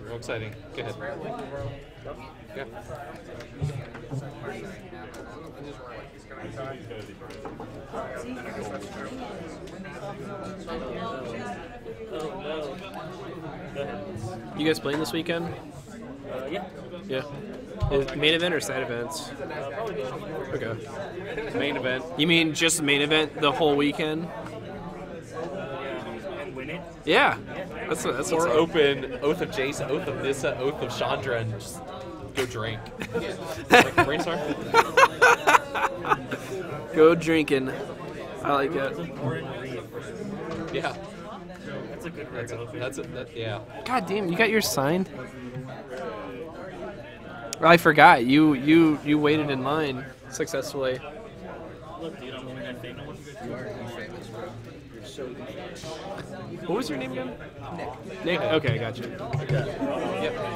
Real exciting. Go ahead. Yeah. You guys playing this weekend? Yeah. Yeah. Is main event or side events? Probably both. Okay. Main event. You mean just the main event the whole weekend? And win it. Yeah. That's Or what's up. open Oath of Jason, Oath of Nissa, Oath of Chandra, and just go drink. Like brainstorm. Go drinking. I like it. Yeah. That's a good word. That's it. That, yeah. God damn, you got yours signed? I forgot. You waited in line successfully. Look, dude, I'm wearing that thing. You are famous, bro. You're so good. What was your name again? Nick. Nick. Okay, gotcha.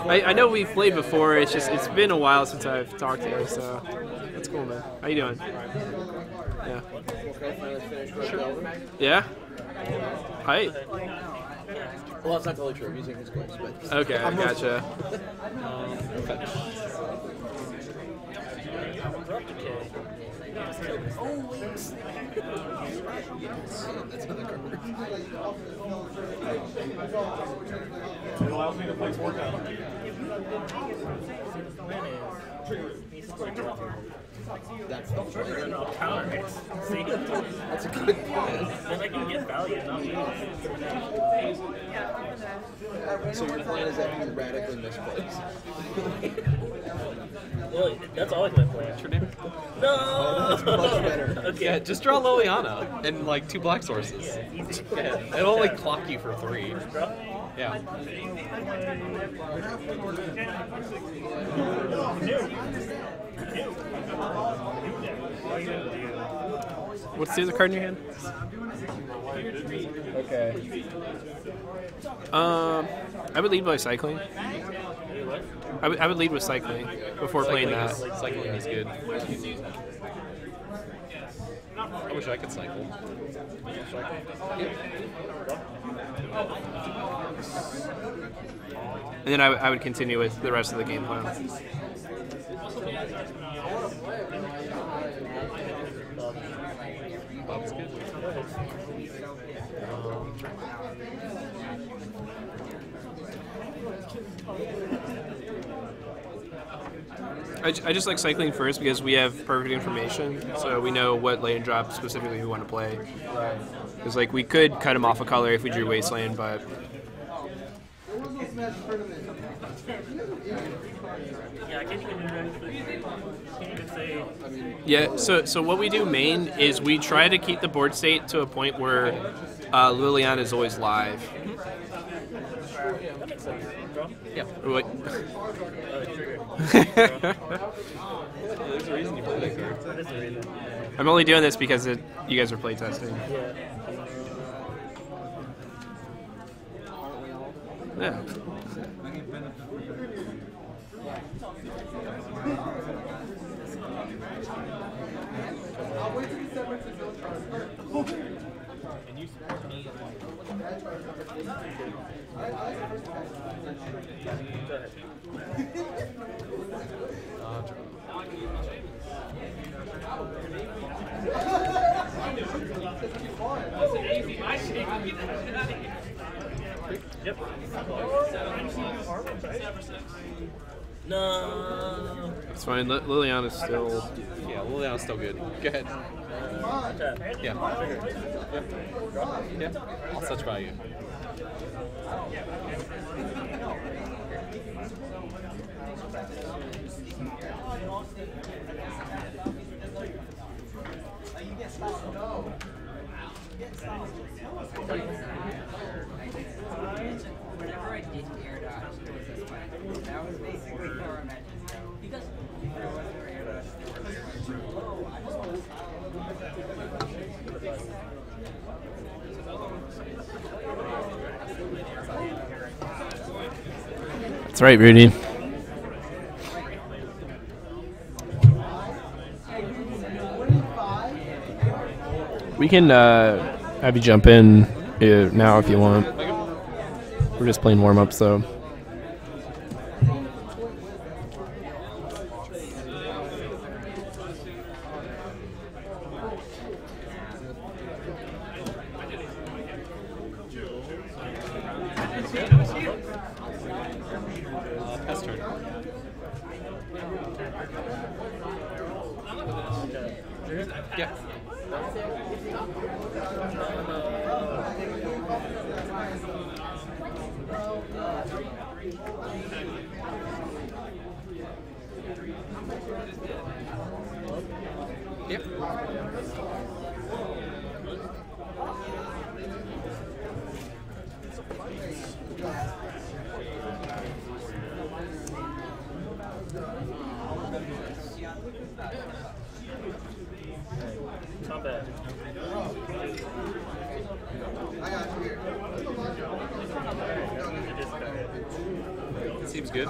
I know we've played before. It's just it's been a while since I've talked to you, so that's cool, man. How you doing? Yeah. Sure. Yeah. Hi. Well, that's not totally true. I'm using his voice, but Okay, gotcha. that's another card. It allows me to place workout. That's the plan. I'll counter it. See? That's a good plan. Then I can get value, not lose. So your plan is that you radically misplace. Well, that's always my plan. What's your name? No! That's much better. Okay. Yeah, just draw Liliana and like 2 black sources. Yeah, it'll only clock you for 3. Yeah. What's the other card in your hand? Okay. I would lead by cycling. I would lead with cycling before playing that. Cycling is good. I wish I could cycle. And then I would continue with the rest of the game plan. That's good. I just like cycling first because we have perfect information, so we know what lane drop specifically we want to play. Because like we could cut him off a color if we drew Wasteland, but Yeah, I can't even say. yeah. So what we do main is we try to keep the board state to a point where Liliana is always live. That makes sense. Draw? Yeah. What? There's a reason you play that card. That is the reason. I'm only doing this because you guys are playtesting. Yeah. Yeah. Yep. No. It's fine. Liliana's still. Yeah, Liliana's still good. Go ahead. Yeah. Yeah. I'll such value. Whenever I did air dodge, it was this way. That was basically where I'm at just now. Because there was no air dodge, That's right, Rudy. We can have you jump in now if you want. We're just playing warm-ups, so. Pass turn. Yeah. Yep. Not bad. Seems good.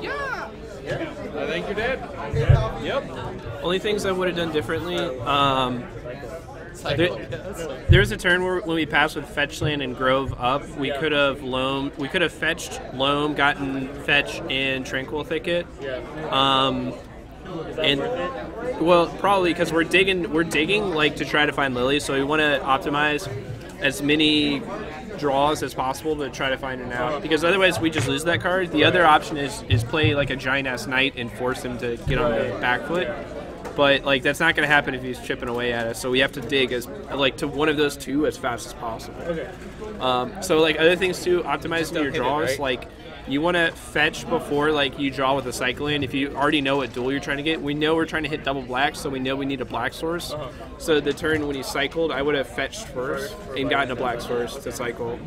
Yeah. I think you're dead. Yep. Only things I would have done differently. Cycle. There was a turn where when we passed with fetch land and grove up, we could have loam. We could have fetched loam, gotten fetch and tranquil thicket. Yeah. Is that And worth it? well, probably because we're digging like to try to find lilies, so we want to optimize as many draws as possible to try to find an out. Because otherwise, we just lose that card. The other option is play like a giant ass knight and force him to get on the back foot. But like that's not going to happen if he's chipping away at us. So we have to dig as like to one of those two as fast as possible. Okay. So like other things too, optimizing your hit it, draws. right? Like you want to fetch before like you draw with a cycle in. If you already know what duel you're trying to get, we know we're trying to hit double black, so we know we need a black source. So the turn when he cycled, I would have fetched first and gotten a black source to cycle.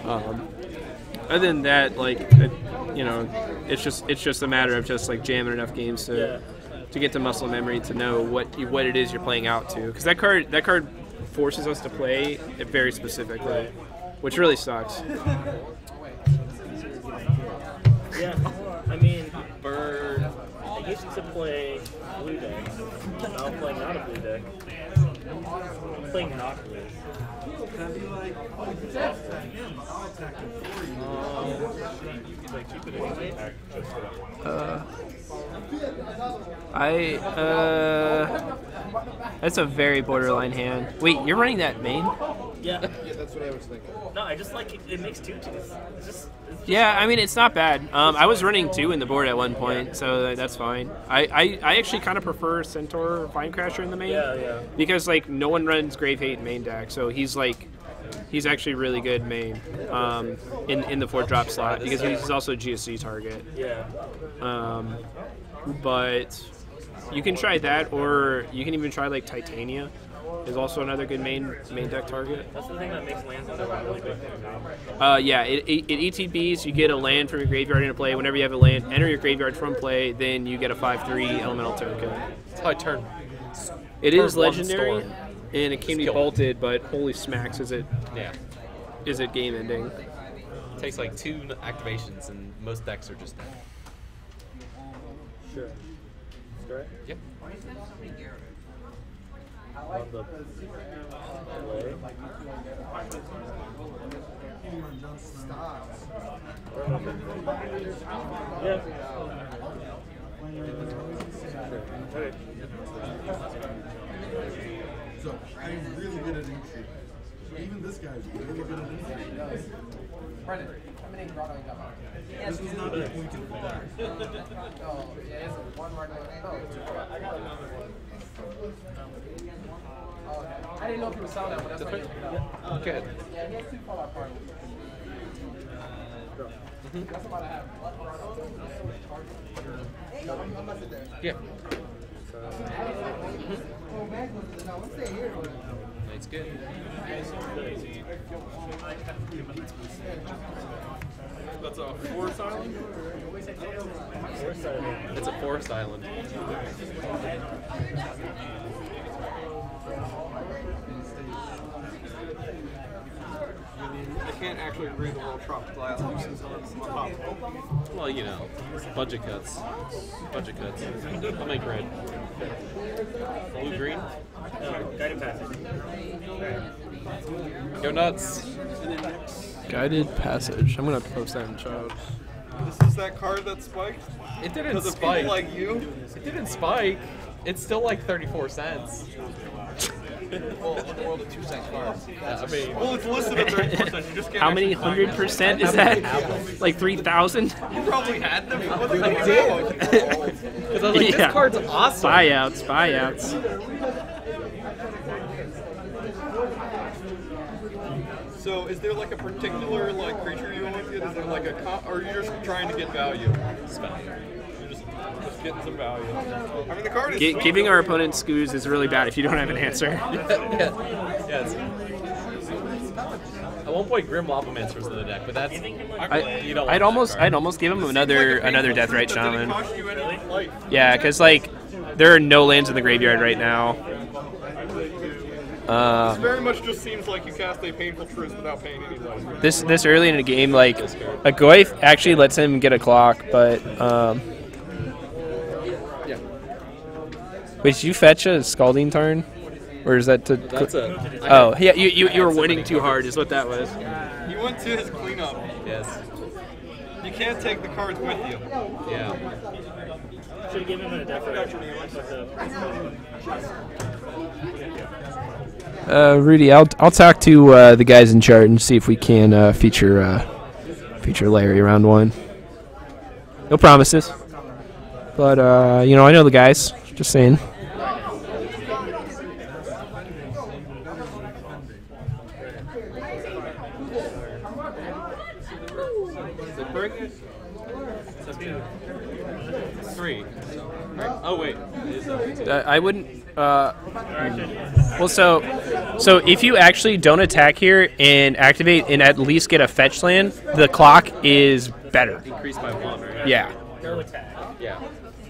Other than that, like you know, it's just a matter of just like jamming enough games to get the muscle memory to know what it is you're playing out to. Because that card forces us to play it very specifically, which really sucks. Yeah. I mean, Bird. I used to play blue deck. Now I'm playing not a blue deck. I'm playing not blue. That's a very borderline hand. Wait, you're running that main? Yeah. Yeah, that's what I was thinking. No, I just like it makes 2/2s. It's just Yeah, I mean it's not bad. I was running 2 in the board at one point, so that's fine. I actually kind of prefer Centaur or Vine Crasher in the main. yeah. Because like no one runs Grave Hate in main deck, so he's actually really good main in the 4-drop slot because he's also a GSC target. Yeah. But you can try that, or you can even try like Titania. Is also another good main deck target. That's the thing that makes lands in the round really big. Yeah, it ETBs. You get a land from your graveyard into play. Whenever you have a land, enter your graveyard from play. Then you get a 5/3 elemental token. That's how I turn. It Turn is one legendary, storm. and it can be Skill. bolted. But holy smacks, is it Yeah. game ending? It takes like 2 activations, and most decks are just dead. Sure. Right? Yep. On the play. Yeah. Okay. So I'm really good at entry. Even this guy's really good at entry. This was not the point of that. I didn't know if you were selling that one. That's why. Go ahead. Yeah, he has 2 call-out parties. That's about to happen. I'm not sitting there. Yeah. Oh, man, no, I'm staying here. It's good. That's a forest island? It's a forest island. I can't actually agree the world tropical island since on top. Well, you know, budget cuts. Budget cuts. I'll make red. Blue green. Guided passage. Go nuts. Guided passage. I'm gonna have to post that in chat. This is that card that spiked? It didn't Because of spike. people like you? It didn't spike. It's still like 34 cents. Well, in the world of 2 cent cards. I mean, Well, it's listed at 30%. You just can't How many actually find 100% is that? Like 3,000? them. You probably had them. What the I fuck did. Because I was like, Yeah. this card's awesome. Buyouts, buyouts. So, is there like a particular like creature you want to get? Is there like a or are you just trying to get value? You're just getting some value. I mean, the card is sweet, Giving though. our opponents scoos is really bad if you don't have an answer. Yes. At one point, Grim Lopomancer was in the deck, but that's you don't. I'd want that almost give him Seems another like a another painful Deathrite truth that didn't Shaman. cost you any life. Yeah, because like there are no lands in the graveyard right now. This very much just seems like you cast a painful truth without paying any life. This early in the game, like a Goyf actually lets him get a clock, but wait, did you fetch a Scalding Tarn, or is that to? That's a. Oh yeah, you were winning too hard, is what that was. You went to his cleanup. Yes. You can't take the cards with you. Yeah. Should have given him a death. Rudy, I'll talk to the guys in chart and see if we can feature Larry round 1. No promises, but you know, I know the guys. Just saying. Is it brick? Three. Oh wait. It is I wouldn't. Well, so if you actually don't attack here and activate and at least get a fetch land, the clock is better. increased by 1, right? Yeah. No attack. Yeah.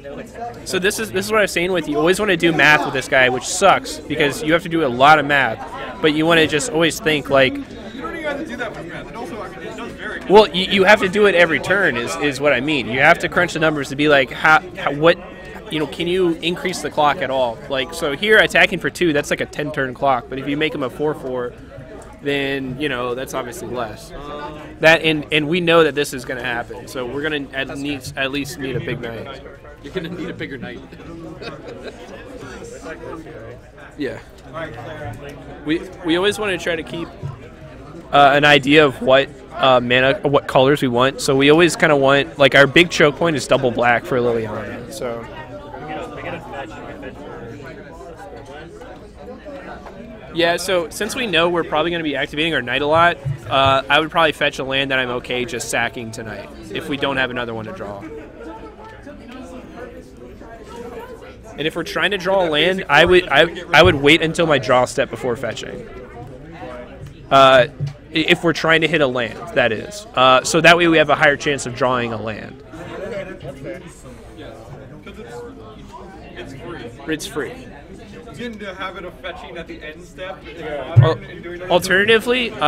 No attack. So this is what I was saying with you. Always want to do math with this guy, which sucks because you have to do a lot of math. But you want to just always think like, You don't even have to do that with math. And also, I mean, it does vary. well, you have to do it every turn. Is what I mean. You have to crunch the numbers to be like, what. You know, can you increase the clock at all? Like, so here attacking for 2, that's like a 10-turn clock. But if you make him a 4/4, then you know that's obviously less. That and we know that this is going to happen. So we're going to at least need a big night. You're gonna need a bigger night. Yeah. We always want to try to keep an idea of what mana, what colors we want. So we always kind of want, like, our big choke point is double black for Liliana. So. Yeah, so since we know we're probably going to be activating our night a lot, I would probably fetch a land that I'm okay just sacking tonight if we don't have another one to draw. And if we're trying to draw a land, I would wait until my draw step before fetching. If we're trying to hit a land, that is. So that way we have a higher chance of drawing a land. It's free. It's free. You didn't have it of fetching at the end step. Alternatively, if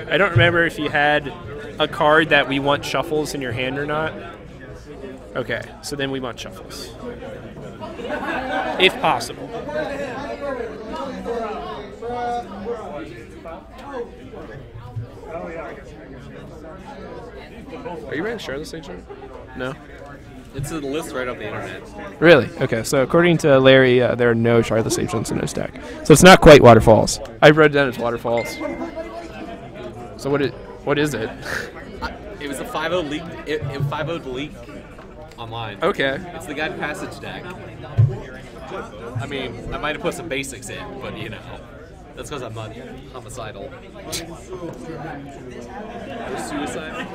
I don't remember if you had a card that we want shuffles in your hand or not. Okay, so then we want shuffles. If possible. Are you running Charlotte's Agent? No? It's a list right off the internet. Really? Okay, so according to Larry, there are no Charlotte's Agents in his deck. So it's not quite Waterfalls. I wrote it down as Waterfalls. So what is it? It was a 5-0 leak. It 5-0'd leak online. Okay. It's the Guided Passage deck. I mean, I might have put some basics in, but you know, that's because I'm not homicidal. Or suicide.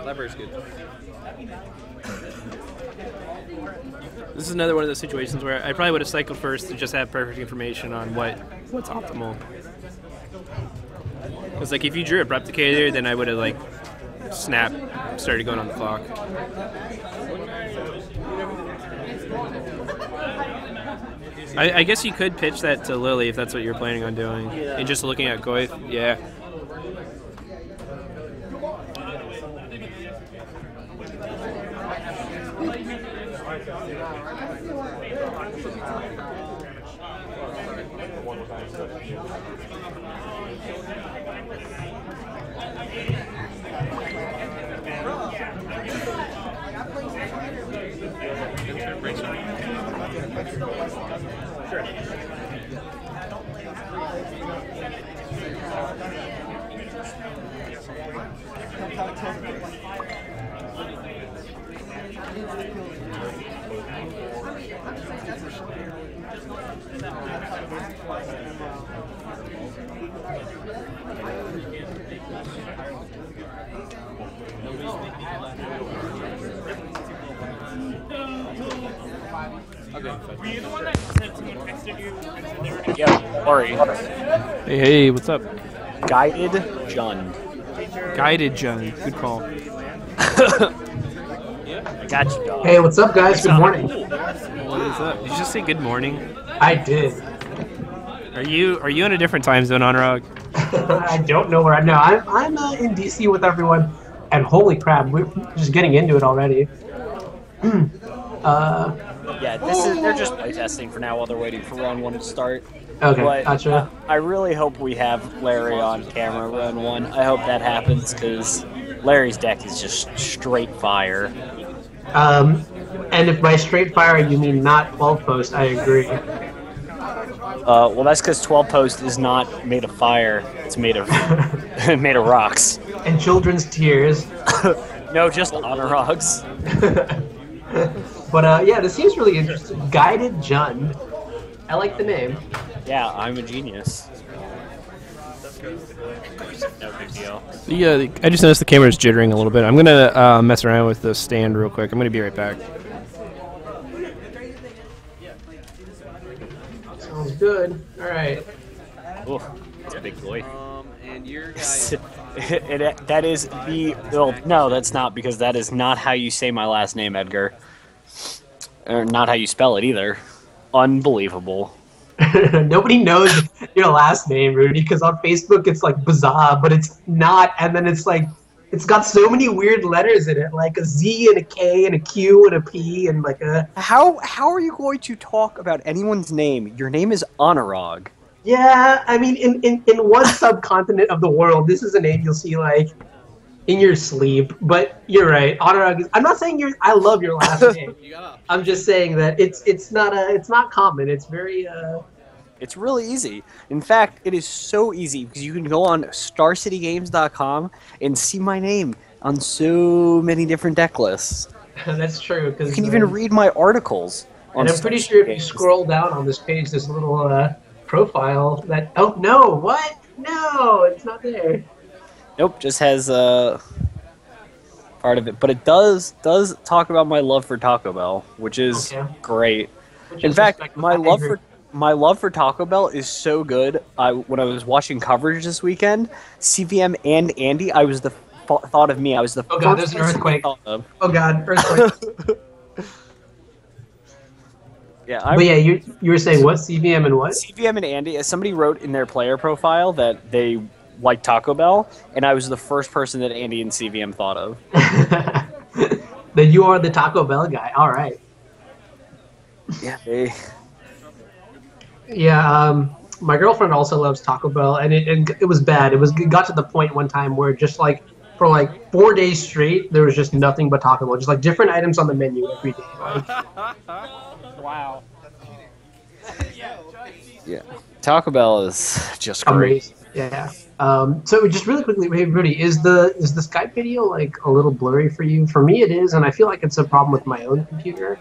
Lever's good. This is another one of those situations where I probably would have cycled first to just have perfect information on what's optimal. Because like if you drew a replicator, then I would have like started going on the clock. I guess you could pitch that to Lily if that's what you're planning on doing, and just looking at Goyf. Yeah. Yeah, Kory. Hey, what's up? Guided Jund. Guided Jund. Good call. I got you, dog. Hey, what's up, guys? Good morning. What is up? Did you just say good morning? I did. Are you in a different time zone, Anuraag? I don't know where I'm now. I'm in DC with everyone, and holy crap, we're just getting into it already. Yeah, they're just playtesting for now while they're waiting for round 1 to start. Okay, but, gotcha. I really hope we have Larry on camera round 1. I hope that happens because Larry's deck is just straight fire. And if by straight fire you mean not 12 post, I agree. Well, that's because 12 post is not made of fire. It's made of made of rocks. And children's tears. No, just Anuraags. But yeah, this seems really interesting. Guided Jund. I like the name. Yeah, I'm a genius. No big deal. I just noticed the camera's jittering a little bit. I'm gonna mess around with the stand real quick. I'm gonna be right back. Sounds good. All right. Oh, that's a big boy. And your guy. That is the... Well, no, that's not, because that is not how you say my last name, Edgar. Or not how you spell it, either. Unbelievable. Nobody knows your last name, Rudy, because on Facebook it's like bizarre, but it's not, and then it's like, it's got so many weird letters in it, like a Z and a K and a Q and a P and like a... How are you going to talk about anyone's name? Your name is Anuraag. Yeah, I mean, in one subcontinent of the world, this is a name you'll see, like, in your sleep. But you're right, Anuraag is... I'm not saying I love your last name. I'm just saying that it's not common. It's very... It's really easy. In fact, it is so easy because you can go on StarCityGames.com and see my name on so many different deck lists. That's true. You can even read my articles. And I'm pretty sure if you scroll down on this page, there's a little profile that... Oh, no! What? No! It's not there. Nope, just has part of it. But it does talk about my love for Taco Bell, which is great. In fact, my love for Taco Bell is so good. When I was watching coverage this weekend, CVM and Andy, I was the thought of me. I was the first there's an earthquake. Oh god, earthquake. Yeah, but yeah, you were saying what? CVM and what? CVM and Andy. Somebody wrote in their player profile that they like Taco Bell, and I was the first person that Andy and CVM thought of. Then you are the Taco Bell guy. All right. Yeah, Yeah, my girlfriend also loves Taco Bell, and it was bad. It got to the point one time where just like for like 4 days straight, there was just nothing but Taco Bell, just like different items on the menu every day. Like, wow. Yeah, Taco Bell is just great. Amazing. Yeah. So just really quickly, hey Rudy, is the Skype video like a little blurry for you? For me, it is, and I feel like it's a problem with my own computer.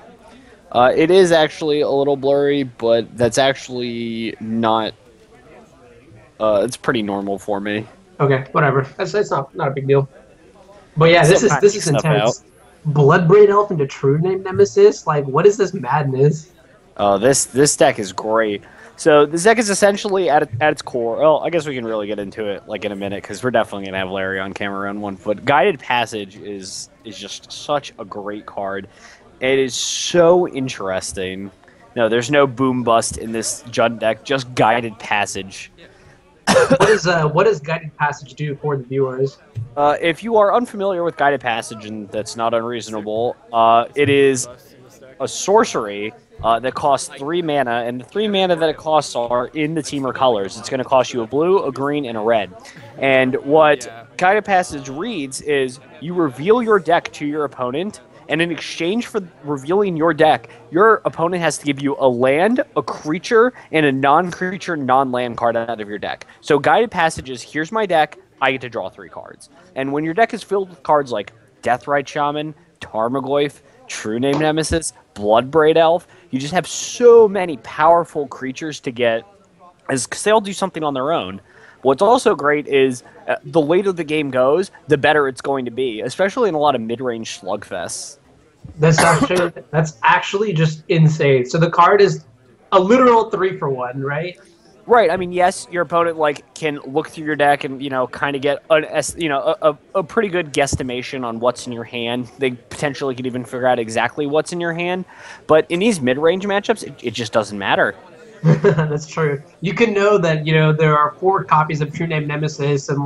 It is actually a little blurry, but that's actually not... it's pretty normal for me. Okay, whatever. That's not a big deal. But yeah, this Sometimes is stuff intense. Bloodbraid Elf into True Name Nemesis. Like, what is this madness? Oh, this deck is great. So this deck is essentially at its core. Well, I guess we can really get into it like in a minute because we're definitely gonna have Larry on camera on 1 foot. Guided Passage is just such a great card. It is so interesting. No, there's no boom bust in this Jund deck. Just Guided Passage. What does Guided Passage do for the viewers? If you are unfamiliar with Guided Passage, and that's not unreasonable, it is a sorcery that costs 3 mana, and the 3 mana that it costs are in the Teamer colors. It's going to cost you a blue, a green, and a red. And what Guided Passage reads is you reveal your deck to your opponent, and in exchange for revealing your deck, your opponent has to give you a land, a creature, and a non-creature, non-land card out of your deck. So Guided Passage is, here's my deck, I get to draw 3 cards. And when your deck is filled with cards like Deathrite Shaman, Tarmogoyf, True Name Nemesis, Bloodbraid Elf, you just have so many powerful creatures to get, because they all do something on their own. What's also great is the later the game goes, the better it's going to be, especially in a lot of mid-range slugfests. That's actually just insane. So the card is a literal 3-for-1, right? Right. I mean, yes, your opponent can look through your deck and kind of get a pretty good guesstimation on what's in your hand. They potentially could even figure out exactly what's in your hand. But in these mid-range matchups, it just doesn't matter. That's true. You can know that there are 4 copies of True Name Nemesis and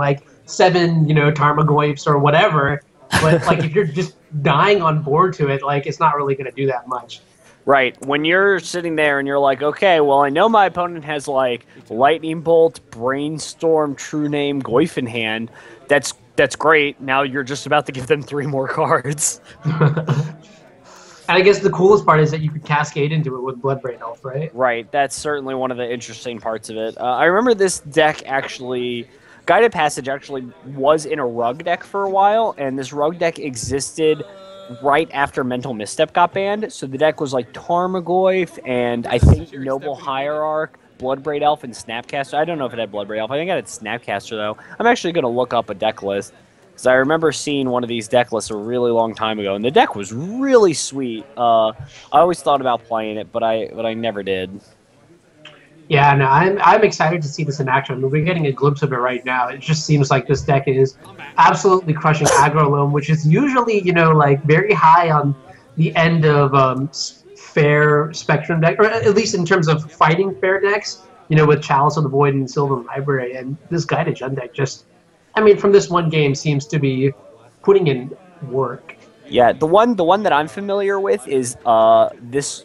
7 Tarmogoyfs or whatever. But if you're just dying on board to it, it's not really going to do that much. Right. When you're sitting there and you're like, okay, well, I know my opponent has Lightning Bolt, Brainstorm, True Name, Goyf in hand. That's great. Now you're just about to give them 3 more cards. And I guess the coolest part is that you could cascade into it with Bloodbraid Elf, right? Right. That's certainly one of the interesting parts of it. I remember this deck actually... Guided Passage actually was in a Rug deck for a while, and this Rug deck existed right after Mental Misstep got banned. So the deck was Tarmogoyf and I think Noble Hierarch, Bloodbraid Elf, and Snapcaster. I don't know if it had Bloodbraid Elf. I think it had Snapcaster, though. I'm actually going to look up a deck list, because I remember seeing one of these deck lists a really long time ago, and the deck was really sweet. I always thought about playing it, but I never did. Yeah, no, I'm excited to see this in action. I mean, we're getting a glimpse of it right now. It just seems like this deck is absolutely crushing Aggro Loam, which is usually, very high on the end of fair Spectrum deck, or at least in terms of fighting fair decks, with Chalice of the Void and Sylvan Library. And this Guided Jund deck just, from this one game, seems to be putting in work. Yeah, the one that I'm familiar with is this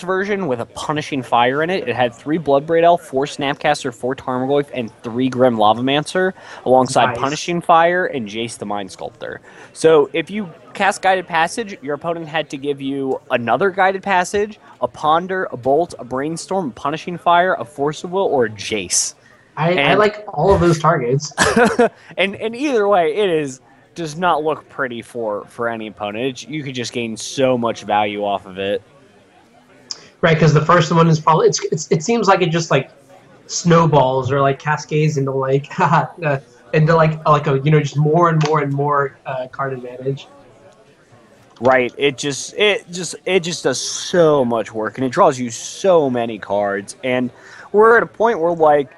version with a Punishing Fire in it. It had 3 Bloodbraid Elf, 4 Snapcaster, 4 Tarmogoyf, and 3 Grim Lavamancer, alongside Nice. Punishing Fire and Jace the Mind Sculptor. So if you cast Guided Passage, your opponent had to give you another Guided Passage, a Ponder, a Bolt, a Brainstorm, a Punishing Fire, a Force of Will, or a Jace. I like all of those targets. and either way, does not look pretty for any opponent. You could just gain so much value off of it. Right, because the first one is probably it seems like it just snowballs or cascades into just more and more and more card advantage. Right. It just does so much work, and it draws you so many cards. And we're at a point where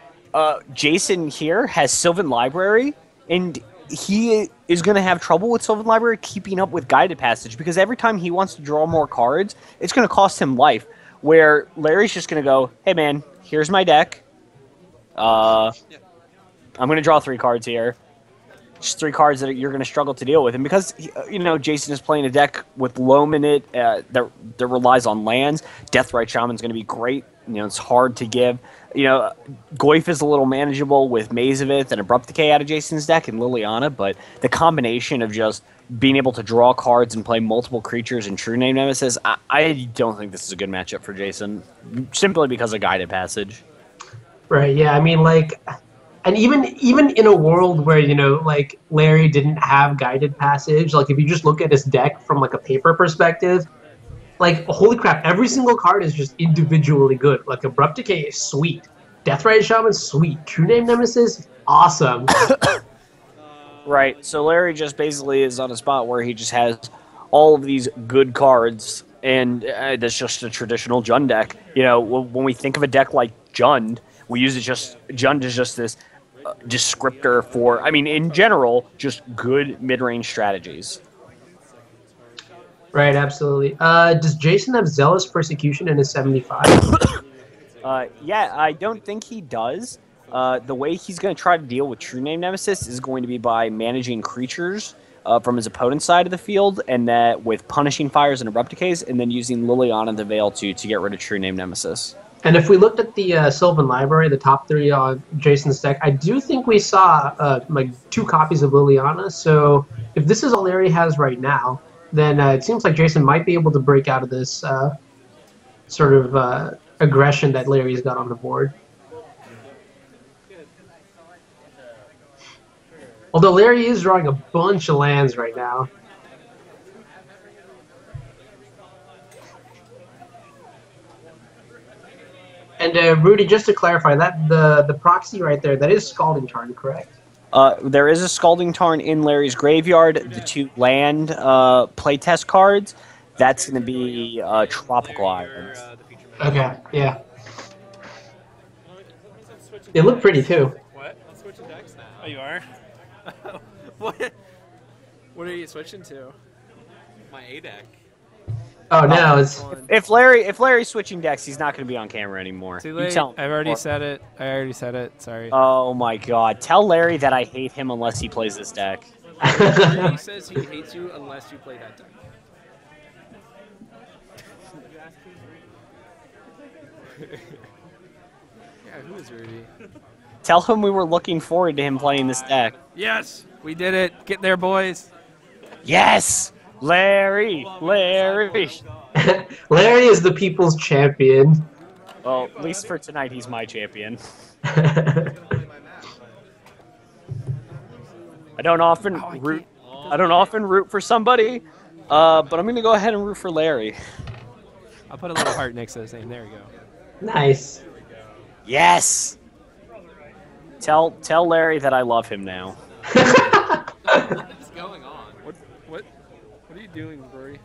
Jason here has Sylvan Library, and he is going to have trouble with Sylvan Library keeping up with Guided Passage, because every time he wants to draw more cards, it's going to cost him life, where Larry's just going to go, hey man, here's my deck. I'm going to draw 3 cards here. Just 3 cards that you're going to struggle to deal with. And because, Jason is playing a deck with Loam in it that relies on lands, Deathrite Shaman's going to be great. It's hard to give. Goyf is a little manageable with Mazevith and Abrupt Decay out of Jason's deck and Liliana, but the combination of just being able to draw cards and play multiple creatures and True Name Nemesis, I don't think this is a good matchup for Jason, simply because of Guided Passage. Right, yeah, and even in a world where, Larry didn't have Guided Passage, if you just look at his deck from, a paper perspective, holy crap, every single card is just individually good. Abrupt Decay is sweet. Deathrite Shaman, sweet. True Name Nemesis, awesome. Right. So Larry just basically is on a spot where he just has all of these good cards, and that's just a traditional Jund deck. You know, when we think of a deck like Jund, we use it just Jund is just this descriptor for. I mean, in general, just good mid-range strategies. Right, absolutely. Does Jason have Zealous Persecution in his 75? Yeah, I don't think he does. The way he's going to try to deal with True Name Nemesis is going to be by managing creatures from his opponent's side of the field, and that with Punishing Fires and Abrupt Decays, and then using Liliana the Veil to get rid of True Name Nemesis. And if we looked at the Sylvan Library, the top 3 on Jason's deck, I do think we saw like 2 copies of Liliana. So if this is all Larry has right now, then it seems like Jason might be able to break out of this sort of aggression that Larry's got on the board. Although Larry is drawing a bunch of lands right now. And Rudy, just to clarify, that the proxy right there, that is Scalding Tarn, correct? There is a Scalding Tarn in Larry's graveyard. The 2 land playtest cards, that's going to be Tropical Islands. Okay, yeah. They look pretty too. What? I'm switching decks now. Oh, you are? What? What are you switching to? My A deck. Oh no! It's if Larry's switching decks, he's not going to be on camera anymore. Too late. I've already said it. I already said it. Sorry. Oh my God! Tell Larry that I hate him unless he plays this deck. He says he hates you unless you play that deck. Yeah, who is Rudy? Tell him we were looking forward to him playing this deck. Yes, we did it. Get there, boys. Yes, Larry. Larry is the people's champion. Well, at least for tonight, he's my champion. I don't often root for somebody, but I'm going to go ahead and root for Larry. I'll put a little heart next to his name. There we go. Nice. Yes. Tell Larry that I love him now. What's going on? What are you doing, Rory?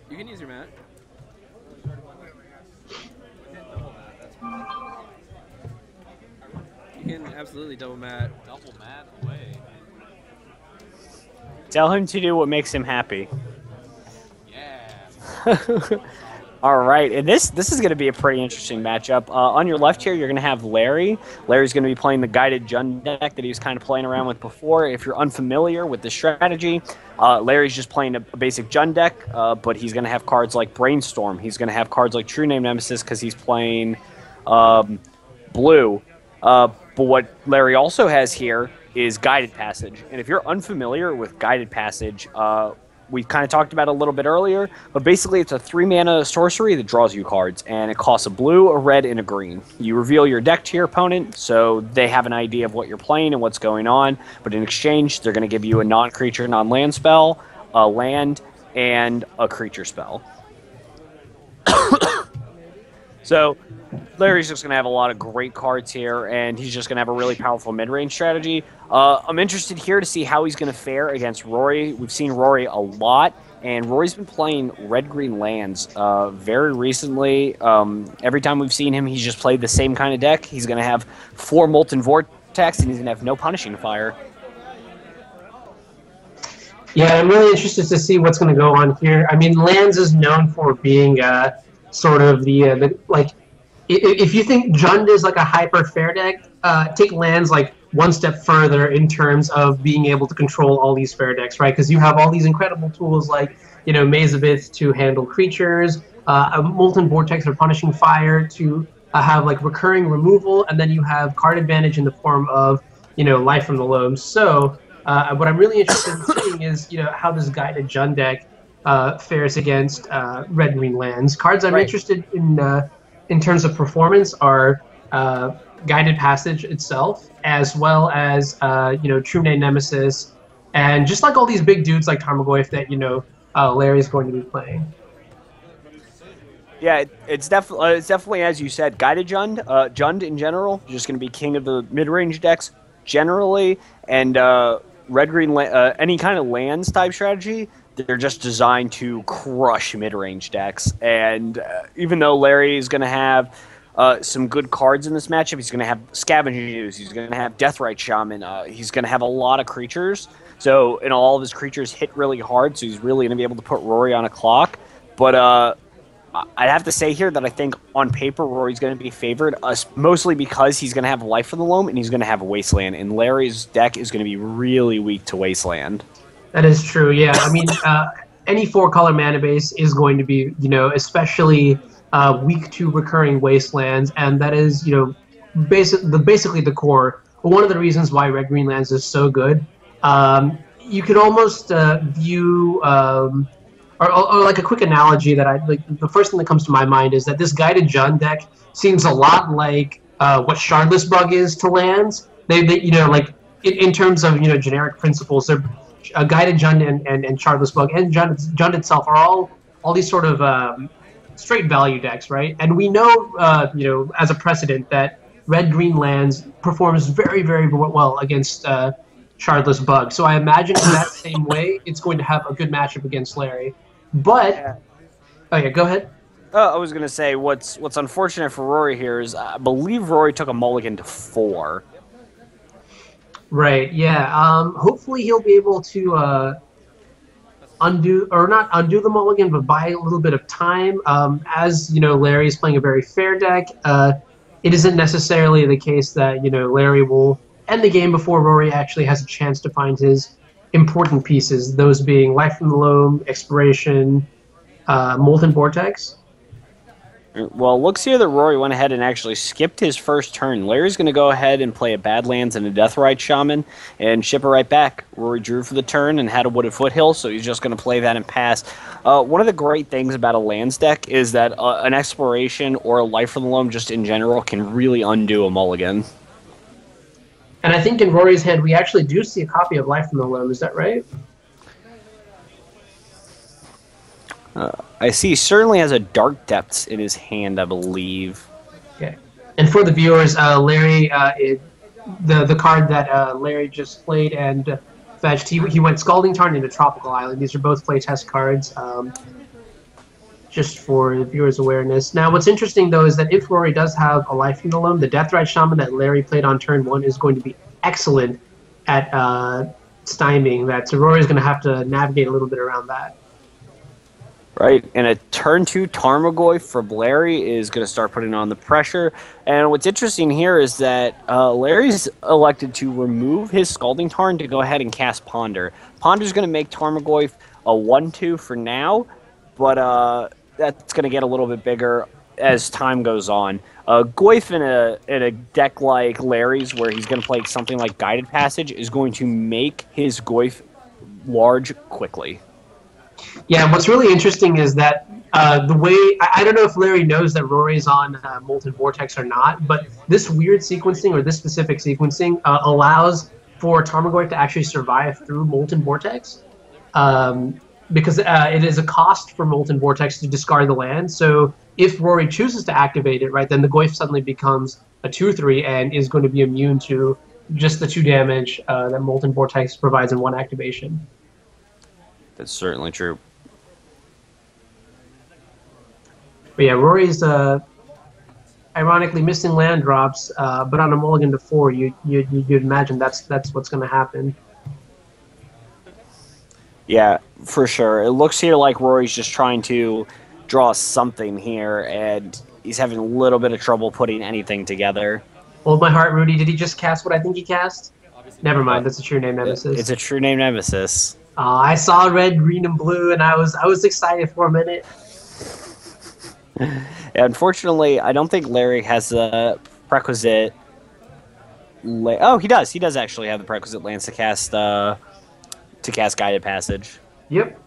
You can use your mat. You can absolutely double mat. Double mat away. Tell him to do what makes him happy. Yeah. All right, and this is going to be a pretty interesting matchup. On your left here, you're going to have Larry. Larry's going to be playing the Guided Jund deck that he was kind of playing around with before. If you're unfamiliar with the strategy, Larry's just playing a basic Jund deck, but he's going to have cards like Brainstorm. He's going to have cards like True Name Nemesis because he's playing blue. But what Larry also has here is Guided Passage. And if you're unfamiliar with Guided Passage, we kind of talked about it a little bit earlier, but basically it's a 3-mana sorcery that draws you cards, and it costs a blue, a red, and a green. You reveal your deck to your opponent, so they have an idea of what you're playing and what's going on, but in exchange, they're going to give you a non-creature, non-land spell, a land, and a creature spell. So Larry's just going to have a lot of great cards here, and he's just going to have a really powerful mid-range strategy. I'm interested here to see how he's going to fare against Rory. We've seen Rory a lot, and Rory's been playing red-green lands very recently. Every time we've seen him, he's just played the same kind of deck. He's going to have 4 Molten Vortex, and he's going to have no Punishing Fire. Yeah, I'm really interested to see what's going to go on here. I mean, lands is known for being sort of the like. If you think Jund is like a hyper fair deck, take lands like one step further in terms of being able to control all these fair decks, right? Because you have all these incredible tools like, you know, Maze of Ith to handle creatures, a Molten Vortex or Punishing Fire to have like recurring removal, and then you have card advantage in the form of, you know, Life from the Loam. So what I'm really interested in seeing is, you know, how this Guided Jund deck fares against red-green lands. Cards I'm interested in terms of performance are Guided Passage itself, as well as you know, True Name Nemesis, and just like all these big dudes like Tarmogoyf that, you know, Larry's going to be playing. Yeah, it's definitely as you said, guided Jund. Jund in general, just going to be king of the mid-range decks generally, and red-green any kind of lands type strategy. They're just designed to crush mid-range decks. And even though Larry is going to have some good cards in this matchup, he's going to have Scavenging Ooze, he's going to have Deathrite Shaman, he's going to have a lot of creatures. So, and all of his creatures hit really hard, so he's really going to be able to put Rory on a clock. But I'd have to say here that I think on paper Rory's going to be favored, mostly because he's going to have Life from the Loam and he's going to have Wasteland, and Larry's deck is going to be really weak to Wasteland. That is true. Yeah, I mean, any 4-color mana base is going to be, especially weak to recurring Wastelands, and that is, basically the core. But one of the reasons why Red Green Lands is so good, you could almost view. Or like a quick analogy that the first thing that comes to my mind is that this guided Jund deck seems a lot like what Shardless Bug is to lands. They like in terms of generic principles, they're guided Jund and Shardless Bug and Jund itself are all these sort of straight value decks, right? And we know as a precedent that red green lands performs very, very well against Shardless Bug. So I imagine in that same way, it's going to have a good matchup against Larry. But, oh yeah, go ahead. I was going to say, what's unfortunate for Rory here is I believe Rory took a mulligan to 4. Right, yeah. Hopefully he'll be able to not undo the mulligan, but buy a little bit of time. As, Larry's playing a very fair deck, it isn't necessarily the case that, Larry will end the game before Rory actually has a chance to find his important pieces, those being Life from the Loam, Expiration, Molten Vortex. Well, it looks here that Rory went ahead and actually skipped his first turn. Larry's going to go ahead and play a Badlands and a Deathrite Shaman and ship it right back. Rory drew for the turn and had a Wooded Foothill, so he's just going to play that and pass. One of the great things about a lands deck is that an Exploration or a Life from the Loam just in general can really undo a mulligan. And I think in Rory's hand, we actually do see a copy of Life from the Loam. Is that right? I see he certainly has a Dark Depths in his hand, I believe. Okay. And for the viewers, Larry, the card that Larry just played and fetched, he went Scalding Tarn into Tropical Island. These are both playtest cards, just for the viewers' awareness. Now, what's interesting, though, is that if Rory does have a Life from the Loam, the Deathrite Shaman that Larry played on turn 1 is going to be excellent at stymieing that. So Rory's going to have to navigate a little bit around that. Right, and a turn 2 Tarmogoyf for Larry is going to start putting on the pressure. And what's interesting here is that Larry's elected to remove his Scalding Tarn to go ahead and cast Ponder. Ponder's going to make Tarmogoyf a 1-2 for now, but that's going to get a little bit bigger as time goes on. Goyf in a deck like Larry's, where he's going to play something like Guided Passage, is going to make his Goyf large quickly. Yeah, what's really interesting is that the way I don't know if Larry knows that Rory's on Molten Vortex or not, but this weird sequencing or this specific sequencing allows for Tarmogoyf to actually survive through Molten Vortex, because it is a cost for Molten Vortex to discard the land. So if Rory chooses to activate it, right, then the Goyf suddenly becomes a 2/3 and is going to be immune to just the 2 damage that Molten Vortex provides in 1 activation. That's certainly true. But yeah, Rory's ironically missing land drops, but on a mulligan to 4, you'd imagine that's what's going to happen. Yeah, for sure. It looks here like Rory's just trying to draw something here, and he's having a little bit of trouble putting anything together. Hold my heart, Rudy. Did he just cast what I think he cast? Never mind. That's a true name nemesis. It's a true name nemesis. I saw red, green, and blue, and I was excited for a minute. Unfortunately, I don't think Larry has the prerequisite. Oh, he does. He does actually have the prerequisite lands to cast Guided Passage. Yep.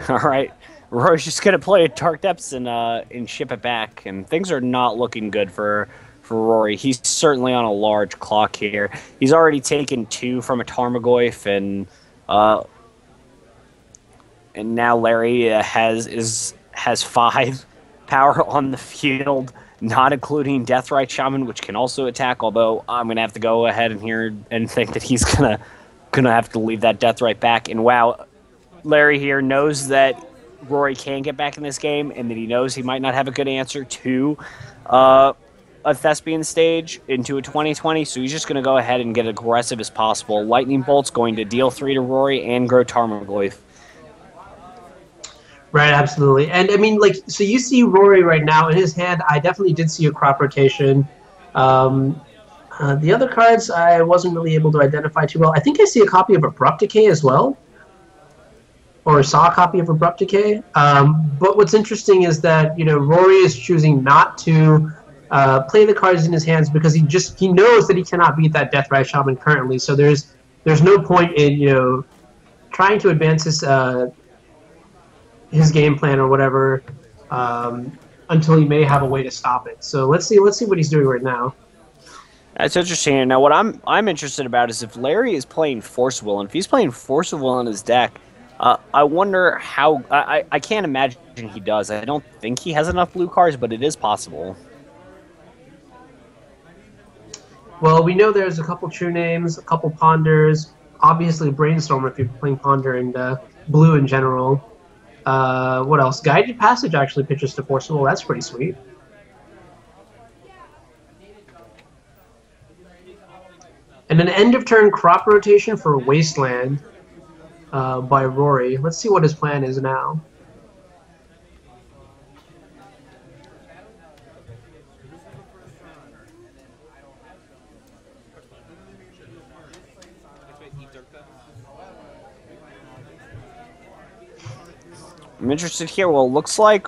All right. Rory's just gonna play Dark Depths and ship it back, and things are not looking good for Rory. He's certainly on a large clock here. He's already taken 2 from a Tarmogoyf, and now Larry has 5. power on the field, not including Deathrite Shaman, which can also attack, although I'm going to have to go ahead and here and think that he's gonna have to leave that Deathrite back. And wow, Larry here knows that Rory can get back in this game, and that he knows he might not have a good answer to a Thespian stage into a 2020, so he's just going to go ahead and get aggressive as possible. Lightning Bolt's going to deal 3 to Rory and grow Tarmogoyf. Right, absolutely. And I mean, like, so you see Rory right now in his hand. I definitely did see a crop rotation. The other cards I wasn't really able to identify too well. I think I see a copy of Abrupt Decay as well, or saw a copy of Abrupt Decay. But what's interesting is that, you know, Rory is choosing not to play the cards in his hands because he knows that he cannot beat that Deathrite Shaman currently. So there's no point in, you know, trying to advance his game plan or whatever until he may have a way to stop it. So let's see what he's doing right now. That's interesting. Now, what I'm interested about is if Larry is playing Force Will, and if he's playing Force Will in his deck, I wonder how. I can't imagine he does. I don't think he has enough blue cards, but it is possible. Well, we know there's a couple True Names, a couple Ponders, obviously Brainstorm if you're playing Ponder and blue in general. What else? Guided Passage actually pitches to Force Will. That's pretty sweet. And an end-of-turn crop rotation for Wasteland by Rory. Let's see what his plan is now. I'm interested here. Well, it looks like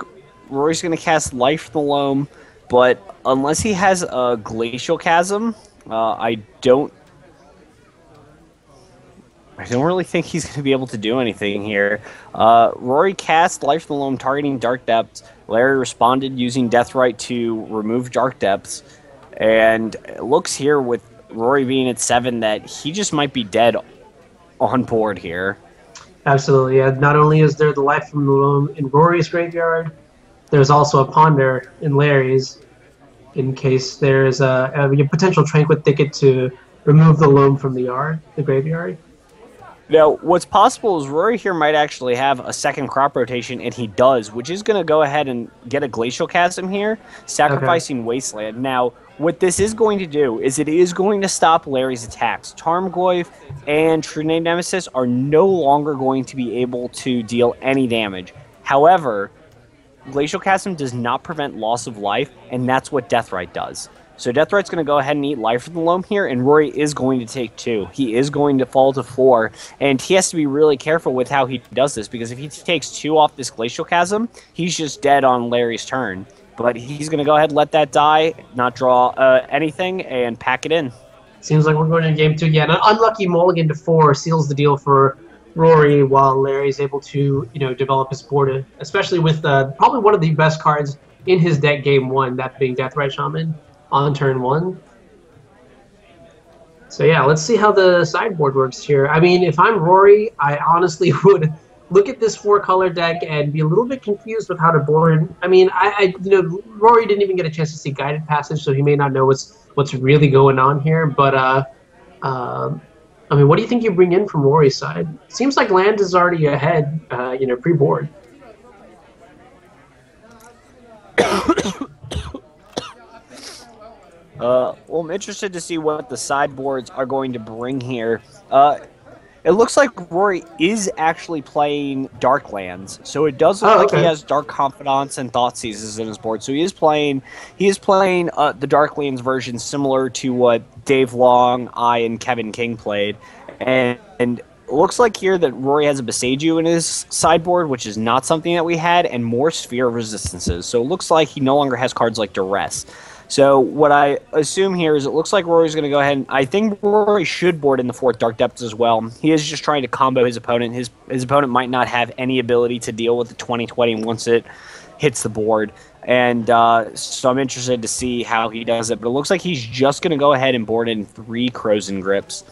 Rory's going to cast Life from the Loam, but unless he has a Glacial Chasm, I don't really think he's going to be able to do anything here. Rory cast Life from the Loam targeting Dark Depths. Larry responded using Deathrite to remove Dark Depths. And it looks here with Rory being at 7 that he just might be dead on board here. Absolutely. Yeah. Not only is there the Life from the Loam in Rory's graveyard, there's also a Ponder in Larry's in case there's a potential Tranquil Thicket to remove the Loam from the graveyard. Now, what's possible is Rory here might actually have a second crop rotation, and he does, which is going to go ahead and get a Glacial Chasm here, sacrificing Wasteland. Now, what this is going to do is it is going to stop Larry's attacks. Tarmogoyf and True Name Nemesis are no longer going to be able to deal any damage. However, Glacial Chasm does not prevent loss of life, and that's what Deathrite does. So Deathrite's going to go ahead and eat Life from the Loam here, and Rory is going to take 2. He is going to fall to 4, and he has to be really careful with how he does this, because if he takes 2 off this Glacial Chasm, he's just dead on Larry's turn. But he's going to go ahead and let that die, not draw anything, and pack it in. Seems like we're going to game 2 again. An unlucky mulligan to 4 seals the deal for Rory, while Larry's able to, you know, develop his board, especially with probably one of the best cards in his deck game 1, that being Deathrite Shaman on turn 1. So yeah, let's see how the sideboard works here. I mean, if I'm Rory, I honestly would look at this 4-color deck and be a little bit confused with how to board. I mean, Rory didn't even get a chance to see Guided Passage, so he may not know what's really going on here. But I mean, what do you think you bring in from Rory's side? Seems like land is already ahead, pre-board. Well, I'm interested to see what the sideboards are going to bring here. It looks like Rory is actually playing Darklands, so it does look like he has Dark Confidants and Thoughtseizes in his board. So he is playing the Darklands version, similar to what Dave Long, I, and Kevin King played, and it looks like here that Rory has a Beseiju in his sideboard, which is not something that we had, and more Sphere of Resistances. So it looks like he no longer has cards like Duress. So what I assume here is it looks like Rory's going to go ahead, and I think Rory should board in the 4th Dark Depths as well. He is just trying to combo his opponent. His opponent might not have any ability to deal with the 2020 once it hits the board. And so I'm interested to see how he does it. But it looks like he's just going to go ahead and board in 3 Crows and Grips,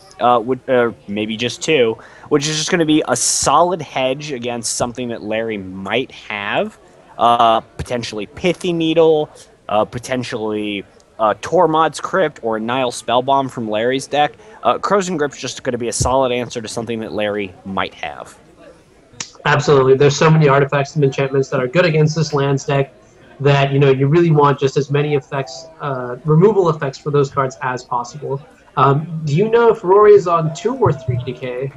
maybe just 2, which is just going to be a solid hedge against something that Larry might have. potentially Pithy Needle, potentially Tormod's Crypt, or a Nile Spellbomb from Larry's deck. Crows and Grip's just going to be a solid answer to something that Larry might have. Absolutely. There's so many artifacts and enchantments that are good against this lands deck that, you really want just as many effects, removal effects for those cards as possible. Do you know if Rory is on 2 or 3 decay?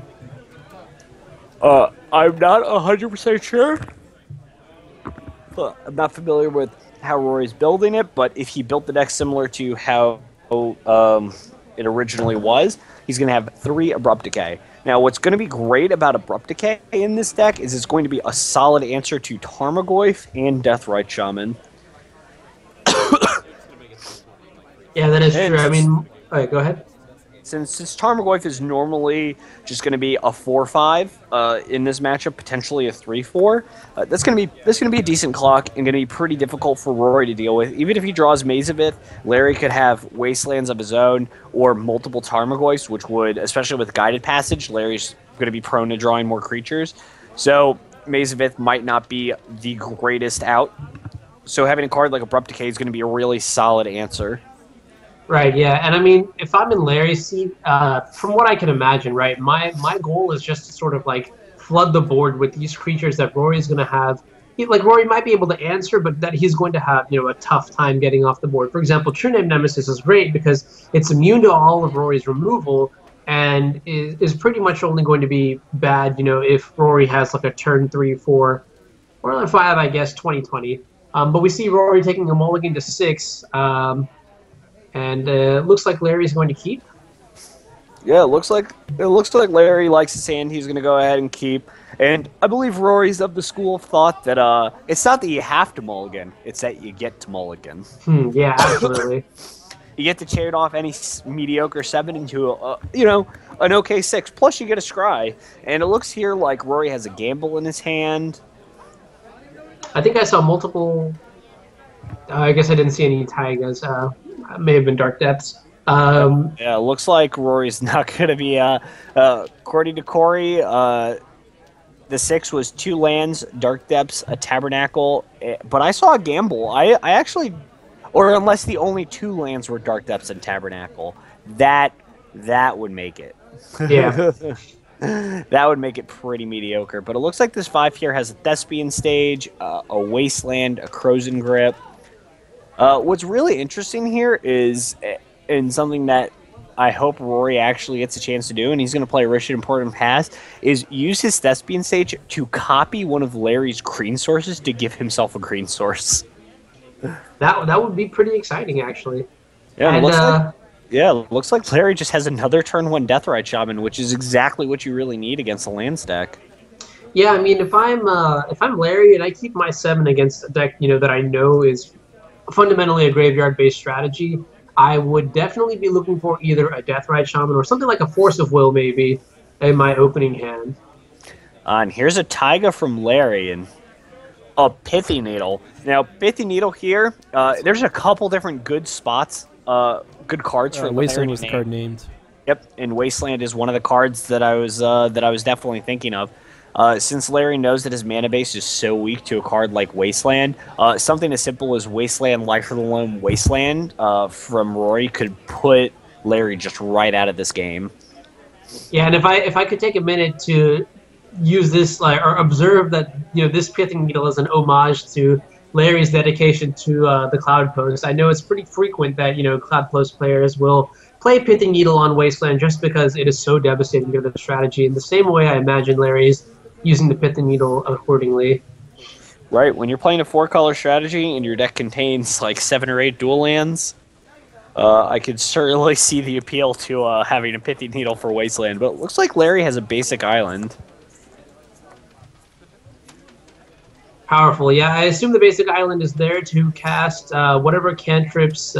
I'm not 100% sure. I'm not familiar with how Rory's building it, but if he built the deck similar to how it originally was, he's going to have 3 Abrupt Decay. Now, what's going to be great about Abrupt Decay in this deck is it's going to be a solid answer to Tarmogoyf and Deathrite Shaman. Yeah, that is true. I mean, all right, go ahead. Since Tarmogoyf is normally just going to be a 4/5 in this matchup, potentially a 3/4, that's going to be a decent clock and going to be pretty difficult for Rory to deal with. Even if he draws Mazavith, Larry could have Wastelands of his own or multiple Tarmogoyfs, which would, especially with Guided Passage, Larry's going to be prone to drawing more creatures. So Mazavith might not be the greatest out. So having a card like Abrupt Decay is going to be a really solid answer. Right, yeah, and I mean, if I'm in Larry's seat, from what I can imagine, right, my goal is just to sort of like flood the board with these creatures that Rory's going to have. Rory might be able to answer, but that he's going to have, a tough time getting off the board. For example, True Name Nemesis is great because it's immune to all of Rory's removal and is pretty much only going to be bad, if Rory has like a turn 3, 4, or 5, I guess, 20/20. But we see Rory taking a mulligan to 6. And it looks like Larry's going to keep. Yeah, it looks like Larry likes his hand. He's going to go ahead and keep. And I believe Rory's of the school of thought that it's not that you have to mulligan, it's that you get to mulligan. Yeah, absolutely. You get to trade off any mediocre 7 into an okay 6. Plus you get a scry. And it looks here like Rory has a gamble in his hand. I think I saw multiple. I guess I didn't see any Taigas. May have been Dark Depths. Yeah, it looks like Rory's not going to be. According to Kory, the 6 was 2 lands, Dark Depths, a Tabernacle. But I saw a gamble. I actually, or unless the only 2 lands were Dark Depths and Tabernacle, that would make it. Yeah. That would make it pretty mediocre. But it looks like this 5 here has a Thespian Stage, a Wasteland, a Crows and Grip. What's really interesting here is, and something that I hope Rory actually gets a chance to do, and he's going to play Rich Important Pass, is use his Thespian Stage to copy one of Larry's green sources to give himself a green source. That would be pretty exciting, actually. Yeah, and, it looks like Larry just has another turn 1 Deathrite Shaman, which is exactly what you really need against a land stack. Yeah, I mean, if I'm Larry and I keep my 7 against a deck, that I know is fundamentally a graveyard-based strategy, I would definitely be looking for either a Deathrite Shaman or something like a Force of Will, maybe, in my opening hand. And here's a Taiga from Larry and a Pithy Needle. Now, Pithy Needle here, there's a couple different good spots, good cards for Wasteland was the card named. Yep, and Wasteland is one of the cards that I was definitely thinking of. Since Larry knows that his mana base is so weak to a card like Wasteland, something as simple as Wasteland, Life of the Loam, Wasteland from Rory could put Larry just right out of this game. Yeah, and if I could take a minute to use this, or observe that this Pithing Needle is an homage to Larry's dedication to the Cloud Post. I know it's pretty frequent that Cloud Post players will play Pithing Needle on Wasteland just because it is so devastating to the strategy. In the same way, I imagine Larry's using the Pithing Needle accordingly. Right, when you're playing a 4-color strategy and your deck contains like 7 or 8 dual lands, I could certainly see the appeal to having a Pithing Needle for Wasteland, but it looks like Larry has a basic island. Powerful, yeah. I assume the basic island is there to cast whatever cantrips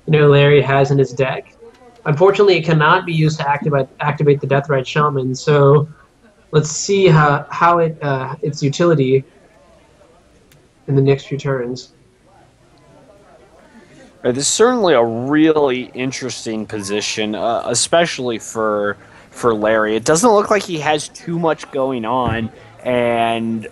Larry has in his deck. Unfortunately, it cannot be used to activate the Deathrite Shaman, so let's see how its utility in the next few turns. This is certainly a really interesting position, especially for Larry. It doesn't look like he has too much going on, and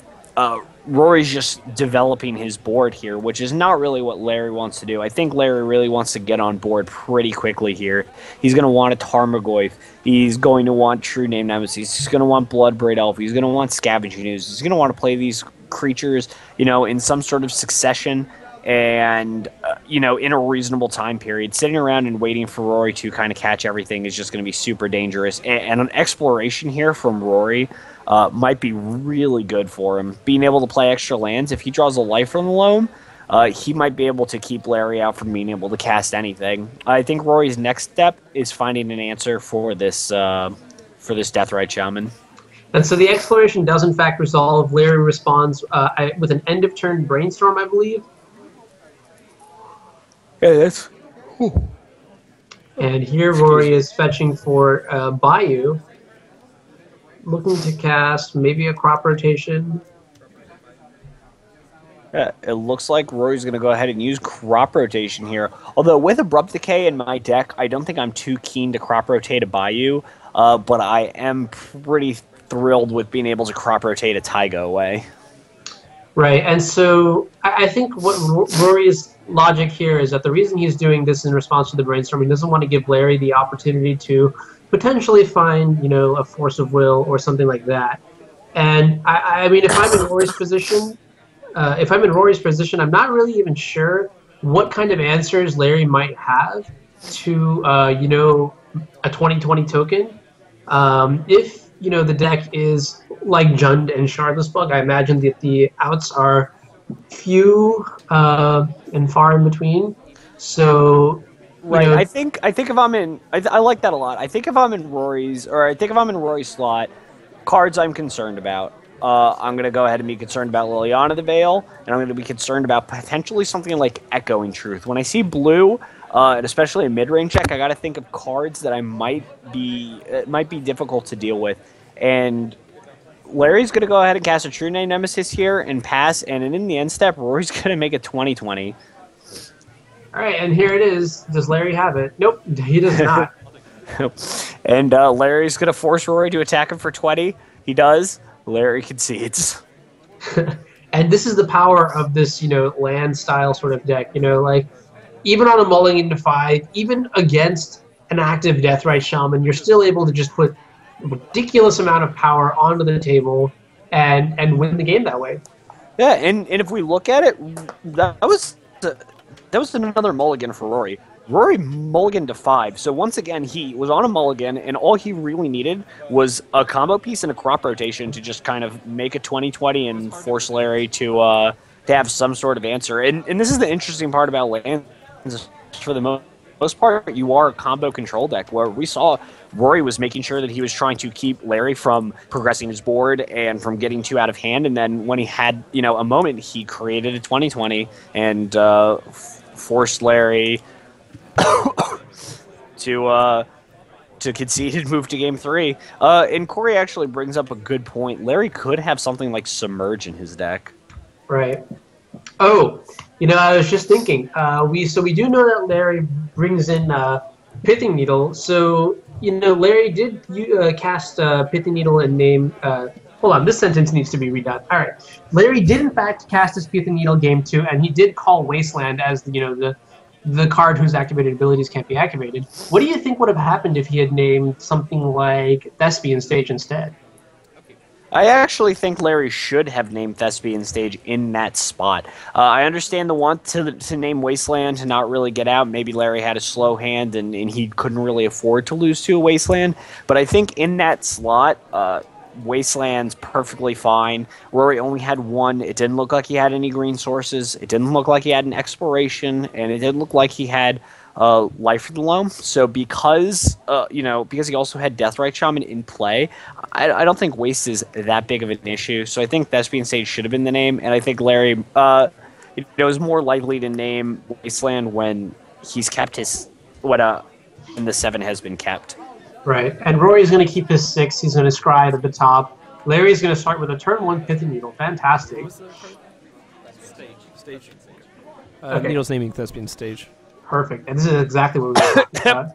Rory's just developing his board here, which is not really what Larry wants to do. I think Larry really wants to get on board pretty quickly here. He's going to want a Tarmogoyf. He's going to want True Name Nemesis. He's going to want Bloodbraid Elf. He's going to want Scavenging Ooze. He's going to want to play these creatures, in some sort of succession and, in a reasonable time period. Sitting around and waiting for Rory to kind of catch everything is just going to be super dangerous. And an exploration here from Rory might be really good for him. Being able to play extra lands, if he draws a life from the Loam, he might be able to keep Larry out from being able to cast anything. I think Rory's next step is finding an answer for this Deathrite Shaman. And so the exploration does in fact resolve. Larry responds with an end of turn brainstorm, I believe. Yeah, that's. And here Rory is fetching for Bayou. Looking to cast maybe a crop rotation. Yeah, it looks like Rory's going to go ahead and use crop rotation here. Although with Abrupt Decay in my deck, I don't think I'm too keen to crop rotate a Bayou, but I am pretty thrilled with being able to crop rotate a Taiga away. Right, and so I think what Rory's logic here is that the reason he's doing this in response to the brainstorming, he doesn't want to give Larry the opportunity to potentially find, a force of will or something like that. And I mean, if I'm in Rory's position, I'm not really even sure what kind of answers Larry might have to, a 2020 token. If, the deck is like Jund and Shardless Bug, I imagine that the outs are few and far in between. So, right. I think if I'm in, I like that a lot. I think if I'm in Rory's slot, cards I'm concerned about. I'm going to go ahead and be concerned about Liliana the Veil, and I'm going to be concerned about potentially something like Echoing Truth. When I see blue, and especially a mid-range check, I got to think of cards that might be difficult to deal with. And Larry's going to go ahead and cast a True Name Nemesis here and pass, and in the end step, Rory's going to make a 20/20. All right, and here it is. Does Larry have it? Nope, he does not. And Larry's going to force Rory to attack him for 20. He does. Larry concedes. And this is the power of this, land style sort of deck. Like even on a mulligan to 5, even against an active Deathrite Shaman, you're still able to just put a ridiculous amount of power onto the table and win the game that way. Yeah, and if we look at it, that was another mulligan for Rory. Rory mulliganed to 5, so once again he was on a mulligan, and all he really needed was a combo piece and a crop rotation to just kind of make a 20/20 and force Larry to have some sort of answer. And this is the interesting part about lands. For the most part, you are a combo control deck, where we saw Rory was making sure that he was trying to keep Larry from progressing his board and from getting too out of hand, and then when he had a moment, he created a 20/20 and forced Larry to concede and move to game 3. And Kory actually brings up a good point. Larry could have something like Submerge in his deck. Right. Oh, I was just thinking. We do know that Larry brings in Pithing Needle. So Larry did cast Pithing Needle and name. Hold on, this sentence needs to be redone. All right, Larry did in fact cast his Pithing Needle game 2, and he did call Wasteland as the card whose activated abilities can't be activated. What do you think would have happened if he had named something like Thespian Stage instead? I actually think Larry should have named Thespian Stage in that spot. I understand the want to name Wasteland to not really get out. Maybe Larry had a slow hand and he couldn't really afford to lose to a Wasteland. But I think in that slot, Wasteland's perfectly fine. Rory only had 1. It didn't look like he had any green sources. It didn't look like he had an exploration, and it didn't look like he had life for the Loam. So because he also had Deathrite Shaman in play, I don't think Waste is that big of an issue. So I think Thespian Stage should have been the name, and I think Larry is more likely to name Wasteland when he's kept his and the 7 has been kept. Right, and Rory's going to keep his 6. He's going to scry at the top. Larry's going to start with a turn 1 Pithing Needle. Fantastic. Stage. Okay. Needle's naming Thespian Stage. Perfect, and this is exactly what we were talking about.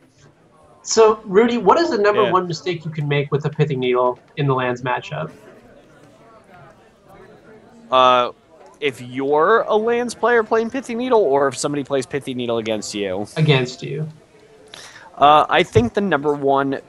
So, Rudy, what is the number 1 mistake you can make with the Pithing Needle in the lands matchup? if you're a lands player playing Pithy Needle, or if somebody plays Pithy Needle against you? Against you. I think the number one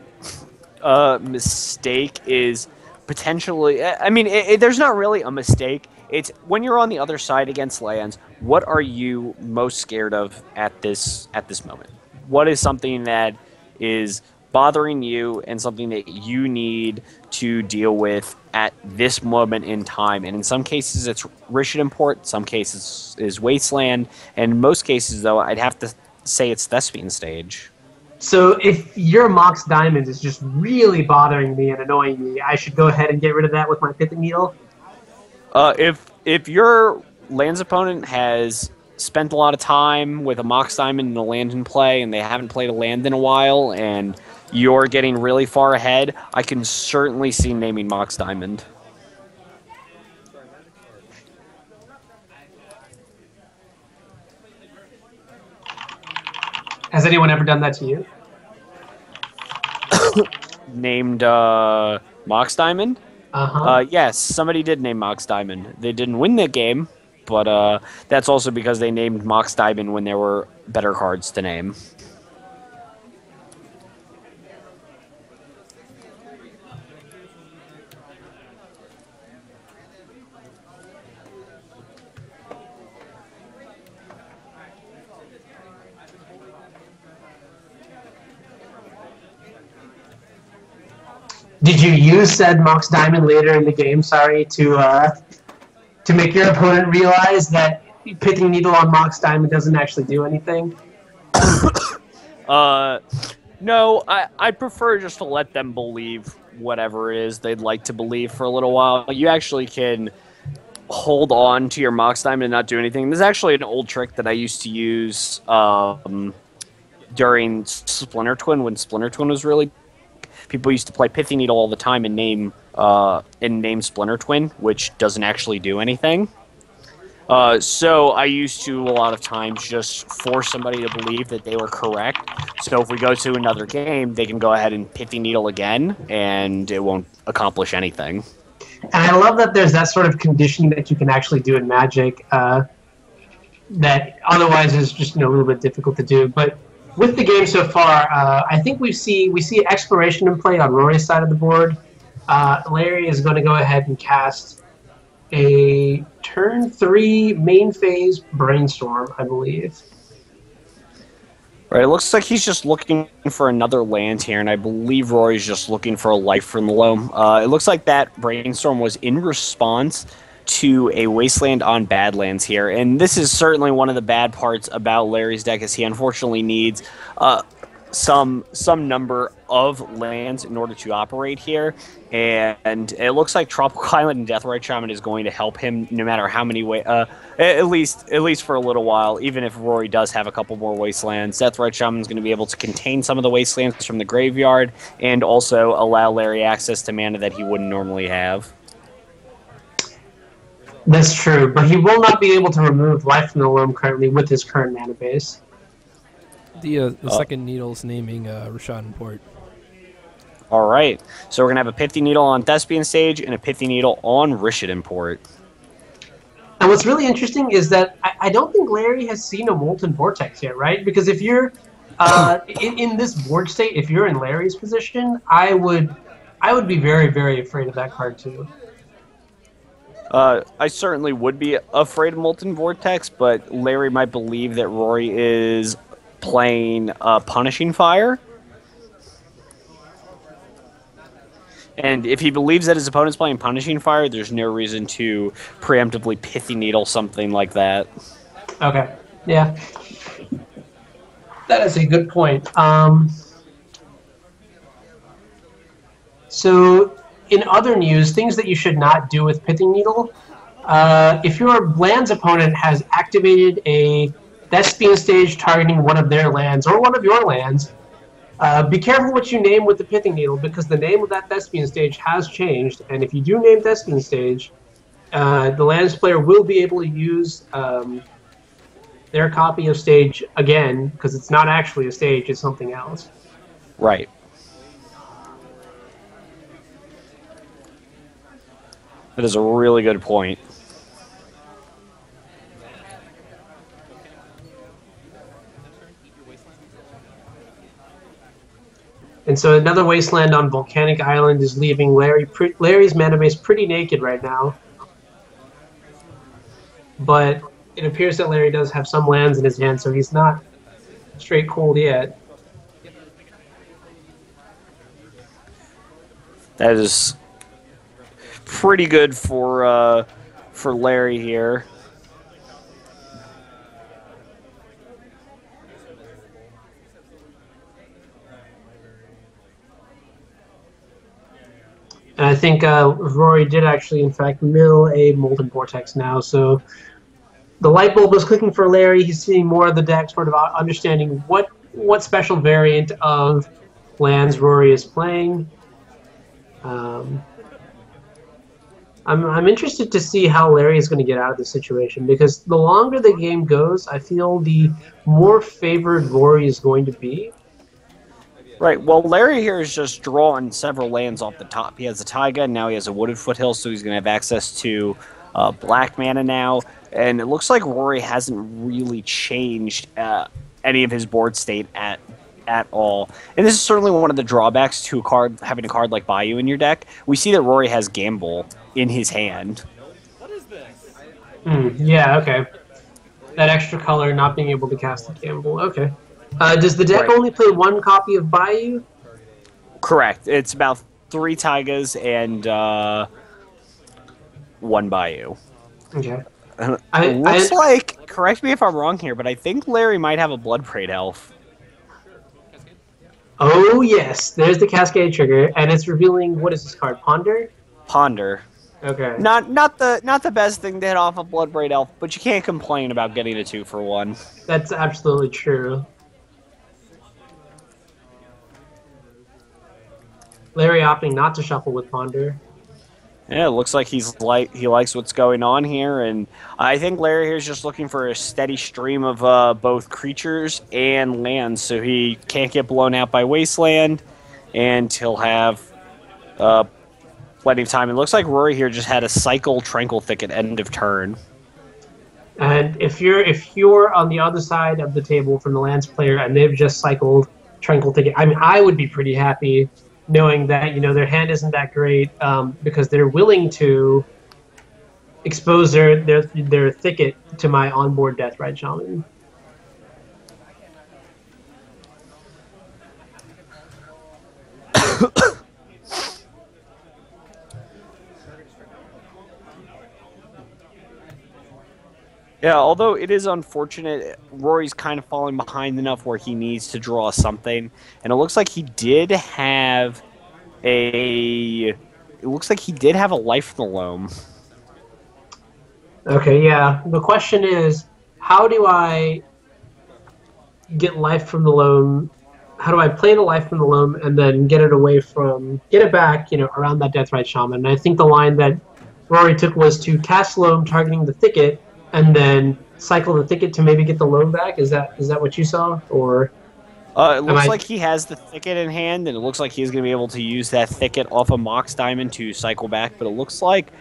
mistake is potentially... I mean, there's not really a mistake. It's when you're on the other side against lands, what are you most scared of at this moment? What is something that is bothering you and something that you need to deal with at this moment in time? And in some cases, it's Rishit Import. Some cases is Wasteland. And in most cases, though, I'd have to say it's Thespian Stage. So if your Mox Diamond is just really bothering me and annoying me, I should go ahead and get rid of that with my Pithy Needle? If your lands opponent has spent a lot of time with a Mox Diamond and a land in play, and they haven't played a land in a while, and you're getting really far ahead, I can certainly see naming Mox Diamond. Has anyone ever done that to you? Named Mox Diamond? Uh-huh. Yes, somebody did name Mox Diamond. They didn't win the game, but that's also because they named Mox Diamond when there were better cards to name. Did you use said Mox Diamond later in the game, sorry, to make your opponent realize that Pithy Needle on Mox Diamond doesn't actually do anything? No, I prefer just to let them believe whatever it is they'd like to believe for a little while. You actually can hold on to your Mox Diamond and not do anything. This is actually an old trick that I used to use during Splinter Twin, when Splinter Twin was really... People used to play Pithy Needle all the time and name Splinter Twin, which doesn't actually do anything. So I used to, a lot of times, just force somebody to believe that they were correct. So if we go to another game, they can go ahead and Pithy Needle again, and it won't accomplish anything. And I love that there's that sort of conditioning that you can actually do in Magic that otherwise is just a little bit difficult to do. But with the game so far, I think we see Exploration in play on Rory's side of the board. Larry is going to go ahead and cast a turn 3 main phase Brainstorm, I believe. Right, it looks like he's just looking for another land here, and I believe Rory's just looking for a life from the Loam. It looks like that Brainstorm was in response to a Wasteland on Badlands here, and this is certainly one of the bad parts about Larry's deck, is he unfortunately needs some number of lands in order to operate here, and it looks like Tropical Island and Deathrite Shaman is going to help him no matter how many at least for a little while. Even if Rory does have a couple more Wastelands, Deathrite Shaman is going to be able to contain some of the Wastelands from the graveyard and also allow Larry access to mana that he wouldn't normally have. That's true, but he will not be able to remove life from the Loam currently with his current mana base. The second Needle's naming Rashad Import. All right, so we're going to have a Pithy Needle on Thespian Stage and a Pithy Needle on Rishit Import. And what's really interesting is that I don't think Larry has seen a Molten Vortex yet, right? Because if you're in this board state, if you're in Larry's position, I would be very, very afraid of that card too. I certainly would be afraid of Molten Vortex, but Larry might believe that Rory is playing Punishing Fire. And if he believes that his opponent's playing Punishing Fire, there's no reason to preemptively Pithy Needle something like that. Okay, yeah. That is a good point. So, in other news, things that you should not do with Pithy Needle, if your land's opponent has activated a Thespian Stage targeting one of their lands or one of your lands, be careful what you name with the Pithy Needle, because the name of that Thespian Stage has changed, and if you do name Thespian Stage, the lands player will be able to use their copy of Stage again, because it's not actually a stage, it's something else. Right. That is a really good point. And so another wasteland on Volcanic Island is leaving Larry's mana base pretty naked right now. But it appears that Larry does have some lands in his hand, so he's not straight cold yet. That is pretty good for Larry here. And I think Rory did actually, in fact, mill a Molten Vortex now. So the light bulb was clicking for Larry. He's seeing more of the deck, sort of understanding what special variant of lands Rory is playing. I'm interested to see how Larry is going to get out of this situation, because the longer the game goes, I feel the more favored Rory is going to be. Right, well, Larry here is just drawing several lands off the top. He has a Taiga, and now he has a Wooded Foothill, so he's going to have access to black mana now. And it looks like Rory hasn't really changed any of his board state at all. And this is certainly one of the drawbacks to having a card like Bayou in your deck. We see that Rory has Gamble in his hand. What is this? Yeah, okay. That extra color, not being able to cast the Gamble. Okay. Does the deck only play one copy of Bayou? Correct. It's about 3 Taigas and 1 Bayou. Okay. It looks like, correct me if I'm wrong here, but I think Larry might have a Bloodbraid Elf. Oh yes, there's the Cascade trigger, and it's revealing, what is this card? Ponder? Ponder. Okay. Not the best thing to hit off a Bloodbraid Elf, but you can't complain about getting a 2-for-1. That's absolutely true. Larry opting not to shuffle with Ponder. Yeah, it looks like he likes what's going on here, and I think Larry here is just looking for a steady stream of both creatures and lands, so he can't get blown out by Wasteland, and he'll have plenty of time. It looks like Rory here just had a cycle Tranquil Thicket end of turn. And if you're on the other side of the table from the lands player and they've just cycled Tranquil Thicket, I mean, I would be pretty happy knowing that, you know, their hand isn't that great, because they're willing to expose their thicket to my onboard Deathrite Shaman. Yeah, although it is unfortunate, Rory's kind of falling behind enough where he needs to draw something, and it looks like he did have a life from the Loam. Okay, yeah. The question is, how do I get life from the Loam? How do I play the life from the Loam and then get it back, you know, around that Deathrite Shaman? And I think the line that Rory took was to cast Loam targeting the thicket, and then cycle the thicket to maybe get the Loam back. Is that what you saw, or? It looks like he has the thicket in hand, and it looks like he's going to be able to use that thicket off of Mox Diamond to cycle back. But it looks like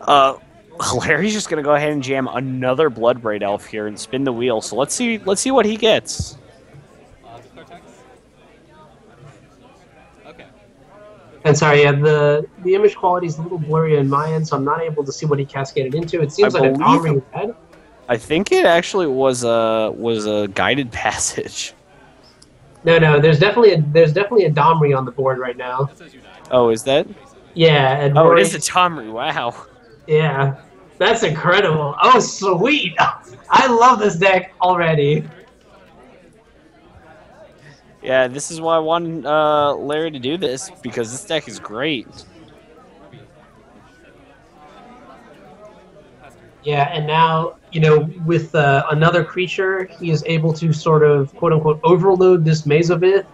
Larry's just going to go ahead and jam another Bloodbraid Elf here and spin the wheel. So let's see what he gets. Okay. And sorry, yeah, the image quality is a little blurry on my end, so I'm not able to see what he cascaded into. It seems like a Domri head. I think it actually was a guided passage. No, there's definitely a Domri on the board right now. Oh, is that? Yeah. And Rory, it is a Domri. Wow. Yeah, that's incredible. Oh, sweet! I love this deck already. Yeah, this is why I wanted Larry to do this, because this deck is great. Yeah, and now, you know, with another creature, he is able to sort of, quote-unquote, overload this Mazovith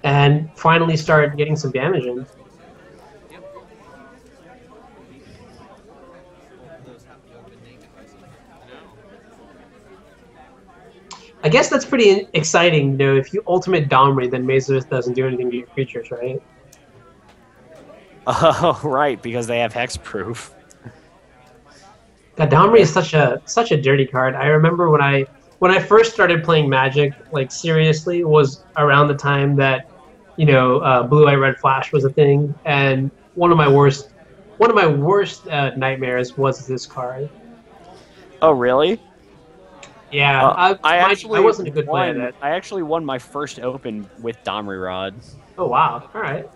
and finally start getting some damage in. I guess that's pretty exciting, you know, if you ultimate Domri, then Mazovith doesn't do anything to your creatures, right? Oh, right, because they have hexproof. God, Domri is such a dirty card. I remember when I first started playing Magic, like seriously, was around the time that Blue Eye Red Flash was a thing, and one of my worst nightmares was this card. Oh, really? Yeah, I wasn't a good player at it. I actually won my first Open with Domri Rod. Oh wow! All right.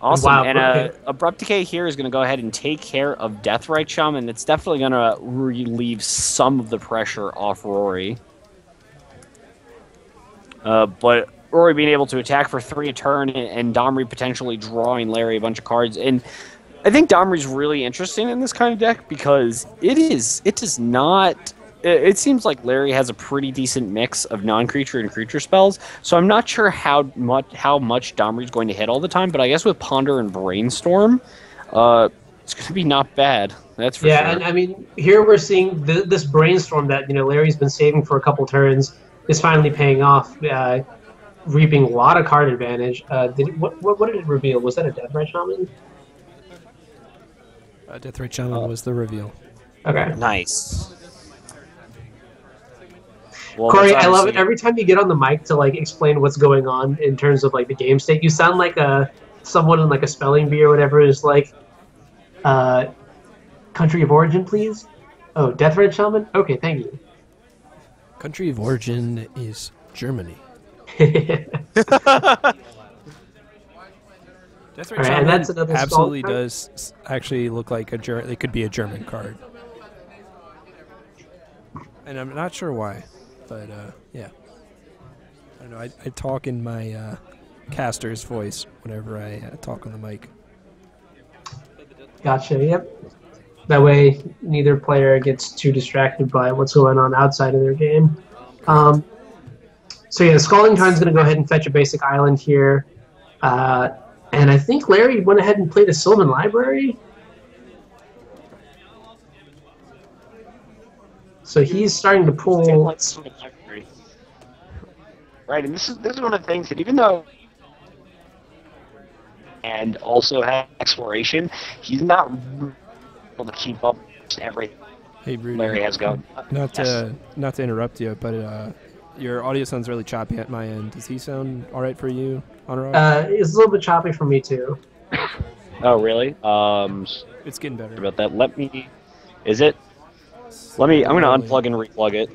Awesome. Wow, and okay. Abrupt Decay here is going to go ahead and take care of Deathrite Shaman. It's definitely going to relieve some of the pressure off Rory. But Rory being able to attack for 3 a turn and Domri potentially drawing Larry a bunch of cards. And I think Domri's really interesting in this kind of deck because it does not... It seems like Larry has a pretty decent mix of non-creature and creature spells, so I'm not sure how much Domri's going to hit all the time, but I guess with Ponder and Brainstorm, it's going to be not bad. That's for sure. Yeah, and I mean, here we're seeing this Brainstorm that Larry's been saving for a couple turns is finally paying off, reaping a lot of card advantage. What did it reveal? Was that a Deathrite Shaman? Deathrite Shaman was the reveal. Okay. Nice. Well, Kory, I love it. Every time you get on the mic to explain what's going on in terms of the game state, you sound like someone in a spelling bee or whatever is country of origin, please. Oh, Deathrite Shaman. Okay, thank you. Country of origin is Germany. Deathrite Shaman that's another absolutely card? does actually look like it could be a German card, and I'm not sure why. But, yeah. I don't know. I talk in my caster's voice whenever I talk on the mic. Gotcha, yep. That way, neither player gets too distracted by what's going on outside of their game. So, yeah, Scalding Tarn's going to go ahead and fetch a basic island here. And I think Larry went ahead and played a Sylvan Library. So he's starting to pull... Right, and this is one of the things that even though and also has exploration, he's not able to keep up with everything Larry has going. Not to interrupt you, but your audio sounds really choppy at my end. Does he sound all right for you, Anuraag? It's a little bit choppy for me too. Oh, really? It's getting better. About that, is it? I'm gonna unplug and replug it.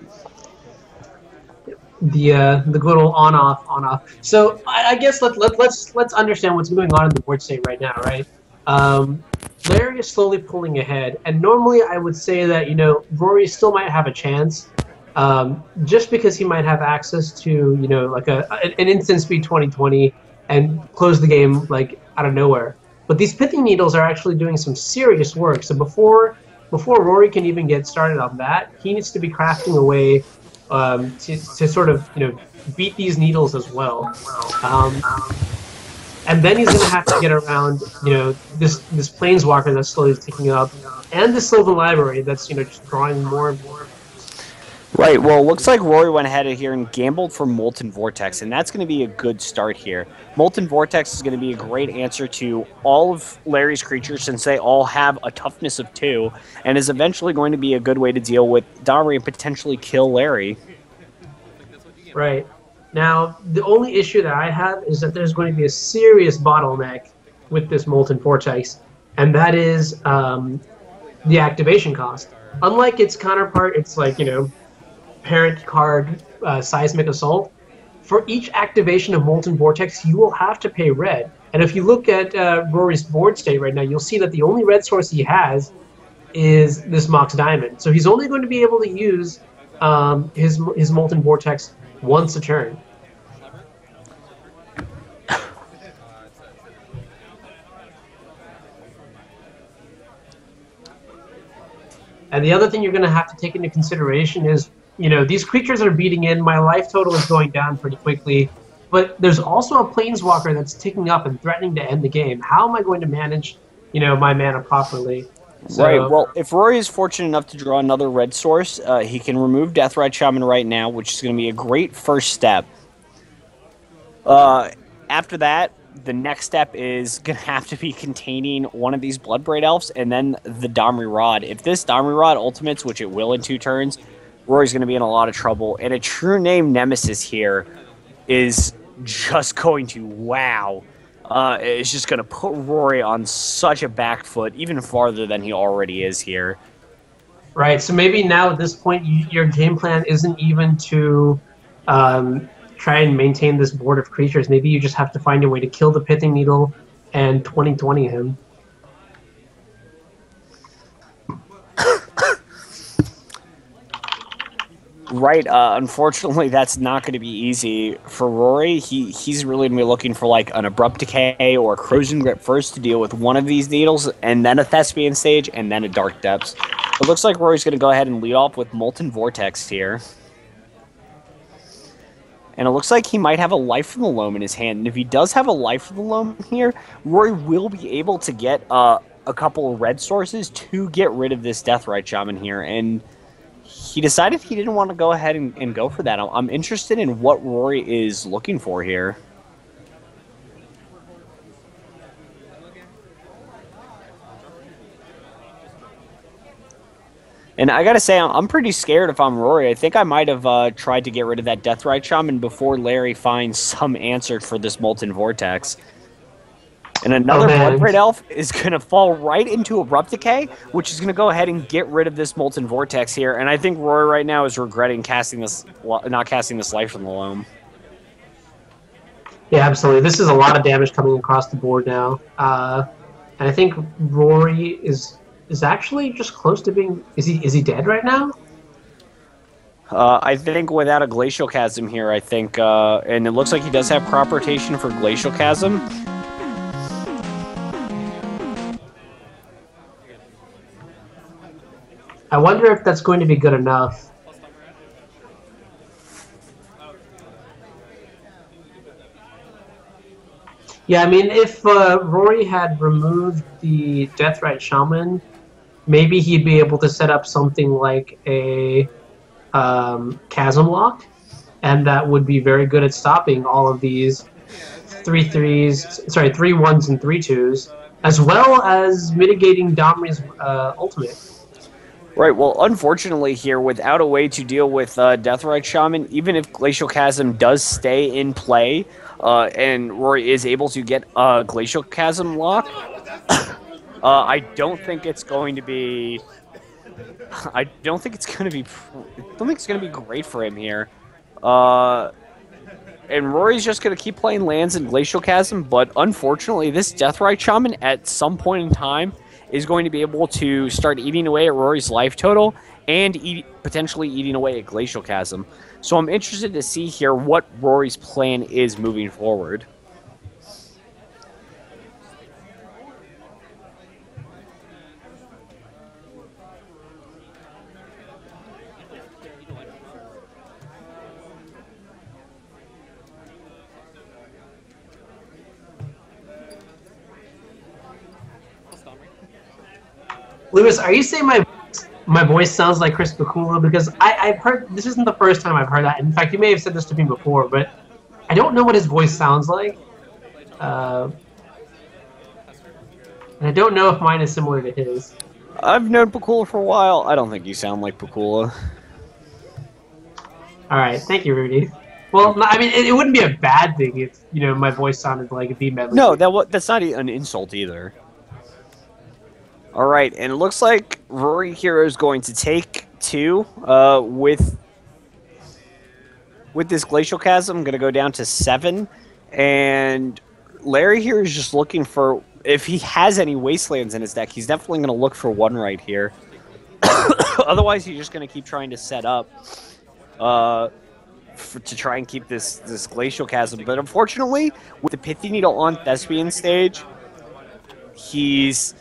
The good old on-off. So I guess let's understand what's going on in the board state right now, right? Larry is slowly pulling ahead, and normally I would say that Rory still might have a chance, just because he might have access to an instant speed 2020 and close the game out of nowhere. But these Pithing Needles are actually doing some serious work. So before Rory can even get started on that, he needs to be crafting a way to sort of beat these needles as well, and then he's going to have to get around this Planeswalker that's slowly ticking up, and the Sylvan Library that's just drawing more and more. Right, well, it looks like Rory went ahead of here and gambled for Molten Vortex, and that's going to be a good start here. Molten Vortex is going to be a great answer to all of Larry's creatures since they all have a toughness of 2, and is eventually going to be a good way to deal with Domri and potentially kill Larry. Right. Now, the only issue that I have is that there's going to be a serious bottleneck with this Molten Vortex, and that is the activation cost. Unlike its counterpart, it's parent card Seismic Assault. For each activation of Molten Vortex, you will have to pay red. And if you look at Rory's board state right now, you'll see that the only red source he has is this Mox Diamond. So he's only going to be able to use his Molten Vortex once a turn. And the other thing you're going to have to take into consideration is, these creatures are beating in. My life total is going down pretty quickly. But there's also a Planeswalker that's ticking up and threatening to end the game. How am I going to manage, my mana properly? So, right, well, if Rory is fortunate enough to draw another red source, he can remove Deathrite Shaman right now, which is going to be a great first step. After that, the next step is going to have to be containing one of these Bloodbraid Elves and then the Domri Rod. If this Domri Rod ultimates, which it will in 2 turns, Rory's going to be in a lot of trouble. And a true name nemesis here is just going to, wow. It's just going to put Rory on such a back foot, even farther than he already is here. Right, so maybe now at this point, your game plan isn't even to try and maintain this board of creatures. Maybe you just have to find a way to kill the Pithing Needle and 2020 him. Right, unfortunately, that's not going to be easy for Rory. He's really going to be looking for like an Abrupt Decay or a Corrosion Grip first to deal with one of these needles, and then a Thespian Stage, and then a Dark Depths. It looks like Rory's going to go ahead and lead off with Molten Vortex here. And it looks like he might have a Life from the Loam in his hand. And if he does have a Life from the Loam here, Rory will be able to get a couple of red sources to get rid of this Deathrite Shaman here. And he decided he didn't want to go ahead and go for that. I'm interested in what Rory is looking for here. And I gotta say, I'm pretty scared if I'm Rory. I think I might have tried to get rid of that Deathrite Shaman before Larry finds some answer for this Molten Vortex. And another Bloodbraid Elf is going to fall right into Abrupt Decay, which is going to go ahead and get rid of this Molten Vortex here. And I think Rory right now is regretting not casting this Life from the Loam. Yeah, absolutely. This is a lot of damage coming across the board now. And I think Rory is actually just close to being... Is he dead right now? I think without a Glacial Chasm here, I think... and it looks like he does have crop rotation for Glacial Chasm. I wonder if that's going to be good enough. Yeah, I mean, if Rory had removed the Deathrite Shaman, maybe he'd be able to set up something like a Chasm Lock, and that would be very good at stopping all of these 3/1s and 3/2s, as well as mitigating Domri's ultimate. Right, well, unfortunately here, without a way to deal with Deathrite Shaman, even if Glacial Chasm does stay in play, and Rory is able to get a Glacial Chasm lock, I don't think it's going to be... I don't think it's going to be great for him here. And Rory's just going to keep playing lands in Glacial Chasm, but unfortunately, this Deathrite Shaman at some point in time is going to be able to start eating away at Rory's life total and potentially eating away at Glacial Chasm. So I'm interested to see here what Rory's plan is moving forward. Lewis, are you saying my voice sounds like Chris Bakula? Because I've heard, this isn't the first time I've heard that. In fact, you may have said this to me before, but I don't know what his voice sounds like. And I don't know if mine is similar to his. I've known Bakula for a while. I don't think you sound like Bakula. All right, thank you, Rudy. Well, I mean, it wouldn't be a bad thing if, you know, my voice sounded like a B-medley. No, that's not an insult either. All right, and it looks like Rory here is going to take 2 with this Glacial Chasm. I'm going to go down to 7, and Larry here is just looking for, if he has any Wastelands in his deck, he's definitely going to look for 1 right here. Otherwise, he's just going to keep trying to set up to try and keep this Glacial Chasm. But unfortunately, with the Pithing Needle on Thespian stage, he's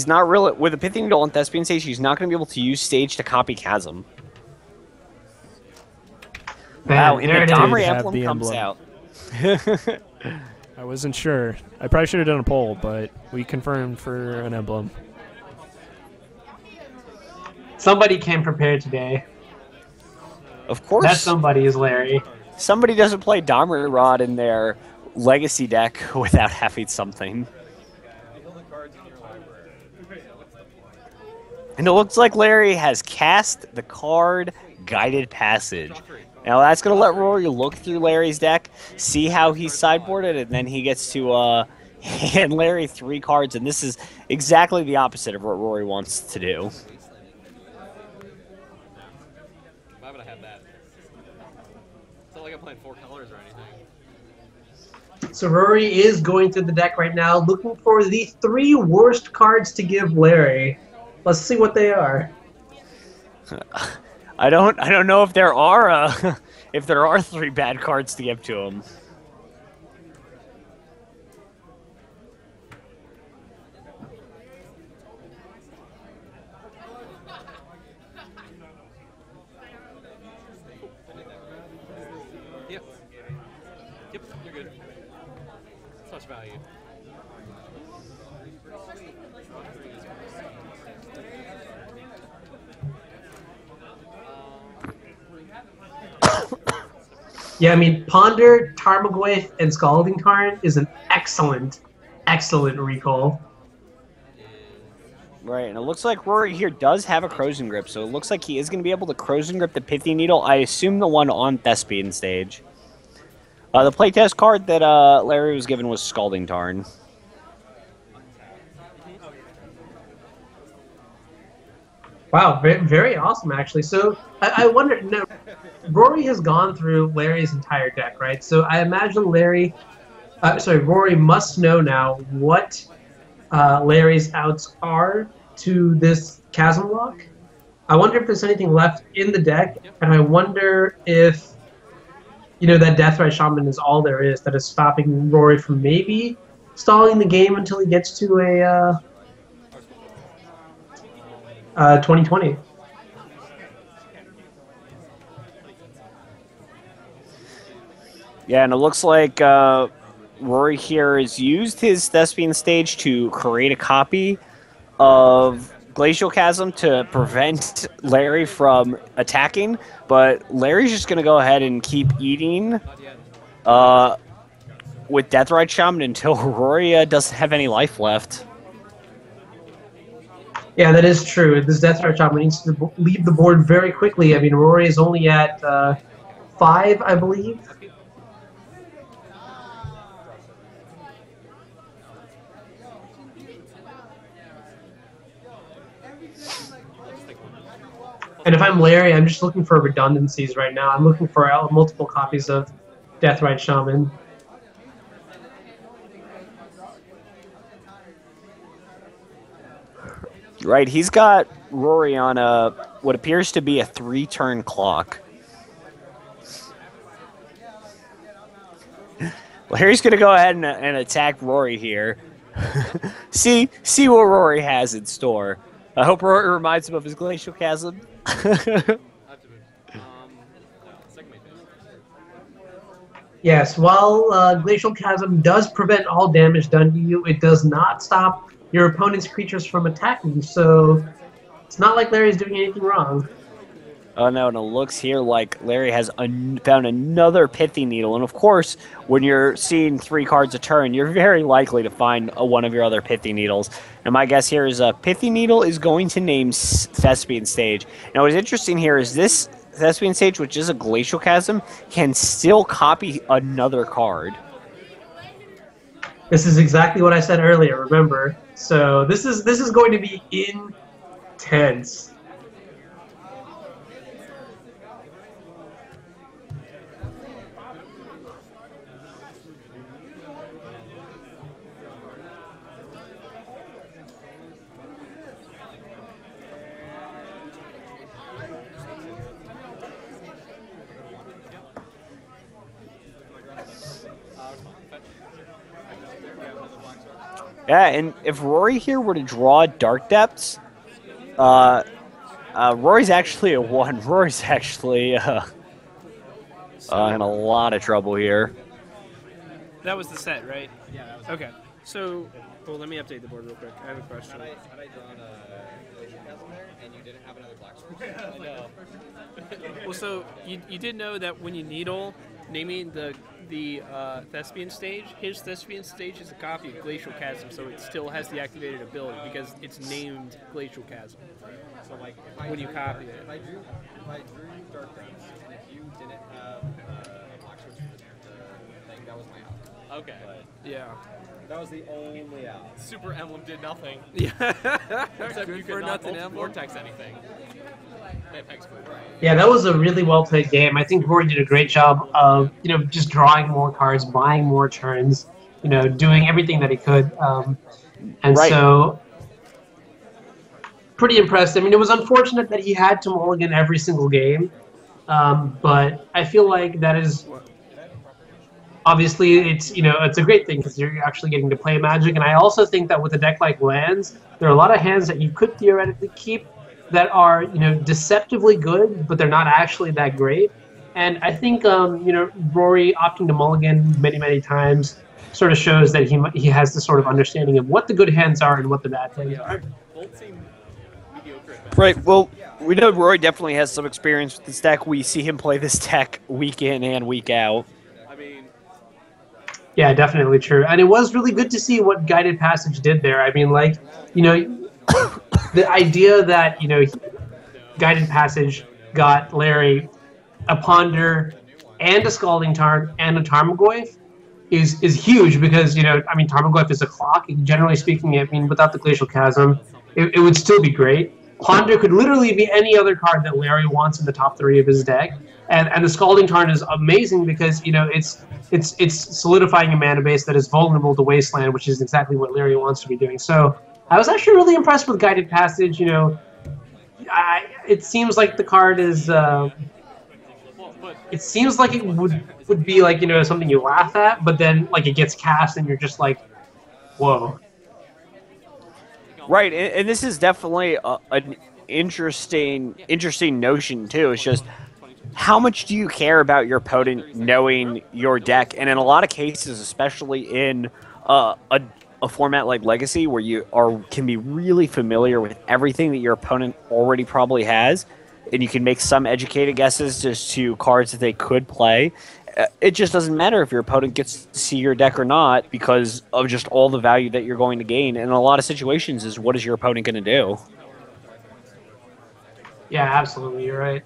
not really, with a Pithing Needle on Thespian stage, he's not going to be able to use stage to copy Chasm. Wow, and the Domri emblem comes out. I wasn't sure. I probably should have done a poll, but we confirmed for an emblem. Somebody came prepared today. Of course. That somebody is Larry. Somebody doesn't play Domri Rod in their Legacy deck without having something. And it looks like Larry has cast the card Guided Passage. Now that's going to let Rory look through Larry's deck, see how he's sideboarded, and then he gets to hand Larry 3 cards, and this is exactly the opposite of what Rory wants to do. Why would I have that? It's not like I'm playing 4 colors or anything. So Rory is going through the deck right now, looking for the 3 worst cards to give Larry. Let's see what they are. I don't know if there are if there are 3 bad cards to give to him. Yep. Yep, you're good. Such value. Yeah, I mean, Ponder, Tarmogoyf, and Scalding Tarn is an excellent, excellent recall. Right, and it looks like Rory here does have a Crozen Grip, so it looks like he is going to be able to Crozen Grip the Pithy Needle. I assume the one on Thespian stage. The playtest card that Larry was given was Scalding Tarn. Wow, very, very awesome, actually. So I wonder, now, Rory has gone through Larry's entire deck, right? So I imagine Rory must know now what Larry's outs are to this Chasm Lock. I wonder if there's anything left in the deck, and I wonder if, you know, that Deathrite Shaman is all there is that is stopping Rory from maybe stalling the game until he gets to a 2020. Yeah, and it looks like Rory here has used his Thespian stage to create a copy of Glacial Chasm to prevent Larry from attacking, but Larry's just going to go ahead and keep eating with Deathrite Shaman until Rory doesn't have any life left. Yeah, that is true. This Deathrite Shaman needs to leave the board very quickly. I mean, Rory is only at 5, I believe. And if I'm Larry, I'm just looking for redundancies right now. I'm looking for multiple copies of Deathrite Shaman. Right, he's got Rory on what appears to be a 3-turn clock. Larry's going to go ahead and attack Rory here. see what Rory has in store. I hope Rory reminds him of his Glacial Chasm. Yes, while Glacial Chasm does prevent all damage done to you, it does not stop your opponent's creatures from attacking, so it's not like Larry's doing anything wrong. Oh no, and it looks here like Larry has found another Pithy Needle, and of course, when you're seeing 3 cards a turn, you're very likely to find one of your other Pithy Needles. And my guess here is Pithy Needle is going to name Thespian Stage. Now what's interesting here is this Thespian Stage, which is a Glacial Chasm, can still copy another card. This is exactly what I said earlier, remember? So this is going to be intense. Yeah, and if Rory here were to draw Dark Depths, Rory's actually a 1. Rory's actually in a lot of trouble here. That was the set, right? Yeah, that was okay. So, well, let me update the board real quick. I have a question. Had I drawn a Glacial Chasm there, and you didn't have another black source? I know. Well, so you did know that when you needle, naming the Thespian Stage, his Thespian Stage is a copy of Glacial Chasm, so it still has the activated ability because it's named Glacial Chasm. So like, when you copy it. If I drew Dark Depths, and if you Okay. Yeah. That was the only out. Super Emblem did nothing. Yeah. Except Good you for could not nothing, Emblem. vortex anything. Apex food, right? Yeah, that was a really well played game. I think Rory did a great job of just drawing more cards, buying more turns, doing everything that he could, and Right. so pretty impressed. I mean, it was unfortunate that he had to mulligan every single game, but I feel like that is. Obviously, it's a great thing because you're actually getting to play Magic, and I also think that with a deck like Lands, there are a lot of hands that you could theoretically keep that are deceptively good, but they're not actually that great. And I think Rory opting to mulligan many times sort of shows that he has this sort of understanding of what the good hands are and what the bad hands are. Right. Well, we know Rory definitely has some experience with this deck. We see him play this deck week in and week out. Yeah, definitely true. And it was really good to see what Guided Passage did there. I mean, the idea that, Guided Passage got Larry a Ponder and a Scalding Tarn and a Tarmogoyf is huge because, Tarmogoyf is a clock. Generally speaking, without the Glacial Chasm, it would still be great. Ponder could literally be any other card that Larry wants in the top 3 of his deck. And the Scalding Tarn is amazing because, it's solidifying a mana base that is vulnerable to Wasteland, which is exactly what Larry wants to be doing. So I was actually really impressed with Guided Passage. It seems like the card is... it seems like it would be like, something you laugh at, but then it gets cast and you're just like, whoa. Right, and this is definitely an interesting notion, too. It's just... how much do you care about your opponent knowing your deck? And in a lot of cases, especially in a format like Legacy, where you can be really familiar with everything that your opponent already probably has, and you can make some educated guesses as to cards that they could play, it just doesn't matter if your opponent gets to see your deck or not because of just all the value that you're going to gain. And in a lot of situations is what is your opponent going to do? Yeah, absolutely. You're right.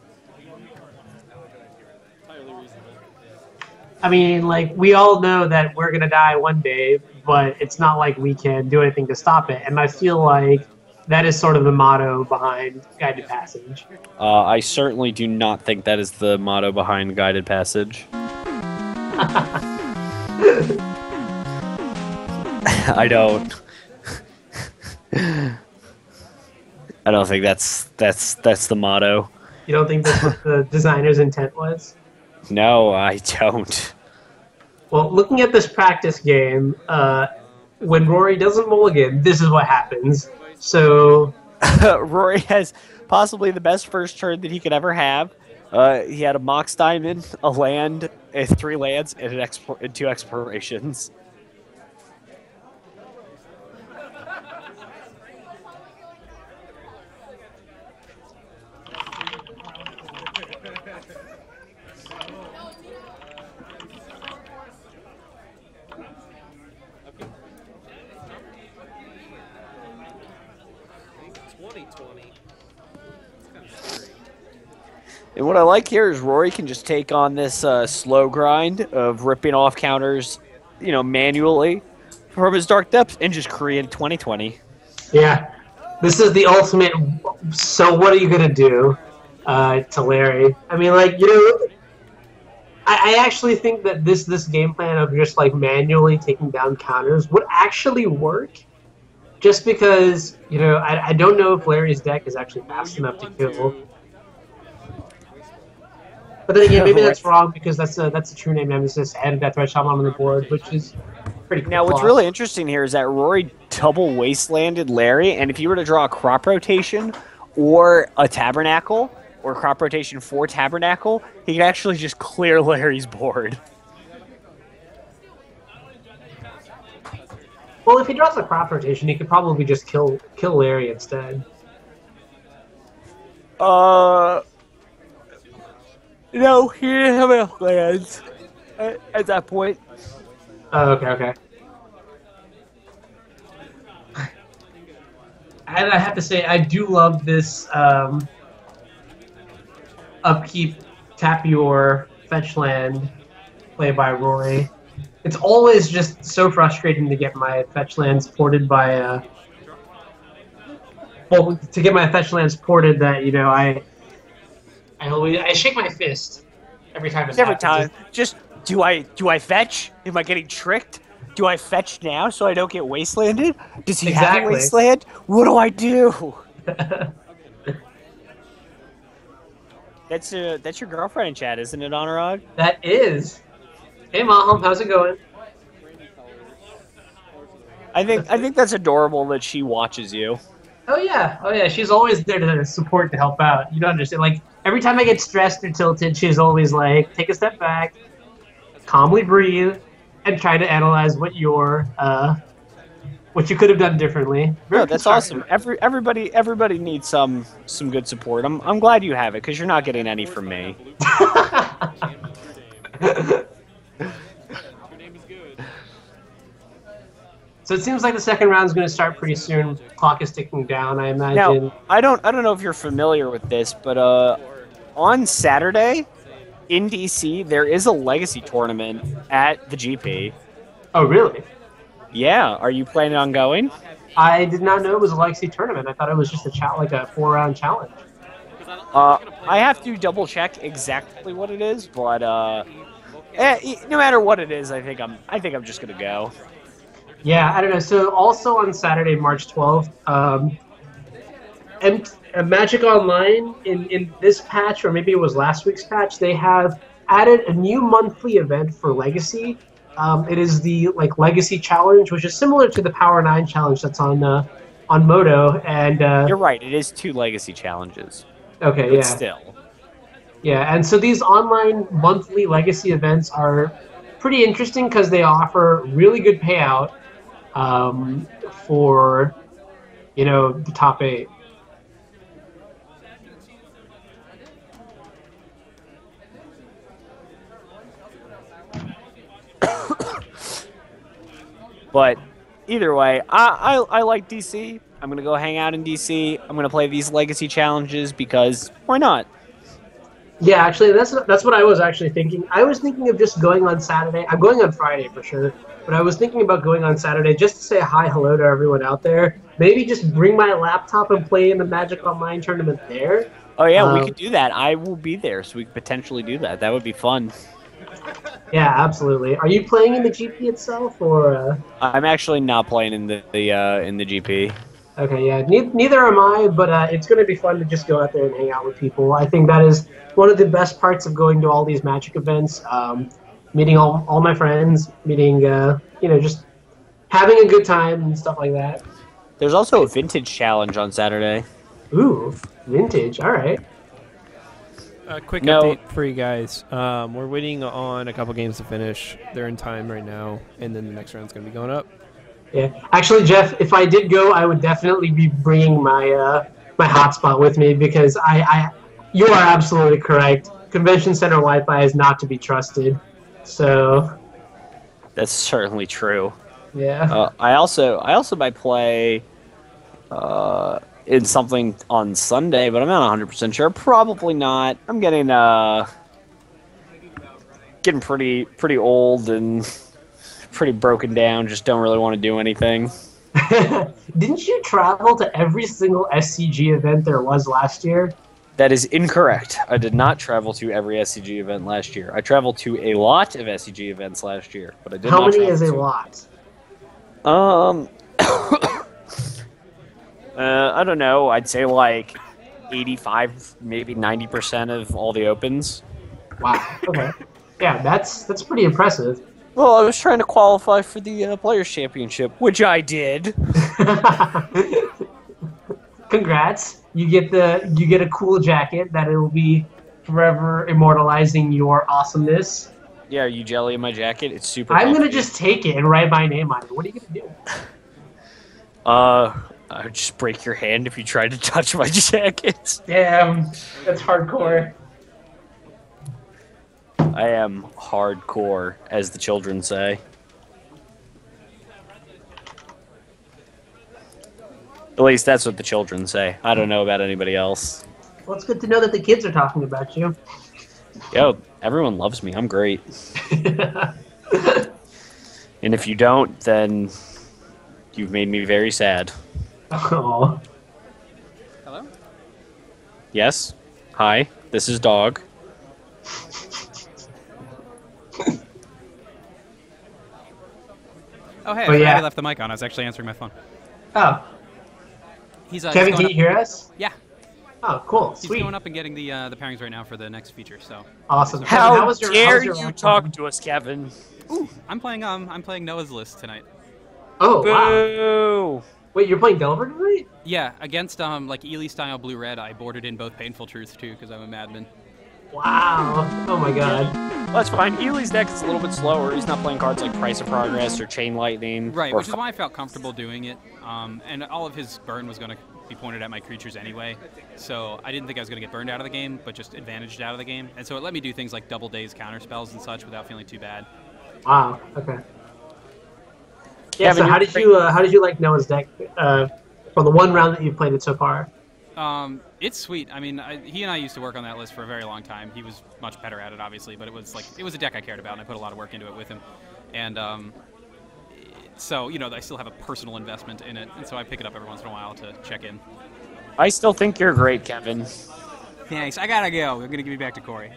I mean, we all know that we're going to die one day, but it's not like we can do anything to stop it. And I feel like that is sort of the motto behind Guided Passage. I certainly do not think that is the motto behind Guided Passage. I don't. I don't think that's the motto. You don't think that's what the designer's intent was? No, I don't. Well, looking at this practice game, when Rory doesn't mulligan, this is what happens. So Rory has possibly the best first turn that he could ever have. He had a Mox Diamond, a land, 3 lands, and 2 explorations. And what I like here is Rory can just take on this slow grind of ripping off counters, manually from his Dark Depths and just create 2020. Yeah, this is the ultimate. So what are you gonna do to Larry? I mean, I actually think that this game plan of just manually taking down counters would actually work. Just because I don't know if Larry's deck is actually fast enough to kill. But then again, maybe that's wrong because that's a true name nemesis and Death Red Shaman on the board, which is pretty cool. Now, what's really interesting here is that Rory double wastelanded Larry, and if you were to draw a crop rotation or a tabernacle or crop rotation for tabernacle, he could actually just clear Larry's board. Well, if he draws a crop rotation, he could probably just kill Larry instead. No, he didn't have enough lands at that point. Oh, okay. And I have to say, I do love this upkeep tap your fetch land, play by Rory. It's always just so frustrating to get my fetch lands ported by. Well, to get my fetch lands ported, that I shake my fist every time it Every happens. time. Just do I fetch? Am I getting tricked? Do I fetch now so I don't get wastelanded? Does he have a Exactly. wasteland? What do I do? That's your girlfriend in chat, isn't it, Anuraag? That is. Hey, Mom, how's it going? I think that's adorable that she watches you. Oh yeah. She's always there to support, to help out. You don't understand. Like every time I get stressed or tilted, she's always like, take a step back, calmly breathe, and try to analyze what you could have done differently. No, that's awesome. Everybody needs some good support. I'm glad you have it because you're not getting any from me. So it seems like the second round is going to start pretty soon. Clock is ticking down, I imagine. Now, I don't know if you're familiar with this, but on Saturday in DC there is a Legacy tournament at the GP. Oh, really? Yeah. Are you planning on going? I did not know it was a Legacy tournament. I thought it was just a 4-round challenge. I have to double check exactly what it is, but no matter what it is, I think I'm just gonna go. Yeah, I don't know. So also on Saturday, March 12th, Magic Online in this patch, or maybe it was last week's patch, they have added a new monthly event for Legacy. It is the Legacy Challenge, which is similar to the Power 9 challenge that's on Moto. And you're right, it is 2 Legacy challenges. Okay, but yeah. Still. Yeah, and so these online monthly Legacy events are pretty interesting because they offer really good payout for the top 8. But either way, I like DC. I'm gonna go hang out in DC. I'm gonna play these Legacy challenges because why not? Yeah, actually, that's what I was actually thinking. I was thinking of just going on Saturday. I'm going on Friday for sure, but I was thinking about going on Saturday just to say hello to everyone out there. Maybe just bring my laptop and play in the Magic Online tournament there. Oh yeah, we could do that. I will be there, so we could potentially do that. That would be fun. Yeah, absolutely. Are you playing in the GP itself, or? I'm actually not playing in the GP. Okay, yeah. Neither am I, but it's going to be fun to just go out there and hang out with people. I think that is one of the best parts of going to all these Magic events. Meeting all my friends, meeting just having a good time and stuff like that. There's also a Vintage challenge on Saturday. Ooh, Vintage. All right. Quick update for you guys. We're waiting on a couple games to finish. They're in time right now, and then the next round's going to be going up. Yeah, actually, Jeff, if I did go, I would definitely be bringing my my hotspot with me because you are absolutely correct. Convention Center Wi-Fi is not to be trusted. So that's certainly true. Yeah. I also might play in something on Sunday, but I'm not 100% sure. Probably not. I'm getting pretty old and pretty broken down. Just don't really want to do anything. Didn't you travel to every single SCG event there was last year? That is incorrect. I did not travel to every SCG event last year. I traveled to a lot of SCG events last year, but I did not. How many is a lot? I don't know. I'd say like 85, maybe 90% of all the opens. Wow. Okay. Yeah, that's pretty impressive. Well, I was trying to qualify for the Players' Championship, which I did. Congrats! You get a cool jacket that will be forever immortalizing your awesomeness. Yeah, are you jelly in my jacket? It's super. I'm comfy. gonna just take it and write my name on it. What are you gonna do? I would just break your hand if you tried to touch my jacket. Damn, that's hardcore. I am hardcore, as the children say. At least that's what the children say. I don't know about anybody else. Well, it's good to know that the kids are talking about you. Yo, everyone loves me. I'm great. And if you don't, then you've made me very sad. Oh. Hello? Yes? Hi, this is Dog. Oh, hey, I Oh, forgot yeah. I left the mic on. I was actually answering my phone. Oh. He's Kevin, going can you up- hear us? Yeah. Oh, cool. He's Sweet. going up and getting the pairings right now for the next feature. So. Awesome. Kevin, How was your dare last you one? talk to us, Kevin? Ooh, I'm playing Noah's List tonight. Oh, wow. Boo! Wait, you're playing Delver tonight? Yeah, against like Ely style blue red. I boarded in both Painful Truth too because I'm a madman. Wow. Oh my god. Well, that's fine. Ely's deck is a little bit slower. He's not playing cards like Price of Progress or Chain Lightning. Right, or which is why I felt comfortable doing it. And all of his burn was going to be pointed at my creatures anyway. So I didn't think I was going to get burned out of the game, but just advantaged out of the game. And so it let me do things like double days counter spells and such without feeling too bad. Wow. Okay. Yeah. Kevin, So how did you like Noah's deck for the one round that you've played it so far? It's sweet. I mean, he and I used to work on that list for a very long time. He was much better at it, obviously, but it was a deck I cared about, and I put a lot of work into it with him. And so, you know, I still have a personal investment in it, and so I pick it up every once in a while to check in. I still think you're great, Kevin. Thanks. I gotta go. I'm gonna give you back to Kory.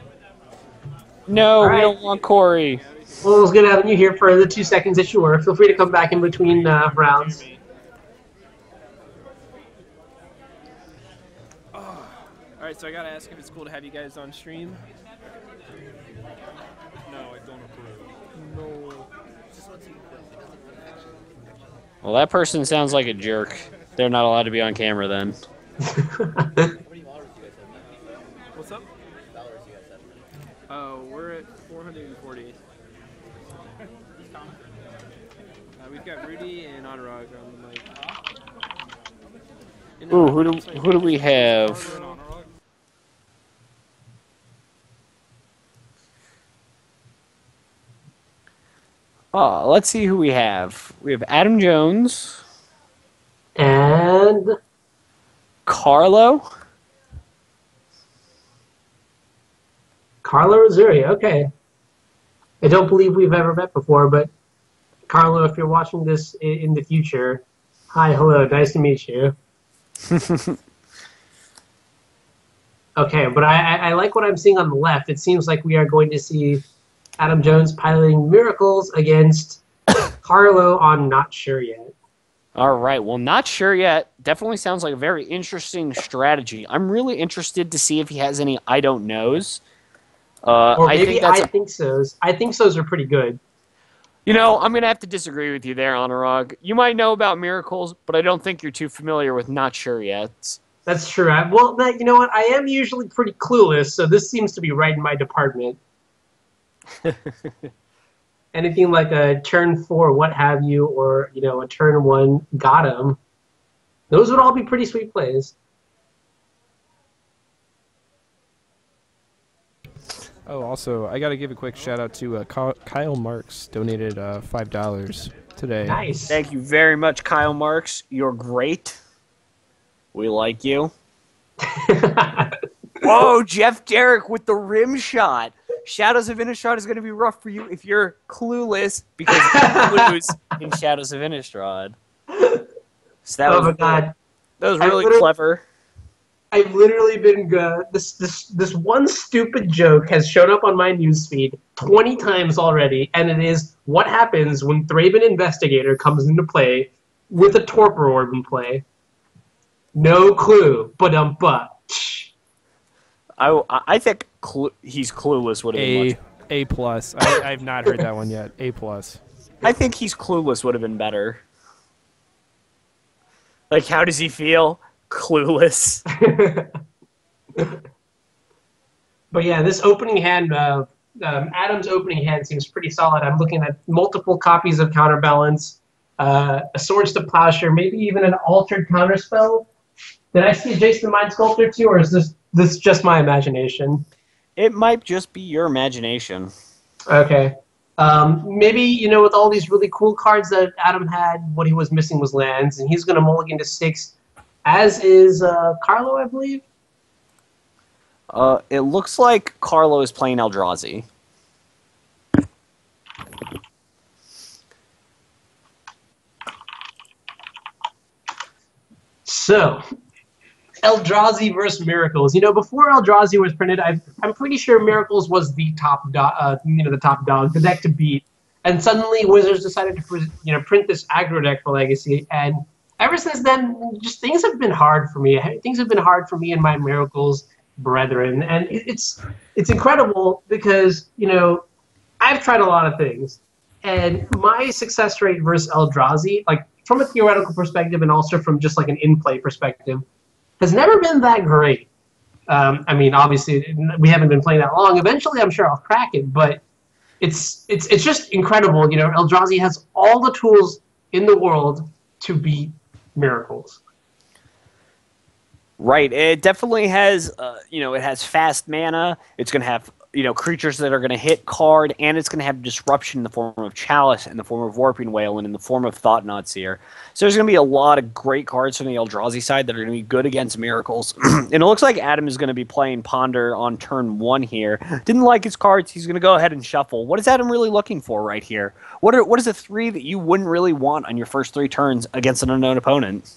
No, All we right. don't want Kory. Well, it was good having you here for the 2 seconds that you were. Feel free to come back in between rounds. Alright, so I gotta ask if it's cool to have you guys on stream. No, I don't approve. No. Well, that person sounds like a jerk. They're not allowed to be on camera then. What's up? Oh, we're at 440. We've got Rudy and Anuraag on the mic. Ooh, who do we have? Oh, let's see who we have. We have Adam Jones. And Carlo. Carlo Razuri. Okay. I don't believe we've ever met before, but Carlo, if you're watching this in the future, hi, hello, nice to meet you. Okay, but I like what I'm seeing on the left. It seems like we are going to see Adam Jones piloting Miracles against Carlo on Not Sure Yet. All right, well, not sure yet. Definitely sounds like a very interesting strategy. I'm really interested to see if he has any I don't knows. Or maybe I I think so's. I think so's are pretty good. You know, I'm going to have to disagree with you there, Anuraag. You might know about Miracles, but I don't think you're too familiar with Not Sure Yet. That's true. Well, you know what? I am usually pretty clueless, so this seems to be right in my department. Anything like a turn 4, what have you, or, you know, a turn 1, got him. Those would all be pretty sweet plays. Oh, also, I got to give a quick shout out to Kyle Marks, donated $5 today. Nice. Thank you very much, Kyle Marks. You're great. We like you. Whoa, Jeff Derrick with the rim shot. Shadows of Innistrad is going to be rough for you if you're clueless, because you lose in Shadows of Innistrad. So that Oh was my god. That was really clever. I've literally been this one stupid joke has shown up on my newsfeed 20 times already, and it is what happens when Thraben Investigator comes into play with a Torpor Orb in play. No clue, but I think he's clueless would have been much. A plus. I've not heard that one yet. A plus. I think he's clueless would have been better. Like, how does he feel? Clueless. But yeah, this opening hand, Adam's opening hand seems pretty solid. I'm looking at multiple copies of Counterbalance, a Swords to Plowshare, maybe even an altered counterspell. Did I see a Jason the Mind Sculptor too, or is this just my imagination? It might just be your imagination. Okay. Maybe, you know, with all these really cool cards that Adam had, what he was missing was lands, and he's going to mulligan to 6, as is Carlo, I believe. It looks like Carlo is playing Eldrazi. So, Eldrazi versus Miracles. Before Eldrazi was printed, I'm pretty sure Miracles was the top dog, the top dog, the deck to beat. And suddenly Wizards decided to print this aggro deck for Legacy, and ever since then, just things have been hard for me. Things have been hard for me and my Miracles brethren, and it's incredible because I've tried a lot of things, and my success rate versus Eldrazi, like from a theoretical perspective and also from just like an in-play perspective, has never been that great. Obviously we haven't been playing that long. Eventually, I'm sure I'll crack it, but it's just incredible. Eldrazi has all the tools in the world to beat Miracles. Right. It definitely has, it has fast mana. It's going to have, creatures that are going to hit card, and it's going to have disruption in the form of Chalice, in the form of Warping Wail, and in the form of Thought-Knot Seer. So there's going to be a lot of great cards from the Eldrazi side that are going to be good against Miracles. And it looks like Adam is going to be playing Ponder on turn 1 here. Didn't like his cards. He's going to go ahead and shuffle. What is Adam really looking for right here? What is a 3 that you wouldn't really want on your first 3 turns against an unknown opponent?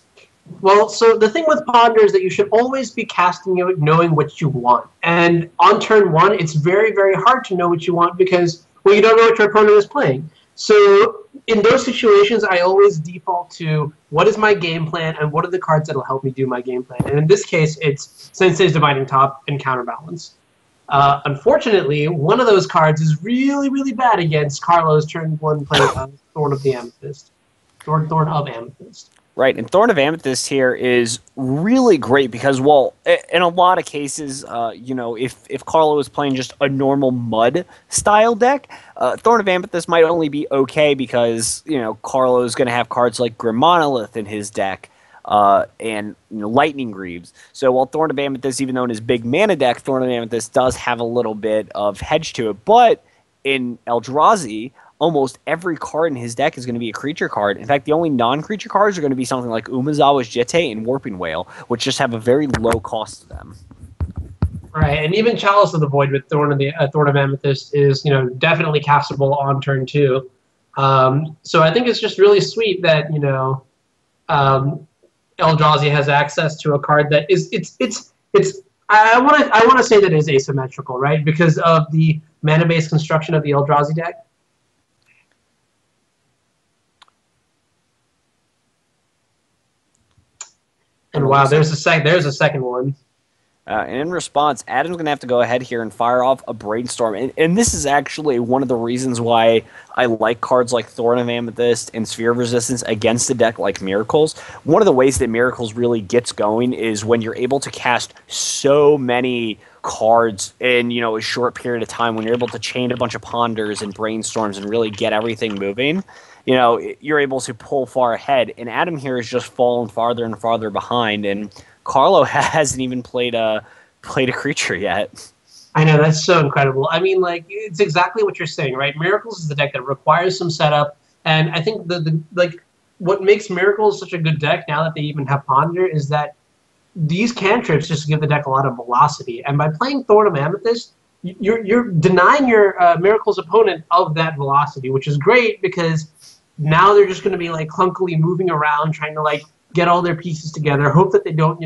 Well, so the thing with Ponder is that you should always be casting it knowing what you want. And on turn 1, it's very, very hard to know what you want because, you don't know what your opponent is playing. So in those situations, I always default to what is my game plan and what are the cards that will help me do my game plan. And in this case, it's Sensei's Dividing Top and Counterbalance. Unfortunately, one of those cards is really, really bad against Carlo's turn 1 play Thorn of Amethyst. Thorn of Amethyst. Right, and Thorn of Amethyst here is really great because, well, in a lot of cases, if Carlo is playing just a normal mud-style deck, Thorn of Amethyst might only be okay because, Carlo is going to have cards like Grim Monolith in his deck and Lightning Greaves. So while Thorn of Amethyst, even though in his big mana deck, Thorn of Amethyst does have a little bit of hedge to it, but in Eldrazi, almost every card in his deck is going to be a creature card. In fact, the only non-creature cards are going to be something like Umezawa's Jitte and Warping Wail, which just have a very low cost to them. Right, and even Chalice of the Void with Thorn of Amethyst is, definitely castable on turn 2. So I think it's just really sweet that, Eldrazi has access to a card that is I want to say that it is asymmetrical, right? Because of the mana-based construction of the Eldrazi deck. And wow, there's a second one. And in response, Adam's going to have to go ahead here and fire off a Brainstorm. And this is actually one of the reasons why I like cards like Thorn of Amethyst and Sphere of Resistance against a deck like Miracles. One of the ways that Miracles really gets going is when you're able to cast so many cards in a short period of time, when you're able to chain a bunch of Ponders and Brainstorms and really get everything moving. You're able to pull far ahead, and Adam here has just fallen farther and farther behind, and Carlo hasn't even played a creature yet. I know, that's so incredible. I mean, it's exactly what you're saying, right? Miracles is the deck that requires some setup, and I think what makes Miracles such a good deck now that they even have Ponder is that these cantrips just give the deck a lot of velocity, and by playing Thorn of Amethyst, you're denying your Miracles opponent of that velocity, which is great because now they're just going to be clunkily moving around, trying to get all their pieces together, hope that they don't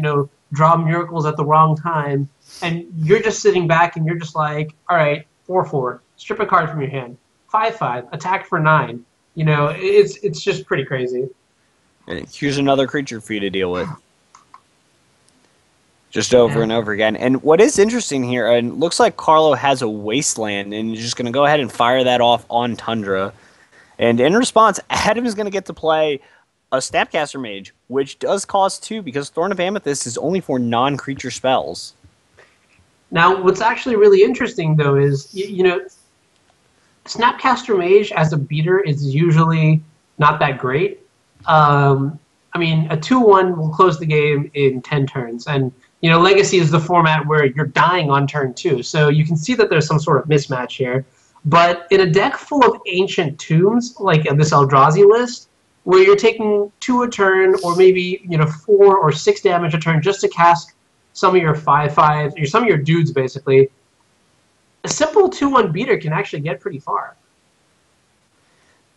draw Miracles at the wrong time, and you're just sitting back and you're just all right, 4/4, strip a card from your hand, 5/5, attack for 9. It's just pretty crazy. And here's another creature for you to deal with. Just over and over again. And what is interesting here, and looks like Carlo has a Wasteland, and he's just going to go ahead and fire that off on Tundra. And in response, Adam is going to get to play a Snapcaster Mage, which does cost 2 because Thorn of Amethyst is only for non-creature spells. Now, what's actually really interesting, though, is, Snapcaster Mage as a beater is usually not that great. I mean, a 2/1 will close the game in 10 turns, and Legacy is the format where you're dying on turn 2, so you can see that there's some sort of mismatch here. But in a deck full of Ancient Tombs, like this Eldrazi list, where you're taking 2 a turn, or maybe 4 or 6 damage a turn just to cast some of your 5/5s, or some of your dudes basically, a simple 2-1 beater can actually get pretty far.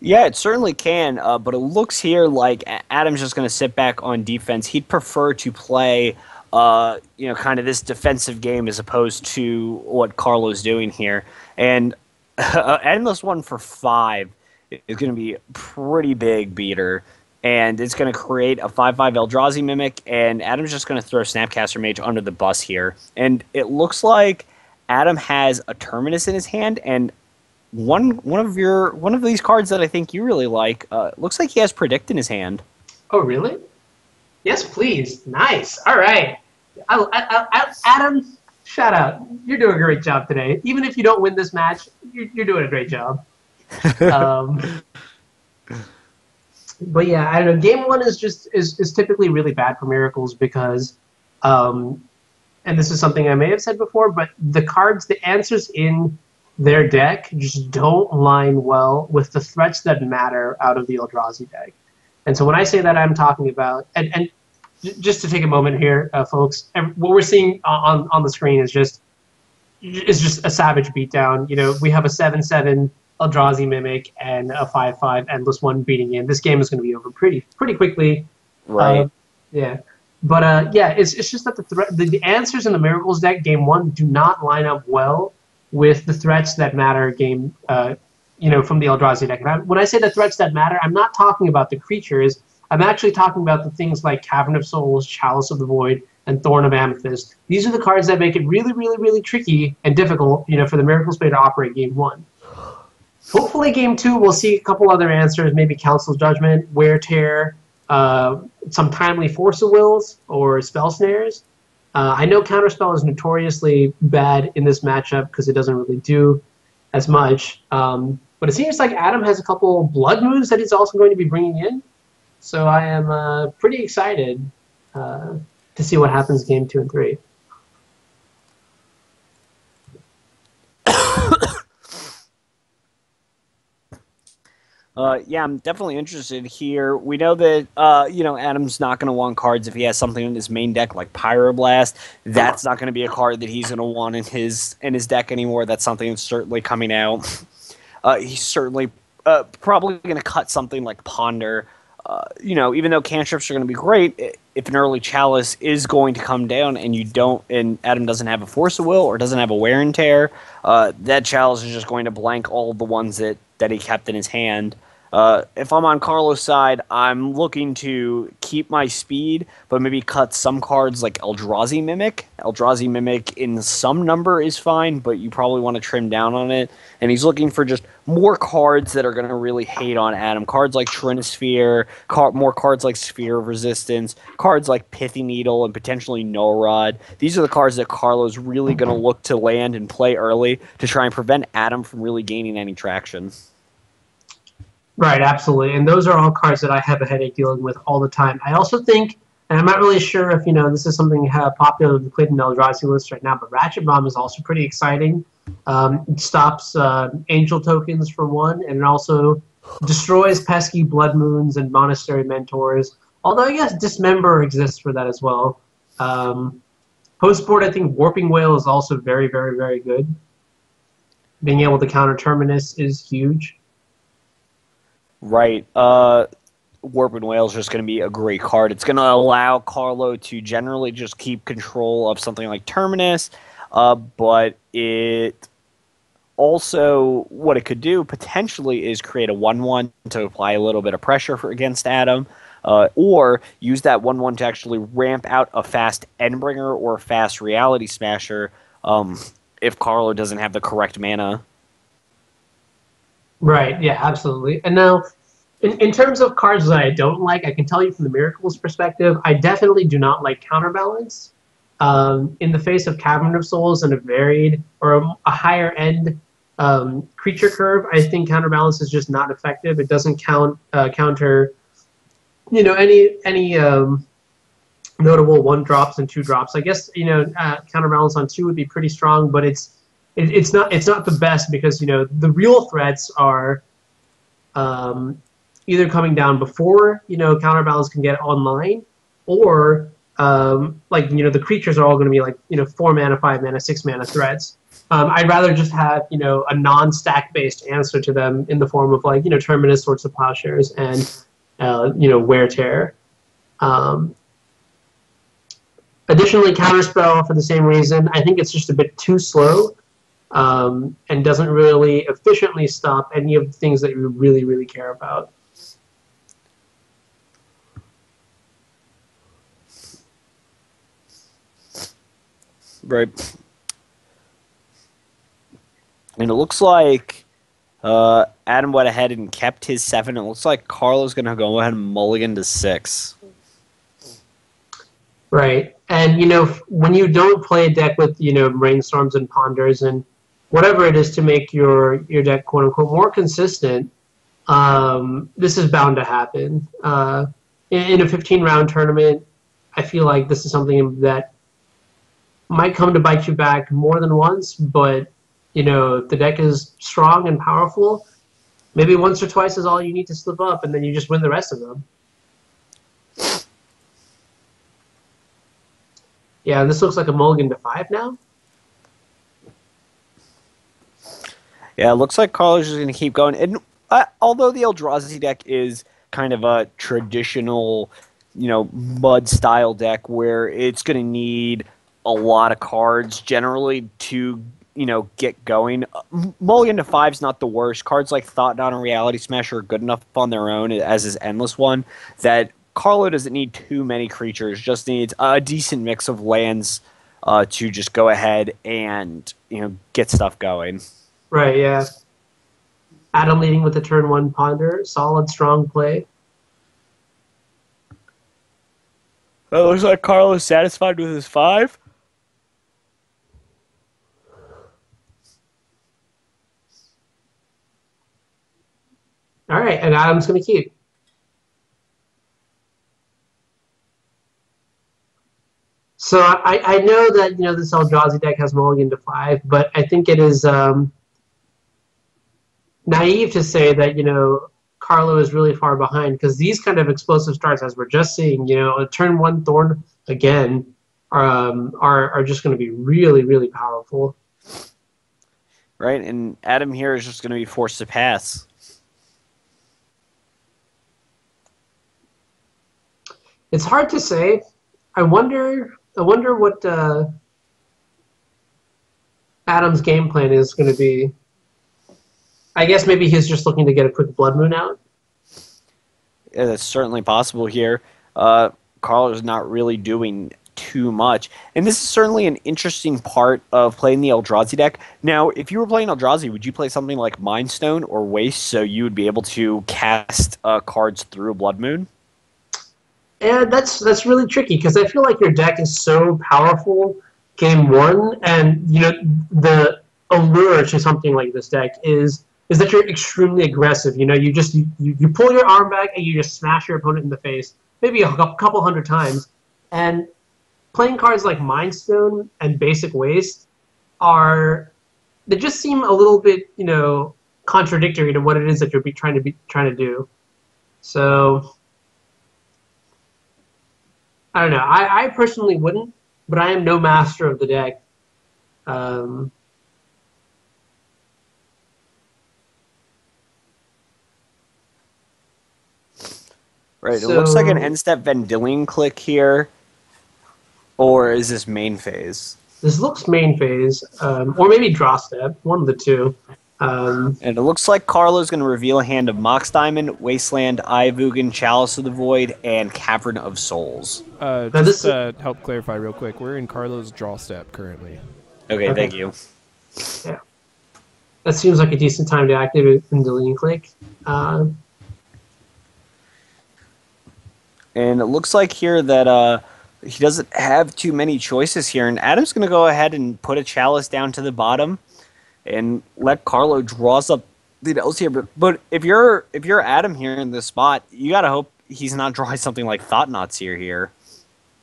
Yeah, it certainly can, but it looks here like Adam's just going to sit back on defense. He'd prefer to play, kind of this defensive game as opposed to what Carlo's doing here. And Endless One for 5 is going to be a pretty big beater, and it's going to create a 5/5 Eldrazi Mimic, and Adam's just going to throw Snapcaster Mage under the bus here. And it looks like Adam has a Terminus in his hand, and one of these cards that I think you really like looks like he has Predict in his hand. Oh, really? Yes, please. Nice. All right. Adam, shout out. You're doing a great job today. Even if you don't win this match, you're doing a great job. But yeah, I don't know. Game 1 is typically really bad for Miracles because, and this is something I may have said before, but the answers in their deck just don't line well with the threats that matter out of the Eldrazi deck. And so when I say that, I'm talking about, and just to take a moment here, folks, what we're seeing on the screen is just a savage beatdown. You know, we have a 7/7 Eldrazi Mimic and a 5/5 Endless One beating in. This game is going to be over pretty quickly. Right. Yeah. But yeah, it's just that the answers in the Miracles deck, game 1, do not line up well with the threats that matter from the Eldrazi deck. And when I say the threats that matter, I'm not talking about the creatures. I'm actually talking about the things like Cavern of Souls, Chalice of the Void, and Thorn of Amethyst. These are the cards that make it really, really, really tricky and difficult, for the Miracles player to operate game 1. Hopefully game 2 we'll see a couple other answers, maybe Council's Judgment, Wear Tear, some timely Force of Wills, or Spell Snares. I know Counterspell is notoriously bad in this matchup because it doesn't really do as much. But it seems like Adam has a couple Blood moves that he's also going to be bringing in. So I am pretty excited to see what happens game 2 and 3. Yeah, I'm definitely interested here. We know that, Adam's not going to want cards if he has something in his main deck like Pyroblast. That's not going to be a card that he's going to want in his deck anymore. That's something that's certainly coming out. He's certainly probably going to cut something like Ponder. Even though cantrips are going to be great, if an early Chalice is going to come down and Adam doesn't have a Force of Will or doesn't have a Wear and Tear, that Chalice is just going to blank all of the ones that he kept in his hand. If I'm on Carlo's side, I'm looking to keep my speed, but maybe cut some cards like Eldrazi Mimic. Eldrazi Mimic in some number is fine, but you probably want to trim down on it. And he's looking for just more cards that are going to really hate on Adam. Cards like Trinisphere, more cards like Sphere of Resistance, cards like Pithy Needle, and potentially Null Rod. These are the cards that Carlo's really going to look to land and play early to try and prevent Adam from really gaining any traction. Right, absolutely. And those are all cards that I have a headache dealing with all the time. I also think, and I'm not really sure if, this is something popular in the Clayton Eldrazi list right now, but Ratchet Bomb is also pretty exciting. It stops Angel tokens for 1, and it also destroys pesky Blood Moons and Monastery Mentors. Although I guess Dismember exists for that as well. Post-board, I think Warping Whale is also very, very, very good. Being able to counter Terminus is huge. Right. Warping Whale is just going to be a great card. It's going to allow Carlo to generally just keep control of something like Terminus, but it also, what it could do potentially is create a 1/1 to apply a little bit of pressure against Adam, or use that 1/1 to actually ramp out a fast Endbringer or a fast Reality Smasher if Carlo doesn't have the correct mana. Right, yeah, absolutely. And now, in terms of cards that I don't like, I can tell you from the Miracles perspective, I definitely do not like Counterbalance. In the face of Cavern of Souls and a varied or a higher end creature curve, I think Counterbalance is just not effective. It doesn't counter, any notable 1-drops and 2-drops. I guess Counterbalance on 2 would be pretty strong, but it's not the best because the real threats are either coming down before Counterbalance can get online, or like, the creatures are all going to be like, 4 mana, 5 mana, 6 mana threats. I'd rather just have, a non-stack based answer to them in the form of like, Terminus, Swords of Plowshares, and, Wear Tear. Additionally, Counterspell for the same reason. I think it's just a bit too slow and doesn't really efficiently stop any of the things that you really, really care about. Right. And it looks like Adam went ahead and kept his 7. It looks like Carlo's going to go ahead and mulligan to 6. Right. And, when you don't play a deck with, Brainstorms and Ponders and whatever it is to make your deck, quote-unquote, more consistent, this is bound to happen. In a 15-round tournament, I feel like this is something that might come to bite you back more than once, but, if the deck is strong and powerful, maybe once or twice is all you need to slip up, and then you just win the rest of them. Yeah, this looks like a mulligan to 5 now. Yeah, it looks like Carlo's just going to keep going. And although the Eldrazi deck is kind of a traditional, mud-style deck where it's going to need a lot of cards generally to, get going, mulligan to 5 is not the worst. Cards like Thought Knot and Reality Smasher are good enough on their own, as is Endless One, that Carlo doesn't need too many creatures, just needs a decent mix of lands to just go ahead and, get stuff going. Right, yeah. Adam leading with the turn 1 Ponder. Solid, strong play. Well, it looks like Carlo's satisfied with his 5. All right, and Adam's going to keep. So I know that, this Eldrazi deck has mulligan to 5, but I think it is naive to say that, Carlo is really far behind, because these kind of explosive starts, as we're just seeing, a turn 1 Thorn again, are just going to be really, really powerful. Right, and Adam here is just going to be forced to pass. It's hard to say. I wonder what Adam's game plan is going to be. I guess maybe he's just looking to get a quick Blood Moon out. Yeah, that's certainly possible here. Carlo's not really doing too much. And this is certainly an interesting part of playing the Eldrazi deck. Now, if you were playing Eldrazi, would you play something like Mind Stone or Waste so you would be able to cast cards through a Blood Moon? And that's really tricky, because I feel like your deck is so powerful game 1, and the allure to something like this deck is that you're extremely aggressive. You pull your arm back and you just smash your opponent in the face, maybe a couple hundred times. And playing cards like Mind Stone and Basic Waste they just seem a little bit contradictory to what it is that you're trying to do. So I don't know. I personally wouldn't, but I am no master of the deck. Right, it looks like an end-step Vendilion click here. Or is this main phase? This looks main phase, or maybe draw step, one of the two. And it looks like Carlo's going to reveal a hand of Mox Diamond, Wasteland, Ivugan, Chalice of the Void, and Cavern of Souls. Just to help clarify real quick, we're in Carlo's draw step currently. Okay, thank you. Yeah. That seems like a decent time to activate Vendilion click. And it looks like here that he doesn't have too many choices here, and Adam's going to go ahead and put a Chalice down to the bottom and let Carlo draws up the notes here. But if you're Adam here in this spot, you got to hope he's not drawing something like Thought Knots here.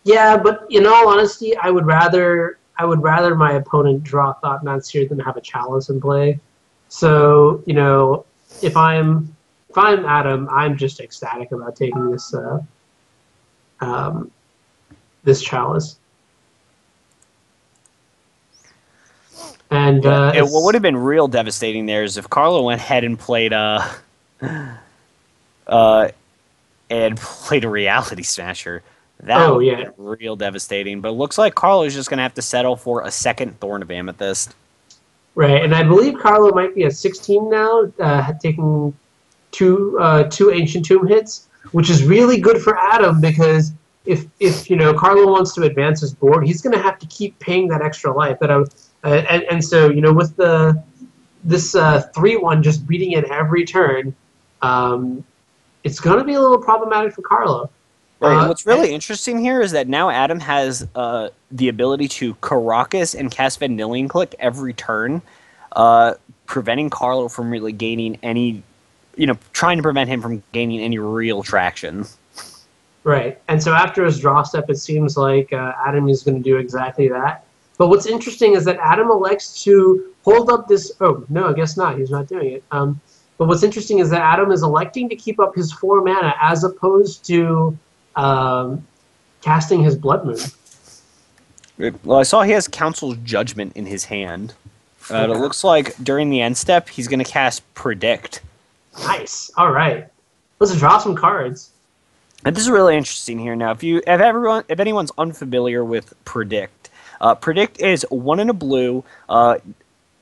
Yeah, but in all honesty, I would rather my opponent draw Thought Knots here than have a Chalice in play. So, if I'm Adam, I'm just ecstatic about taking this this Chalice. And what would have been real devastating there is if Carlo went ahead and played a Reality Smasher. That would have been real devastating. But it looks like Carlo's just going to have to settle for a second Thorn of Amethyst. Right, and I believe Carlo might be at 16 now, taking two Ancient Tomb hits, which is really good for Adam because if Carlo wants to advance his board, he's going to have to keep paying that extra life. And so with this 3/1 just beating it every turn, it's going to be a little problematic for Carlo. Right, and what's really interesting here is that now Adam has the ability to Karakas and cast Vendilion Click every turn, preventing Carlo from really gaining any, trying to prevent him from gaining any real traction. Right, and so after his draw step, it seems like Adam is going to do exactly that. But what's interesting is that Adam elects to hold up this... Oh, no, I guess not. He's not doing it. But what's interesting is that Adam is electing to keep up his 4 mana as opposed to casting his Blood Moon. Well, I saw he has Council's Judgment in his hand. It looks like during the end step, he's going to cast Predict. Nice. All right. Let's draw some cards. And this is really interesting here. Now, if anyone's unfamiliar with Predict, Predict is 1 in a blue.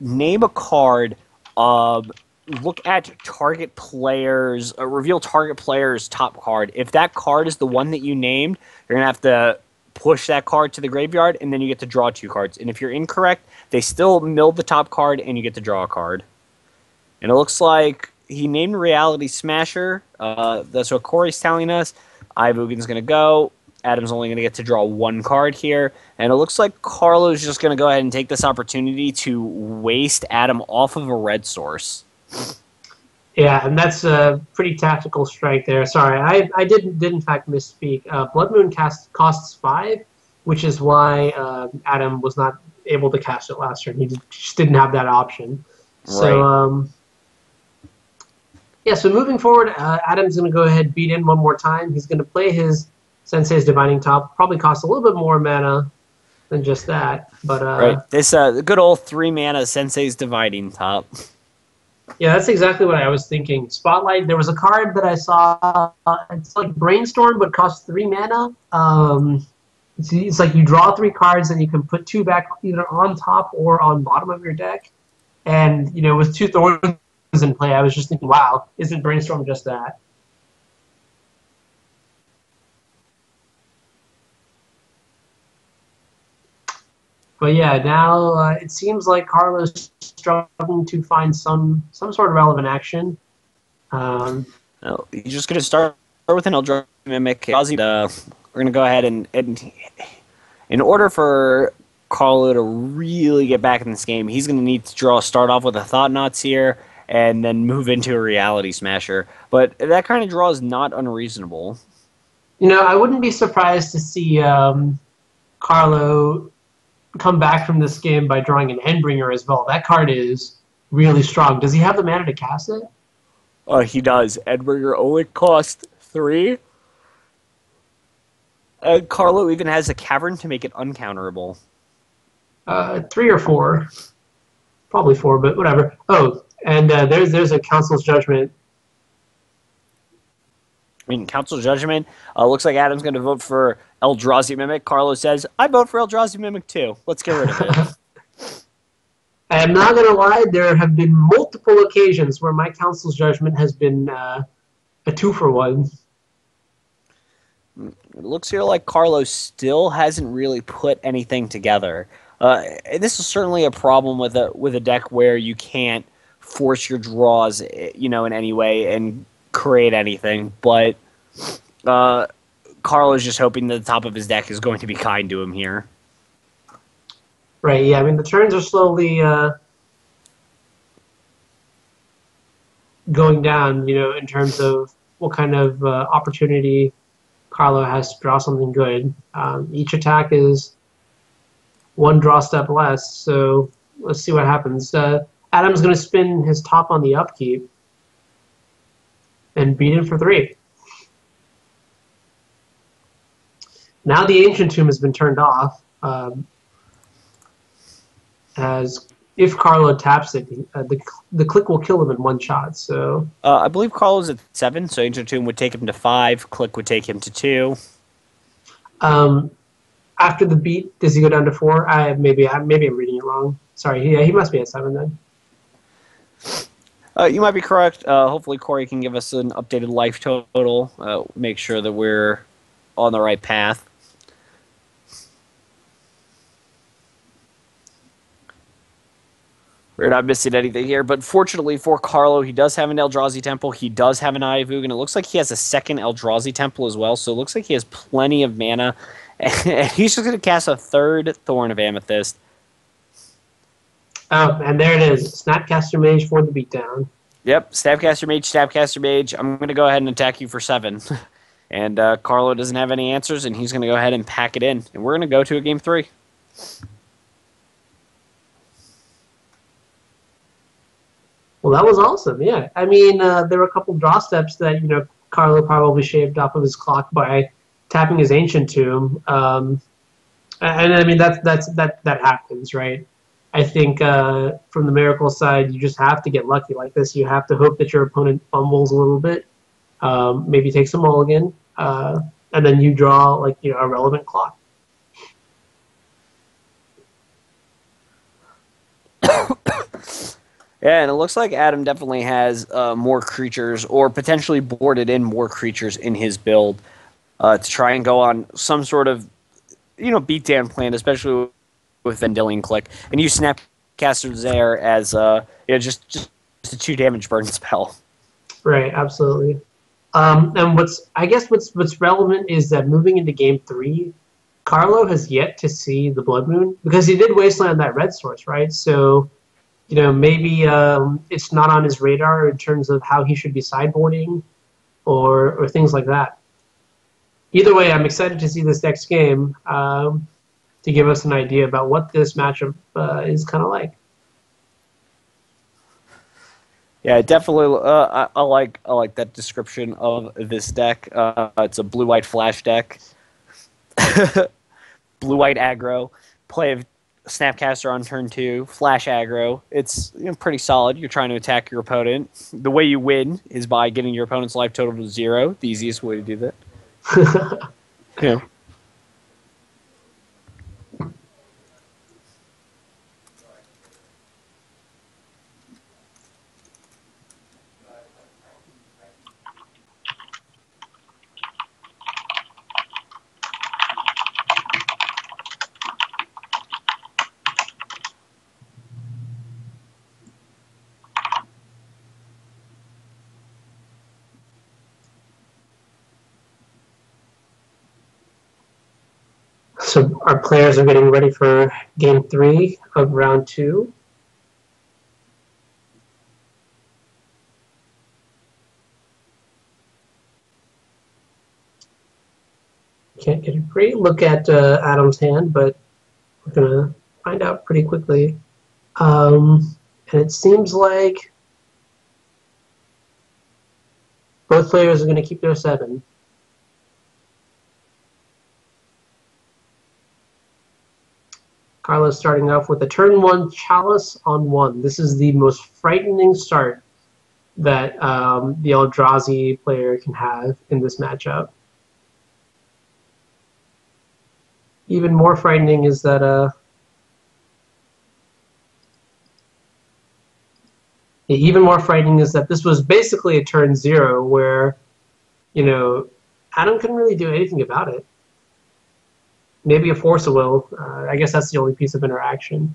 Name a card. Look at target players. Reveal target player's top card. If that card is the one that you named, you're gonna have to push that card to the graveyard, and then you get to draw 2 cards. And if you're incorrect, they still mill the top card, and you get to draw a card. And it looks like he named Reality Smasher. That's what Kory's telling us. Ivugan's gonna go. Adam's only going to get to draw 1 card here. And it looks like Carlo's just going to go ahead and take this opportunity to waste Adam off of a red source. Yeah, and that's a pretty tactical strike there. Sorry, I did in fact misspeak. Blood Moon costs 5, which is why Adam was not able to cast it last turn. He just didn't have that option. Right. So, so moving forward, Adam's going to go ahead and beat in one more time. He's going to play his Sensei's Divining Top. Probably costs a little bit more mana than just that. But right, this good old 3 mana Sensei's Divining Top. Yeah, that's exactly what I was thinking. Spotlight, there was a card that I saw, it's like Brainstorm, but costs 3 mana. It's like you draw 3 cards and you can put 2 back either on top or on bottom of your deck. And, with 2 Thorns in play, I was just thinking, wow, isn't Brainstorm just that? But yeah, now it seems like Carlo's struggling to find some sort of relevant action. He's just going to start with an Eldrazi Mimic. We're going to go ahead and in order for Carlo to really get back in this game, he's going to need to start off with a Thought Knots here and then move into a Reality Smasher. But that kind of draw is not unreasonable. I wouldn't be surprised to see Carlo come back from this game by drawing an Endbringer as well. That card is really strong. Does he have the mana to cast it? He does. Endbringer only costs 3. Carlo even has a Cavern to make it uncounterable. 3 or 4. Probably 4, but whatever. Oh, and there's a Council's Judgment. Council's Judgment. Looks like Adam's going to vote for Eldrazi Mimic. Carlo says, I vote for Eldrazi Mimic too. Let's get rid of it. I'm not going to lie, there have been multiple occasions where my Council's Judgment has been a 2-for-1. It looks here like Carlo still hasn't really put anything together. This is certainly a problem with a deck where you can't force your draws, in any way and create anything. But Carlo's just hoping that the top of his deck is going to be kind to him here. Right, yeah, the turns are slowly going down, in terms of what kind of opportunity Carlo has to draw something good. Each attack is 1 draw step less, so let's see what happens. Adam's going to spin his top on the upkeep and beat him for 3. Now the Ancient Tomb has been turned off. As if Carlo taps it, the click will kill him in one shot. So I believe Carlo's at 7, so Ancient Tomb would take him to 5. Click would take him to 2. After the beat, does he go down to 4? Maybe I'm reading it wrong. Sorry, he must be at 7 then. You might be correct. Hopefully Kory can give us an updated life total. Make sure that we're on the right path. We're not missing anything here, but fortunately for Carlo, he does have an Eldrazi Temple. He does have an Eye of Ugin, and it looks like he has a second Eldrazi Temple as well, so it looks like he has plenty of mana. And he's just going to cast a third Thorn of Amethyst. Oh, and there it is. Snapcaster Mage for the beatdown. Yep, Snapcaster Mage, Snapcaster Mage. I'm going to go ahead and attack you for 7. And Carlo doesn't have any answers, and he's going to go ahead and pack it in. And we're going to go to a Game 3. Well, that was awesome. Yeah, I mean, there were a couple draw steps that Carlo probably shaved off of his clock by tapping his Ancient Tomb, and I mean that happens, right? I think from the Miracle side, you just have to get lucky like this. You have to hope that your opponent fumbles a little bit, maybe takes a mulligan, and then you draw a relevant clock. Yeah, and it looks like Adam definitely has more creatures, or potentially boarded in more creatures in his build to try and go on some sort of, beatdown plan, especially with Vendilion Click, and use Snapcaster there as just a 2 damage burn spell. Right, absolutely. And what's relevant is that moving into Game 3, Carlo has yet to see the Blood Moon because he did Wasteland that red source, right? So. Maybe it's not on his radar in terms of how he should be sideboarding or things like that. Either way, I'm excited to see this next game to give us an idea about what this matchup is kind of like. Yeah, definitely. I like that description of this deck. It's a blue-white flash deck, blue-white aggro, play of Snapcaster on turn 2, flash aggro. It's pretty solid. You're trying to attack your opponent. The way you win is by getting your opponent's life total to 0. The easiest way to do that. Yeah. So our players are getting ready for Game 3 of Round 2. Can't get a great look at Adam's hand, but we're going to find out pretty quickly. And it seems like both players are going to keep their 7. Carlo's starting off with a turn 1 Chalice on 1. This is the most frightening start that the Eldrazi player can have in this matchup. Even more frightening is that this was basically a turn 0 where, Adam couldn't really do anything about it. Maybe a Force of Will. I guess that's the only piece of interaction.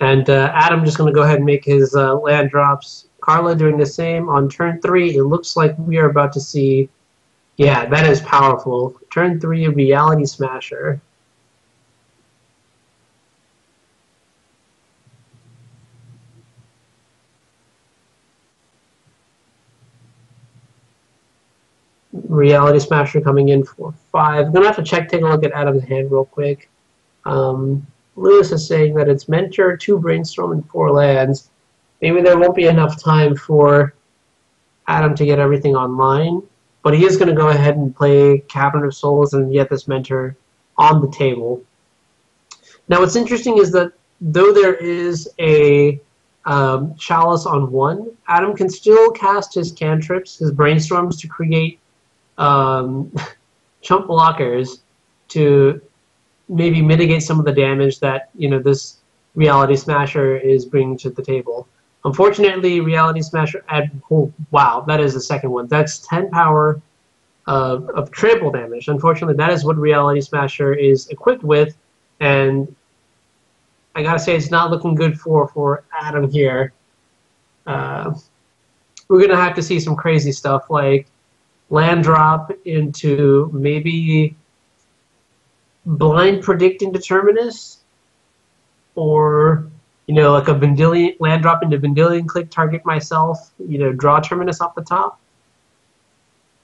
And Adam just going to go ahead and make his land drops. Carlo doing the same. On turn 3, it looks like we are about to see... Yeah, that is powerful. Turn 3, Reality Smasher. Reality Smasher coming in for 5. I'm going to have to take a look at Adam's hand real quick. Lewis is saying that it's Mentor, 2 Brainstorm, and 4 lands. Maybe there won't be enough time for Adam to get everything online, but he is going to go ahead and play Cabinet of Souls and get this Mentor on the table. Now what's interesting is that though there is a Chalice on 1, Adam can still cast his cantrips, his Brainstorms, to create chump blockers to maybe mitigate some of the damage that this Reality Smasher is bringing to the table. Unfortunately, Reality Smasher wow, that is the second one. That's 10 power of trample damage. Unfortunately, that is what Reality Smasher is equipped with, and I gotta say it's not looking good for Adam here. We're gonna have to see some crazy stuff like land drop into maybe blind predicting Determinus, or like a Vendilion land drop into Vendilion Click, target myself, draw Terminus off the top.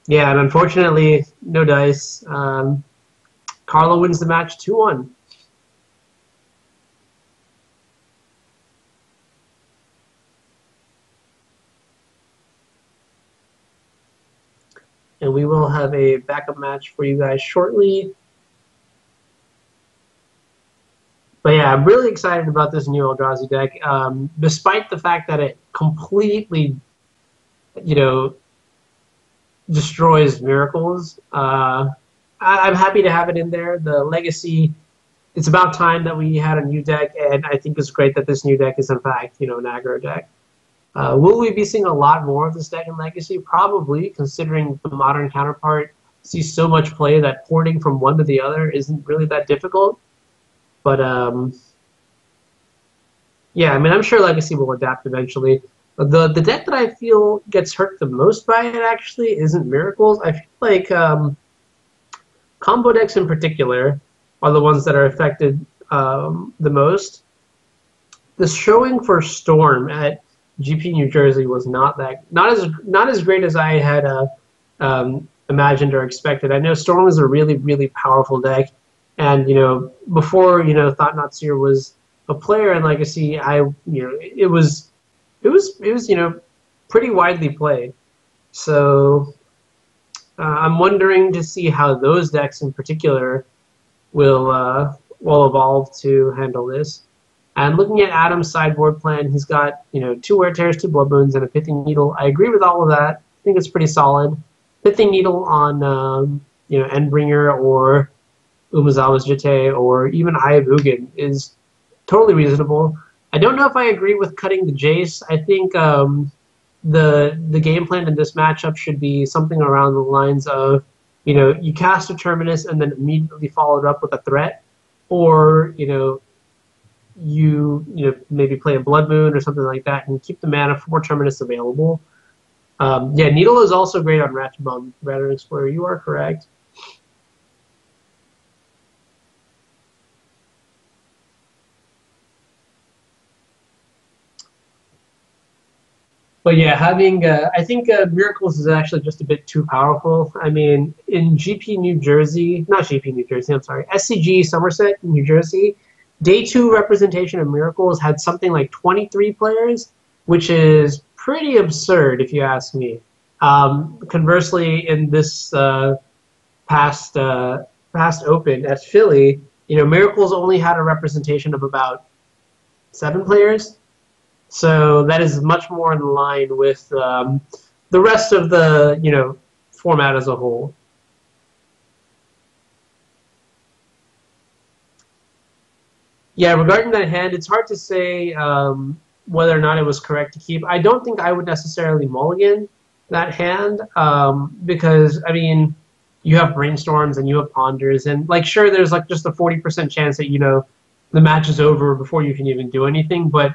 Yeah, and unfortunately, no dice. Carlo wins the match 2-1. And we will have a backup match for you guys shortly. But yeah, I'm really excited about this new Eldrazi deck, despite the fact that it completely, destroys Miracles. I'm happy to have it in there. The Legacy, it's about time that we had a new deck, and I think it's great that this new deck is, in fact, an aggro deck. Will we be seeing a lot more of this deck in Legacy? Probably, considering the modern counterpart sees so much play that porting from one to the other isn't really that difficult. But, yeah, I mean, I'm sure Legacy will adapt eventually. The deck that I feel gets hurt the most by it, actually, isn't Miracles. I feel like combo decks in particular are the ones that are affected the most. The showing for Storm at GP New Jersey was not as great as I had imagined or expected. I know Storm is a really, really powerful deck. And before Thought Not Seer was a player in Legacy, it was pretty widely played. So I'm wondering to see how those decks in particular will evolve to handle this. And looking at Adam's sideboard plan, he's got 2 Wear Tears, 2 Blood Moons, and a Pithing Needle. I agree with all of that. I think it's pretty solid. Pithing Needle on Endbringer or Umezawa's Jitte, or even Eye of Ugin is totally reasonable. I don't know if I agree with cutting the Jace. I think the game plan in this matchup should be something around the lines of, you cast a Terminus and then immediately follow it up with a threat, or you maybe play a Blood Moon or something like that and keep the mana for Terminus available. Yeah, Needle is also great on Ratchet Bomb, Rather Explorer. You are correct. But yeah, I think Miracles is actually just a bit too powerful. I mean, in SCG Somerset, New Jersey, Day 2 representation of Miracles had something like 23 players, which is pretty absurd if you ask me. Conversely, in this past Open at Philly, Miracles only had a representation of about 7 players. So that is much more in line with the rest of the format as a whole. Yeah, regarding that hand, it's hard to say whether or not it was correct to keep. I don't think I would necessarily mulligan that hand because, I mean, you have Brainstorms and you have Ponders, and sure, there's just a 40% chance that the match is over before you can even do anything, but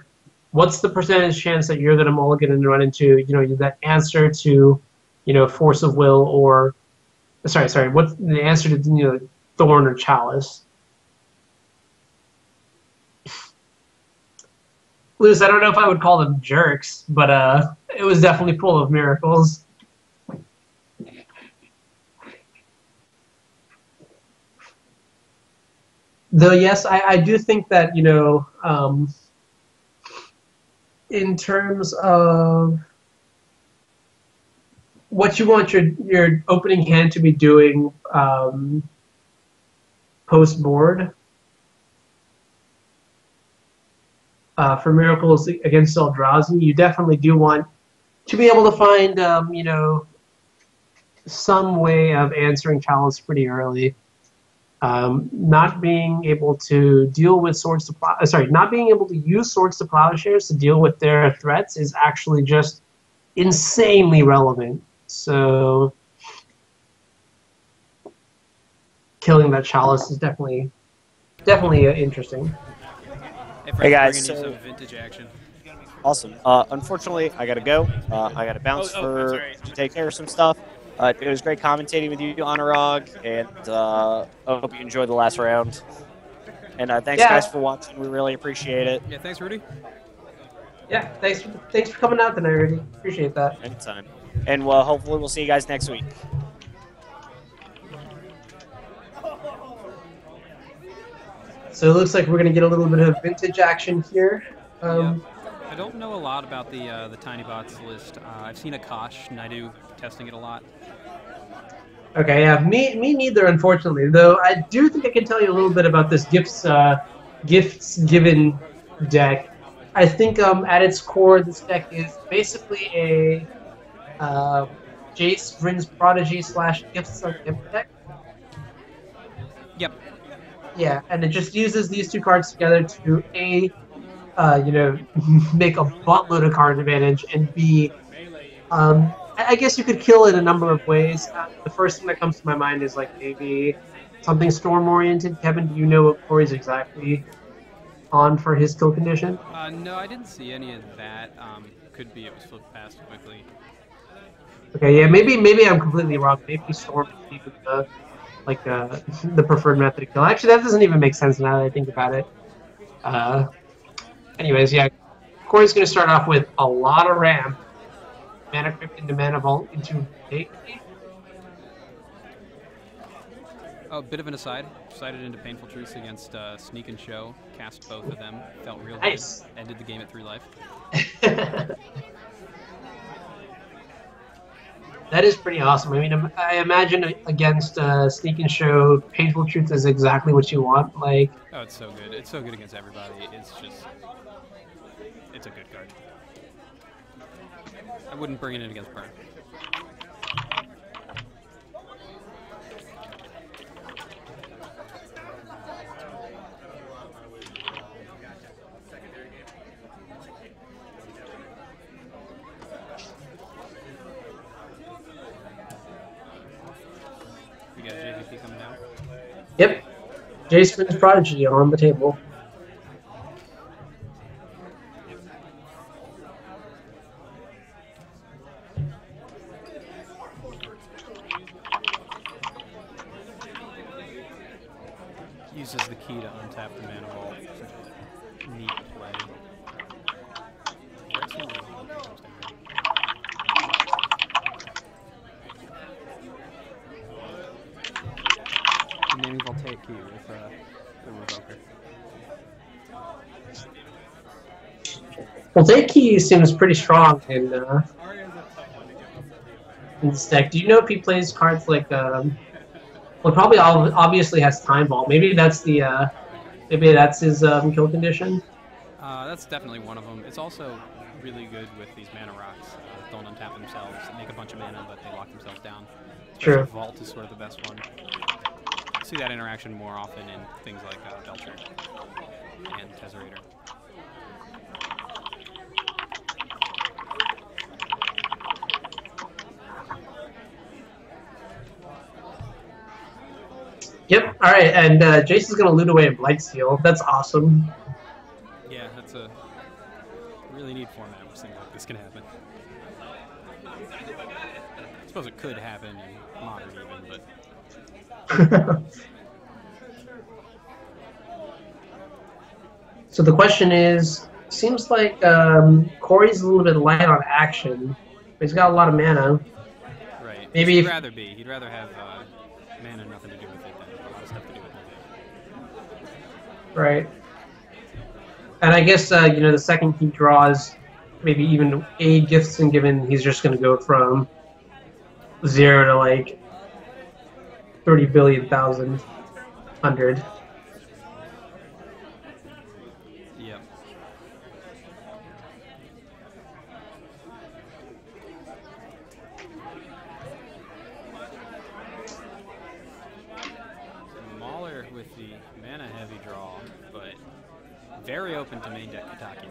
what's the percentage chance that you're going to mulligan and run into, that answer to, Force of Will or, sorry, what's the answer to, Thorn or Chalice? Luce, I don't know if I would call them jerks, but it was definitely full of miracles. Though yes, I do think that, you know, in terms of what you want your opening hand to be doing post board for Miracles against Eldrazi, you definitely do want to be able to find you know, some way of answering chalice pretty early. Not being able to deal with swords to not being able to use swords to plowshares to deal with their threats is actually just insanely relevant. So killing that chalice is definitely interesting. Hey guys, bringing you so some vintage action. awesome. Unfortunately, I gotta go. I gotta bounce to take care of some stuff. It was great commentating with you, Anuraag, and I hope you enjoyed the last round. And thanks, guys, for watching. We really appreciate it. Yeah, thanks, Rudy. Yeah, thanks for coming out tonight, Rudy. Appreciate that. Anytime. And hopefully we'll see you guys next week. So it looks like we're going to get a little bit of vintage action here. Yeah. I don't know a lot about the Tiny Bots list. I've seen Akash Naidu testing it a lot. Okay, yeah, me neither, unfortunately. Though I do think I can tell you a little bit about this gifts given deck. I think at its core, this deck is basically a Jace Vryn's Prodigy / Gifts of Gift deck. Yep. Yeah, and it just uses these two cards together to A, you know, make a buttload of card advantage, and B, I guess you could kill it a number of ways. The first thing that comes to my mind is like maybe something storm-oriented. Kevin, do you know what Kory's exactly on for his kill condition? No, I didn't see any of that. Could be it was flipped past quickly. Okay, yeah, maybe I'm completely wrong. Maybe storm is even the preferred method of kill. Actually, that doesn't even make sense now that I think about it. Anyways, yeah, Kory's going to start off with a lot of RAM. Mana Crypt into Mana Vault into Date. A bit of an aside. Decided into Painful Truths against Sneak and Show. Cast both of them. Felt real nice. Good. Ended the game at 3 life. That is pretty awesome. I mean, I imagine against Sneak and Show, Painful Truth is exactly what you want. Like, oh, it's so good. It's so good against everybody. It's just, it's a good card. I wouldn't bring it in against Burn. You got JVP coming down? Yep. Jace Vryn's Prodigy on the table. Uses the key to untap the mana vault. Neat play. And then we'll take key with the Revoker. Well, Take Key seems pretty strong in this deck. Do you know if he plays cards like well, probably obviously has Time Vault. Maybe that's the maybe that's his kill condition. That's definitely one of them. It's also really good with these mana rocks. Don't untap themselves, make a bunch of mana, but they lock themselves down. True. Vault is sort of the best one. I see that interaction more often in things like Belcher and Tesserator. Yep. All right, and Jace is going to loot away a Blightsteel. That's awesome. Yeah, that's a really neat format where something like this can happen. I suppose it could happen in Modern even, but... So the question is, seems like Kory's a little bit light on action, but he's got a lot of mana. Right. Maybe He'd rather be. He'd rather have mana nothing to do with it than a lot of stuff to do with it. Right. And I guess, you know, the second he draws maybe even a gifts and given, he's just going to go from 0 to like 30 billion thousand 100. Yep. Mauler with the mana heavy draw, but very open to main deck attacking.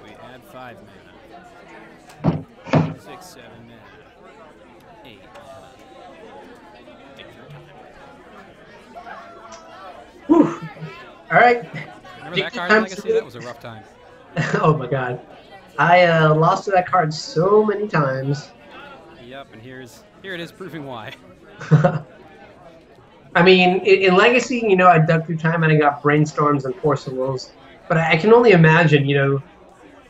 We add 5 mana. 6, 7 mana. 8 mana. Take your time. Whew. All right. Remember that card in Legacy? That was a rough time. Oh my god. I lost to that card so many times. Yep, and here it is proving why. I mean, in Legacy, you know, I dug through time and I got Brainstorms and Force of Wills. But I can only imagine, you know,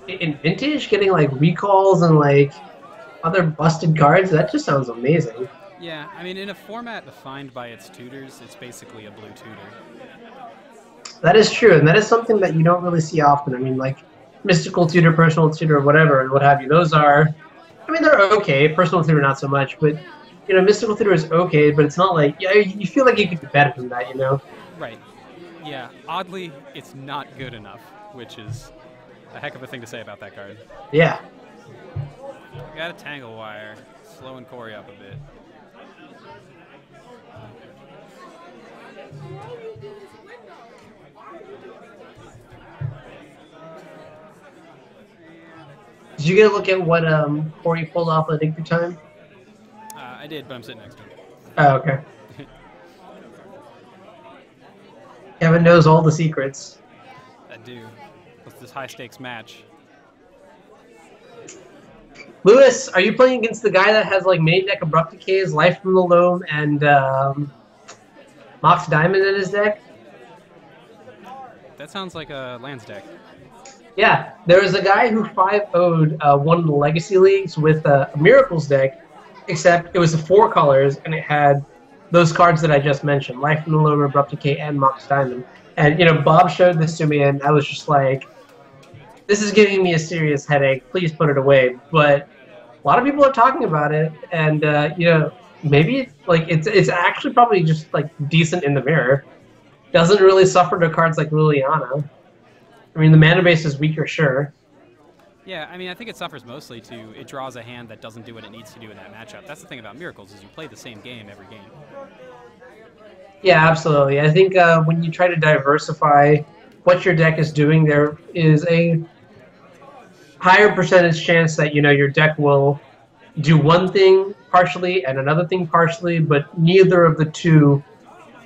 in Vintage, getting like recalls and like other busted cards, that just sounds amazing. Yeah, I mean, in a format defined by its tutors, it's basically a blue tutor. That is true, and that is something that you don't really see often. I mean, like, Mystical Tutor, Personal Tutor, whatever, and what have you, those are... I mean, they're okay. Personal Tutor, not so much, but, you know, Mystical Tutor is okay, but it's not like... Yeah, you feel like you could do better than that, you know? Right. Yeah, oddly, it's not good enough, which is a heck of a thing to say about that card. Yeah. Got a Tangle Wire, slowing Kory up a bit. Did you get a look at what Kory pulled off at Dig Through Time? I did, but I'm sitting next to him. Oh, okay. Kevin knows all the secrets. I do. What's this high-stakes match? Lewis, are you playing against the guy that has like main deck Abrupt Decays, Life from the Loam, and Mox Diamond in his deck? That sounds like a lands deck. Yeah, there was a guy who 5-0'd one of the Legacy Leagues with a Miracles deck, except it was the 4 colors, and it had those cards that I just mentioned, Life from the Loam, Abrupt Decay, and Mox Diamond. And, you know, Bob showed this to me, and I was just like, this is giving me a serious headache. Please put it away. But a lot of people are talking about it, and, you know, maybe, like, it's actually probably just, like, decent in the mirror. Doesn't really suffer to cards like Liliana. I mean, the mana base is weaker, sure. Yeah, I mean, I think it suffers mostly to it draws a hand that doesn't do what it needs to do in that matchup. That's the thing about Miracles, is you play the same game every game. Yeah, absolutely. I think when you try to diversify what your deck is doing, there is a higher percentage chance that, you know, your deck will do one thing partially and another thing partially, but neither of the two,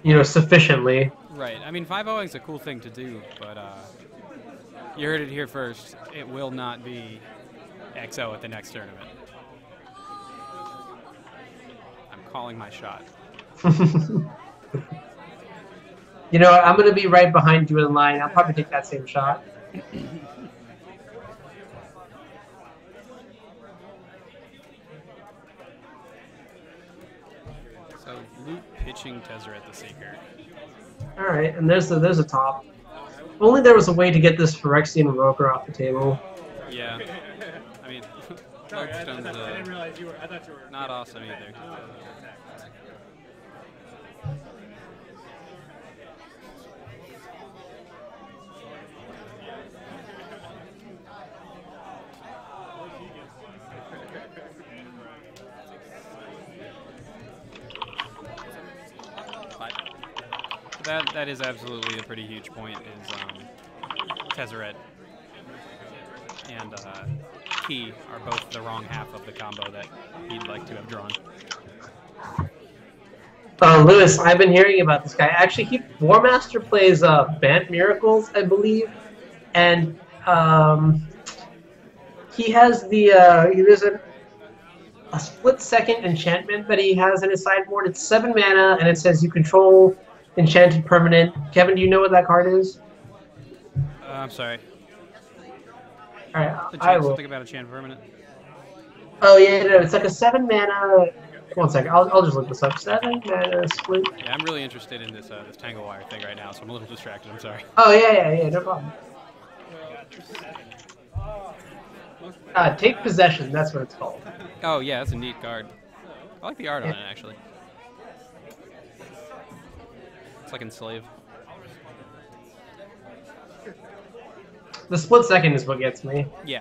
you know, sufficiently. Right. I mean, 5-0ing is a cool thing to do, but you heard it here first. It will not be XO at the next tournament. I'm calling my shot. You know, I'm going to be right behind you in line. I'll probably take that same shot. So, Luke pitching Tezzeret the Seeker. All right, and there's a top. If only there was a way to get this Phyrexian Invoker off the table. Yeah. I mean, Darkstone's I didn't realize you were. I thought you were. not awesome either. That is absolutely a pretty huge point, is Tezzeret and Key are both the wrong half of the combo that he'd like to have drawn. Lewis, I've been hearing about this guy. Actually, Warmaster plays Bant Miracles, I believe, and he has there's a split-second enchantment that he has in his sideboard. It's 7 mana, and it says you control enchanted permanent. Kevin, do you know what that card is? I'm sorry. Alright, The I chance will. to think about a chant permanent. Oh yeah, no, it's like a 7 mana. One second, I'll just look this up. 7 mana split. Yeah, I'm really interested in this this Tangle Wire thing right now, so I'm a little distracted. I'm sorry. Oh yeah, no problem. Take possession. That's what it's called. Oh yeah, that's a neat card. I like the art on it actually. It's like Enslave. The split second is what gets me. Yeah.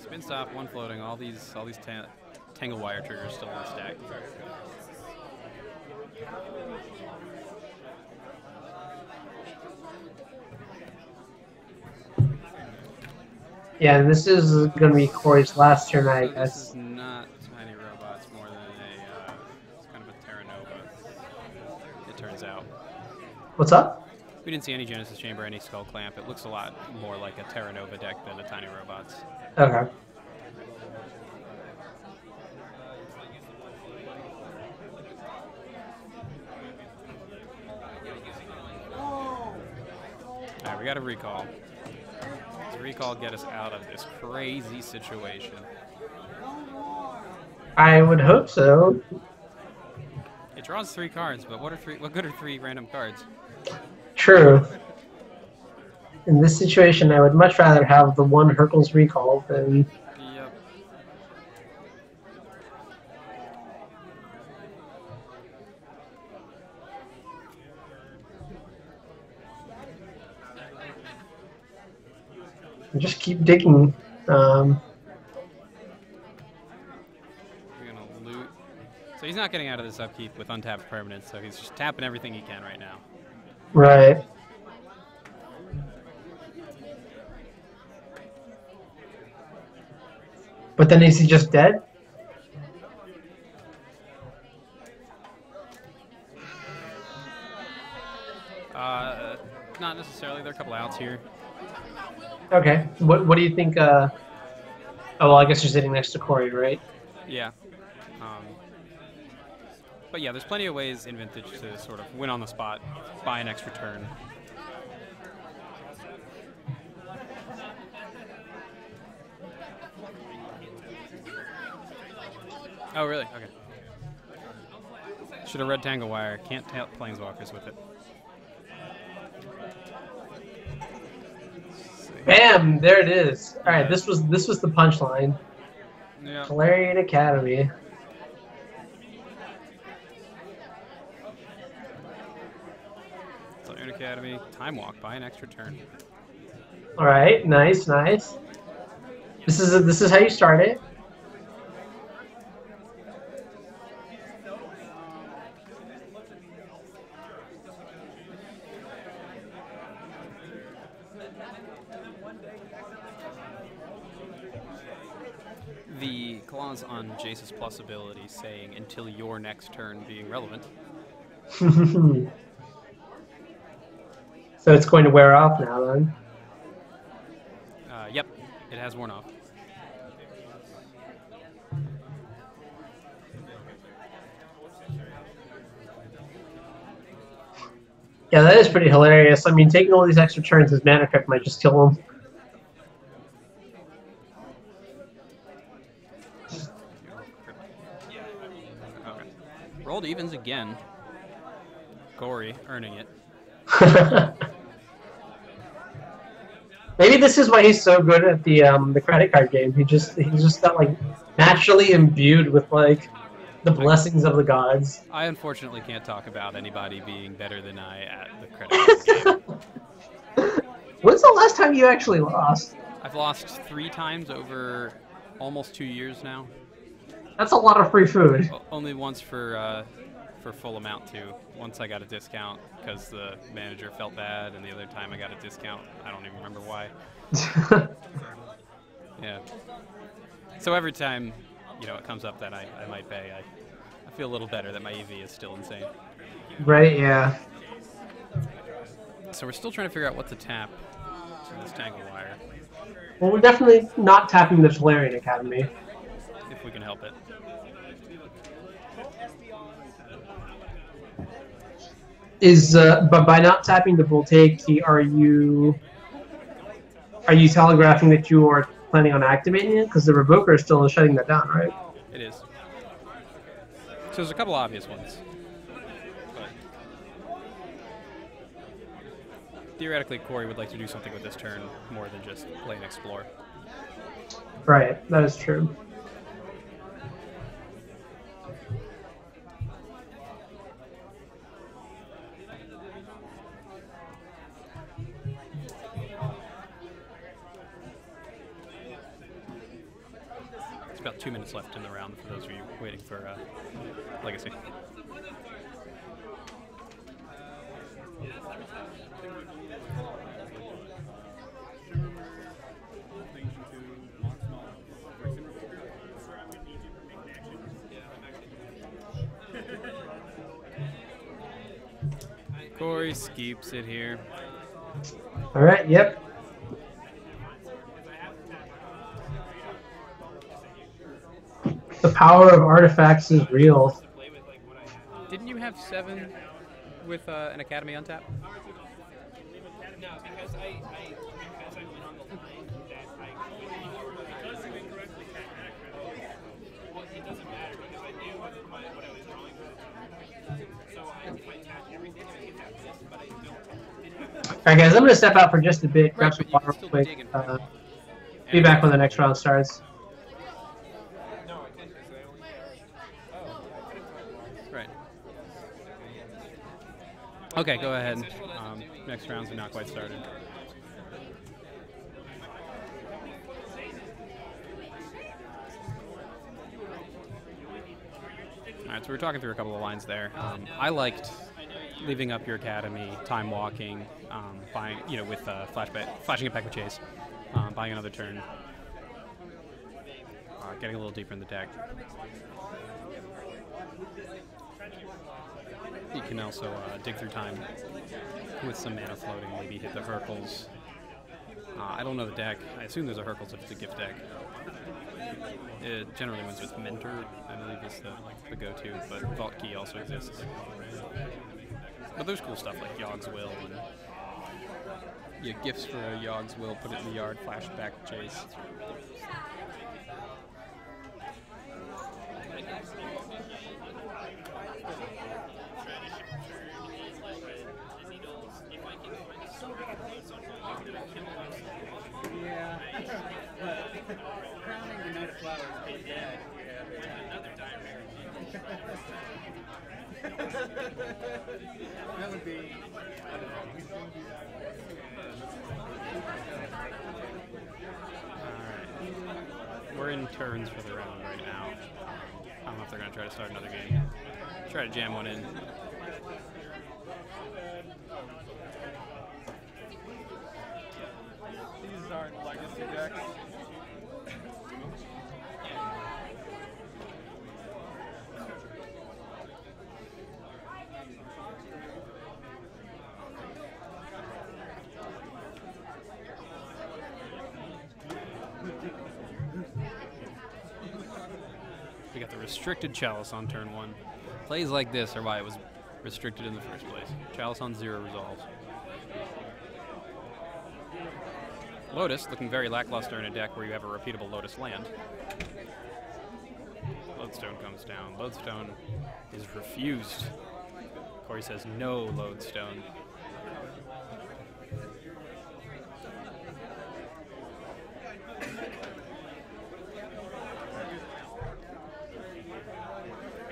Spin stop, one floating, all these Tangle Wire triggers still in the stack. Yeah, and this is going to be Kory's last turn, I guess. This is not Tiny Robots more than it's kind of a Terra Nova, it turns out. What's up? We didn't see any Genesis Chamber, any Skull Clamp. It looks a lot more like a Terra Nova deck than a Tiny Robots. Okay. Alright, we got a recall. Does a recall get us out of this crazy situation? I would hope so. It draws 3 cards, but what good are 3 random cards? True. In this situation, I would much rather have the one Hercules recall than... Yep. Just keep digging. We're gonna loot. So he's not getting out of this upkeep with untapped permanents, so he's just tapping everything he can right now. Right. But then is he just dead? Not necessarily. There are a couple outs here. Okay. What do you think? Oh, well, I guess you're sitting next to Kory, right? Yeah. But yeah, there's plenty of ways in Vintage to sort of win on the spot, buy an extra turn. Oh, really? Okay. Should have read Tangle Wire. Can't tap Planeswalkers with it. Bam! There it is. All right, this was the punchline. Yeah. Valerian Academy. Valerian Academy. Time Walk. Buy an extra turn. All right, nice, nice. This is how you start it. The clause on Jace's plus ability saying until your next turn being relevant. So it's going to wear off now, then? Yep, it has worn off. Yeah, that is pretty hilarious. I mean, taking all these extra turns, his mana effect might just kill him. Okay. Rolled evens again. Kory earning it. Maybe this is why he's so good at the credit card game. He's just got like naturally imbued with like the blessings of the gods. I unfortunately can't talk about anybody being better than I at the credit card game. When's the last time you actually lost? I've lost 3 times over almost 2 years now. That's a lot of free food. Only once for full amount too. Once I got a discount because the manager felt bad, and the other time I got a discount. I don't even remember why. Yeah. So every time, you know, it comes up that I might pay, I feel a little better that my EV is still insane. Right, yeah. So we're still trying to figure out what to tap to this Tangle Wire, Well, we're definitely not tapping the Valerian Academy. if we can help it. But by not tapping the Voltaic key, are you telegraphing that you are planning on activating it? Because the Revoker is still shutting that down, right? It is. So there's a couple obvious ones. But theoretically, Kory would like to do something with this turn more than just play and explore. Right, that is true. About 2 minutes left in the round for those of you waiting for Legacy. Kory skeeps it here. All right, yep. The power of artifacts is real. Didn't you have 7 with an Academy untap? No, because I went on the line that because you incorrectly tapped Aggro, well, it doesn't matter because I knew what I was drawing for. So if I tap everything, I can tap this, but I don't. All right, guys, I'm going to step out for just a bit, grab some water real quick. Be back when the next round starts. Right. Okay, go ahead. Next rounds are not quite started. All right, so we're talking through a couple of lines there. I liked leaving up your Academy, time walking, buying, with flashing it back with Chase, buying another turn, getting a little deeper in the deck. You can also dig through time with some mana floating, maybe hit the Hercules. I don't know the deck. I assume there's a Hercules if it's a gift deck. It generally wins with Mentor, I believe is the go-to, but Vault Key also exists. But there's cool stuff like Yogg's Will, and you get gifts for a Yogg's Will, put it in the yard, flash it back with Chase. Yeah. Crowning the Knight of Flowers is dead. Another diary. That would be. Alright. We're in turns for the round right now. I don't know if they're going to try to start another game. Try to jam one in. These aren't legacy decks. We got the restricted Chalice on turn 1. Plays like this are why it was restricted in the first place. Chalice on 0 resolves. Lotus, looking very lackluster in a deck where you have a repeatable Lotus land. Lodestone comes down. Lodestone is refused. Kory says no Lodestone.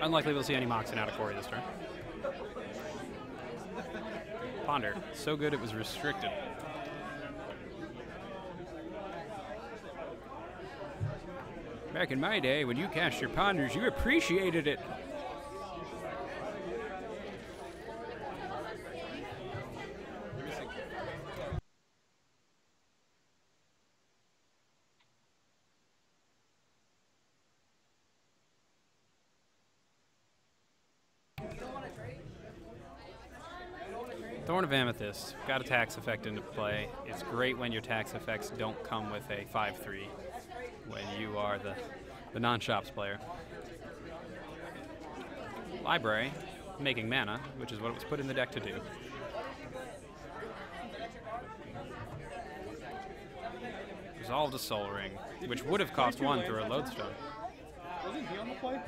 Unlikely we'll see any Moxen out of Kory this turn. Ponder. So good it was restricted. Back in my day, when you cast your Ponders, you appreciated it. Thorn of Amethyst. Got a tax effect into play. It's great when your tax effects don't come with a 5/3. When you are the non-shops player. Library. making mana, which is what it was put in the deck to do. Resolved a Soul Ring, which would have cost 1 through a Lodestone. Wasn't he on the play?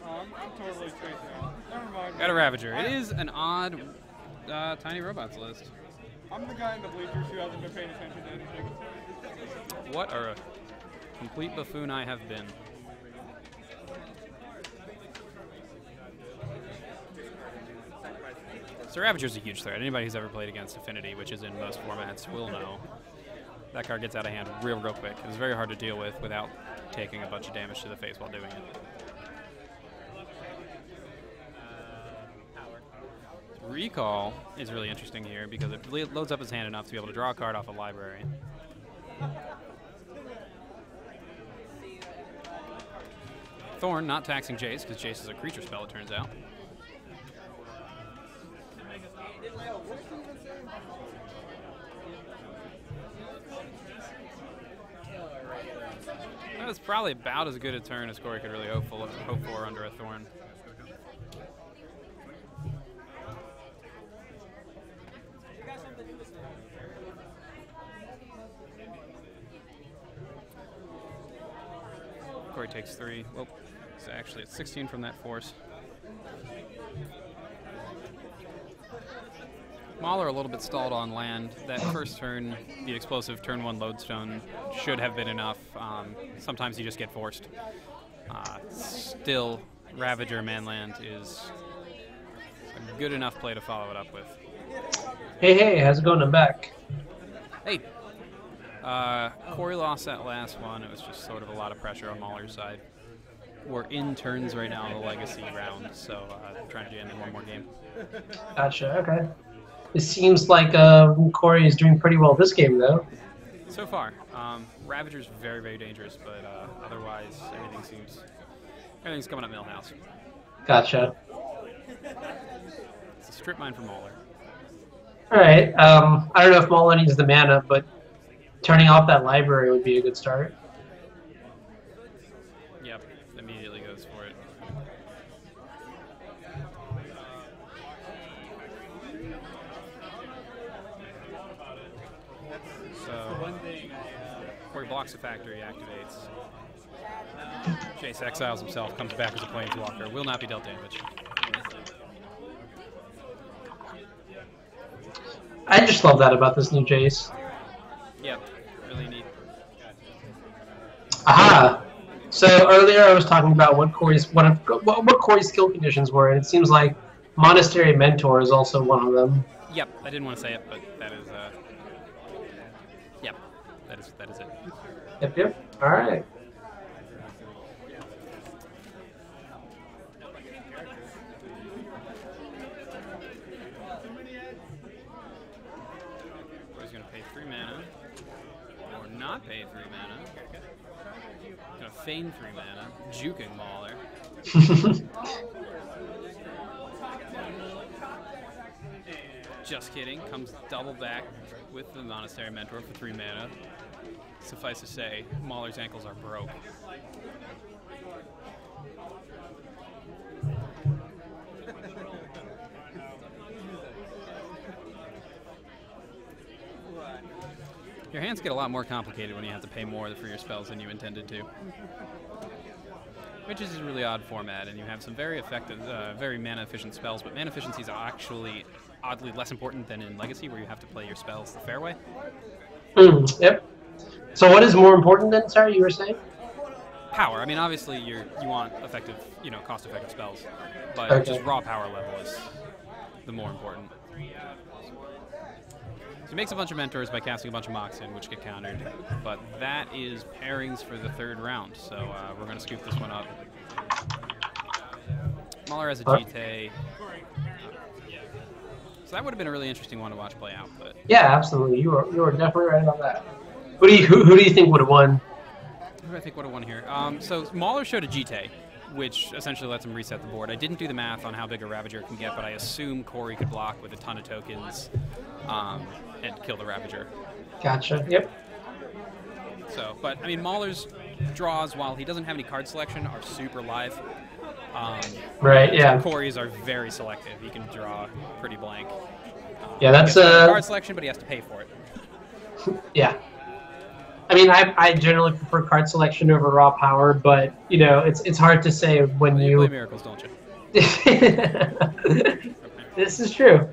Oh, I'm totally straight now. Never mind. Got a Ravager. It is an odd Tiny Robots list. I'm the guy in the bleachers who hasn't been paying attention to anything. What a complete buffoon I have been. So Ravager's a huge threat. Anybody who's ever played against Affinity, which is in most formats, will know. That card gets out of hand real quick. It's very hard to deal with without taking a bunch of damage to the face while doing it. Recall is really interesting here because it loads up his hand enough to be able to draw a card off a library. Thorn not taxing Jace because Jace is a creature spell, it turns out. That was probably about as good a turn as Kory could really hope for under a Thorn. Kory takes 3. Well, so actually it's 16 from that force. Mauler a little bit stalled on land. That first turn, the explosive turn 1 Lodestone should have been enough. Sometimes you just get forced. Still, Ravager Manland is a good enough play to follow it up with. Hey, how's it going? I'm back. Hey, Kory lost that last one. It was just sort of a lot of pressure on Mauler's side. We're in turns right now in the Legacy round, so trying to do it in one more game. Gotcha, okay. It seems like Kory is doing pretty well this game, though. So far. Ravager's very dangerous, but otherwise everything's coming up Millhouse. Gotcha. It's a strip mine for Mauler. Alright, I don't know if Mauler needs the mana, but turning off that library would be a good start. Yep, immediately goes for it. So, Kory blocks a factory, activates. Jace exiles himself, comes back as a planeswalker, will not be dealt damage. I just love that about this new Jace. Yep, really neat. Aha! So earlier I was talking about what Kory's skill conditions were, and it seems like Monastery Mentor is also one of them. Yep, I didn't want to say it, but that is yep, that is it. Yep. All right. Kory's gonna pay 3 mana, or not pay 3 mana. Gonna feign 3 mana, juking Mauler. Just kidding. Comes double back with the Monastery Mentor for 3 mana. Suffice to say, Mauler's ankles are broke. Your hands get a lot more complicated when you have to pay more for your spells than you intended to. Which is a really odd format, and you have some very effective, very mana-efficient spells, but mana efficiencies are actually oddly less important than in Legacy, where you have to play your spells the fair way. Yep. So what is more important then, sorry, you were saying? Power. I mean, obviously you want effective, cost-effective spells, but just raw power level is the more important. So he makes a bunch of Mentors by casting a bunch of Mox in, which get countered, but that is pairings for the 3rd round, so we're going to scoop this one up. Mauler has a GT. So that would have been a really interesting one to watch play out. But yeah, absolutely. You are definitely right on that. Who do you think would have won? Who do I think would have won here? So Mauler showed a GT, which essentially lets him reset the board. I didn't do the math on how big a Ravager can get, but I assume Kory could block with a ton of tokens and kill the Ravager. Gotcha. Yep. So, but I mean, Mauler's draws, while he doesn't have any card selection, are super live. Right, yeah. Kory's are very selective. He can draw pretty blank. Yeah, that's he has card selection, but he has to pay for it. Yeah. I mean, I generally prefer card selection over raw power, but you know, it's hard to say when you play miracles, don't you? This is true.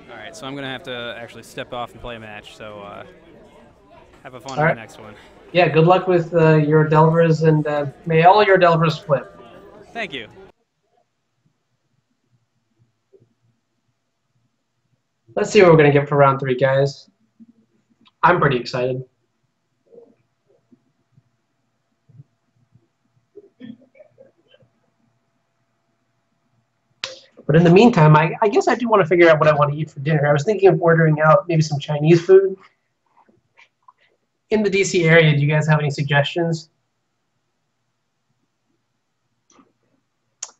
All right, so I'm gonna have to actually step off and play a match. So have a fun All on right. the next one. Yeah, good luck with your Delvers, and may all your Delvers flip. Thank you. Let's see what we're going to get for round 3, guys. I'm pretty excited. But in the meantime, I guess I do want to figure out what I want to eat for dinner. I was thinking of ordering out maybe some Chinese food. In the DC area, do you guys have any suggestions?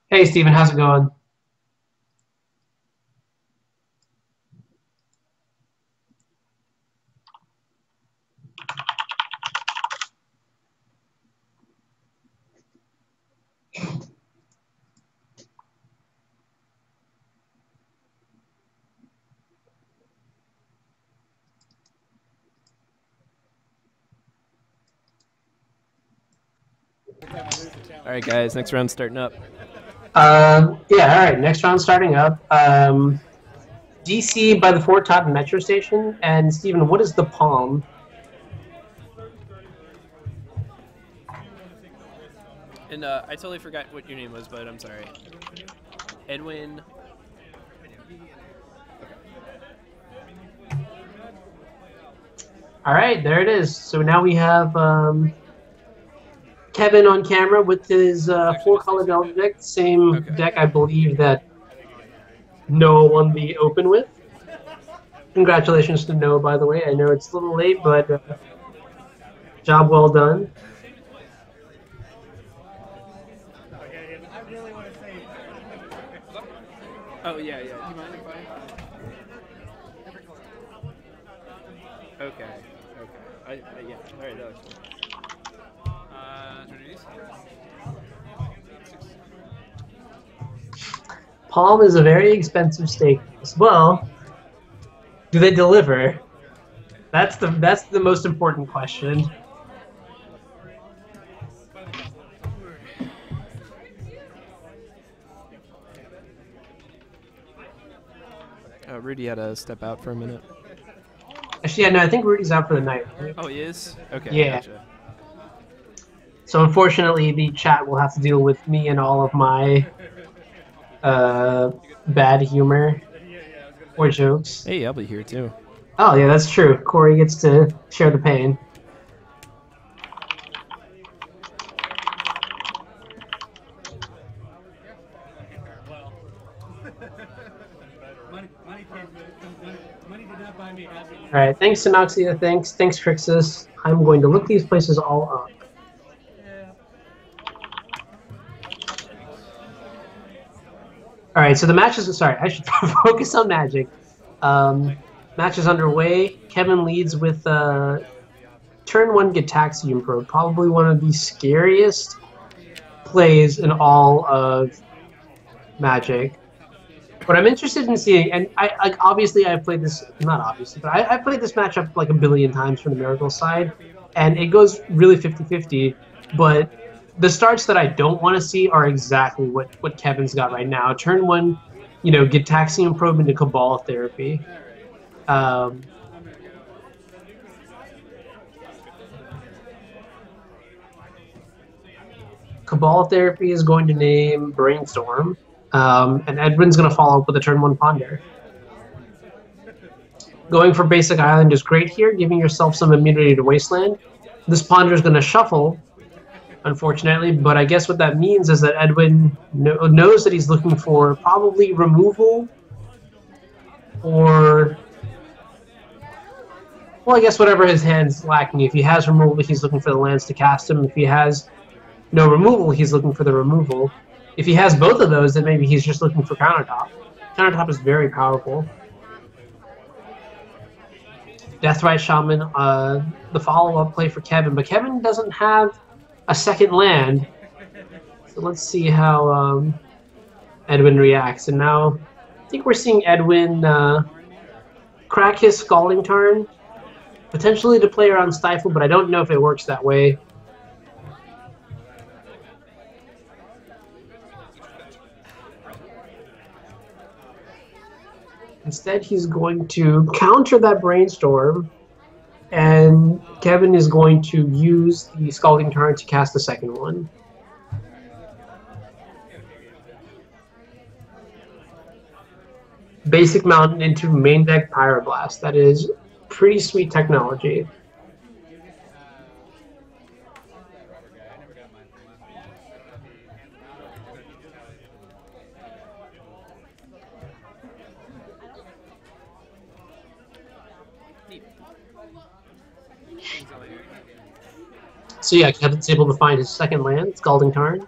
Hey, Steven, how's it going? All right, guys. Next round starting up. Yeah, all right. Next round starting up. DC by the Fort Todd Metro Station. And Steven, what is the Palm? And I totally forgot what your name was, but I'm sorry. Edwin. All right, there it is. So now we have Kevin on camera with his 4-color Delta deck. Same deck, I believe, that Noah won the Open with. Congratulations to Noah, by the way. I know it's a little late, but job well done. Oh, yeah. Do you mind if I... Okay. Yeah. All right, that was Palm is a very expensive steak as well. Do they deliver? That's the most important question. Rudy had to step out for a minute. Actually, yeah, no, I think Rudy's out for the night. Right? Oh, he is? Okay, yeah. Gotcha. So unfortunately, the chat will have to deal with me and all of my bad humor or jokes. Hey, I'll be here too. Oh, yeah, that's true. Kory gets to share the pain. All right, thanks Synoxia, thanks Grixis. I'm going to look these places all up. All right, so the match is, sorry, I should focus on Magic. Match is underway. Kevin leads with turn 1 Gitaxian Probe, probably one of the scariest plays in all of Magic. What I'm interested in seeing, and obviously I've played this, not obviously, but I've played this matchup like a billion times from the Miracle side, and it goes really 50-50, but the starts that I don't want to see are exactly what Kevin's got right now. Turn 1, you know, Gitaxian Probe into Cabal Therapy. Cabal Therapy is going to name Brainstorm. And Edwin's going to follow up with a turn 1 Ponder. Going for Basic Island is great here, giving yourself some immunity to Wasteland. This Ponder is going to shuffle, unfortunately, but I guess what that means is that Edwin knows that he's looking for probably removal or... well, I guess whatever his hand's lacking. If he has removal, he's looking for the lands to cast him. If he has no removal, he's looking for the removal. If he has both of those, then maybe he's just looking for Countertop. Countertop is very powerful. Deathrite Shaman, the follow-up play for Kevin, but Kevin doesn't have a second land. So let's see how Edwin reacts. And now I think we're seeing Edwin crack his Scalding Tarn, potentially to play around Stifle, but I don't know if it works that way. Instead, he's going to counter that Brainstorm, and Kevin is going to use the Scalding Tarn to cast the second one. Basic Mountain into main deck Pyroblast. That is pretty sweet technology. So yeah, Kevin's able to find his second land, Scalding Tarn.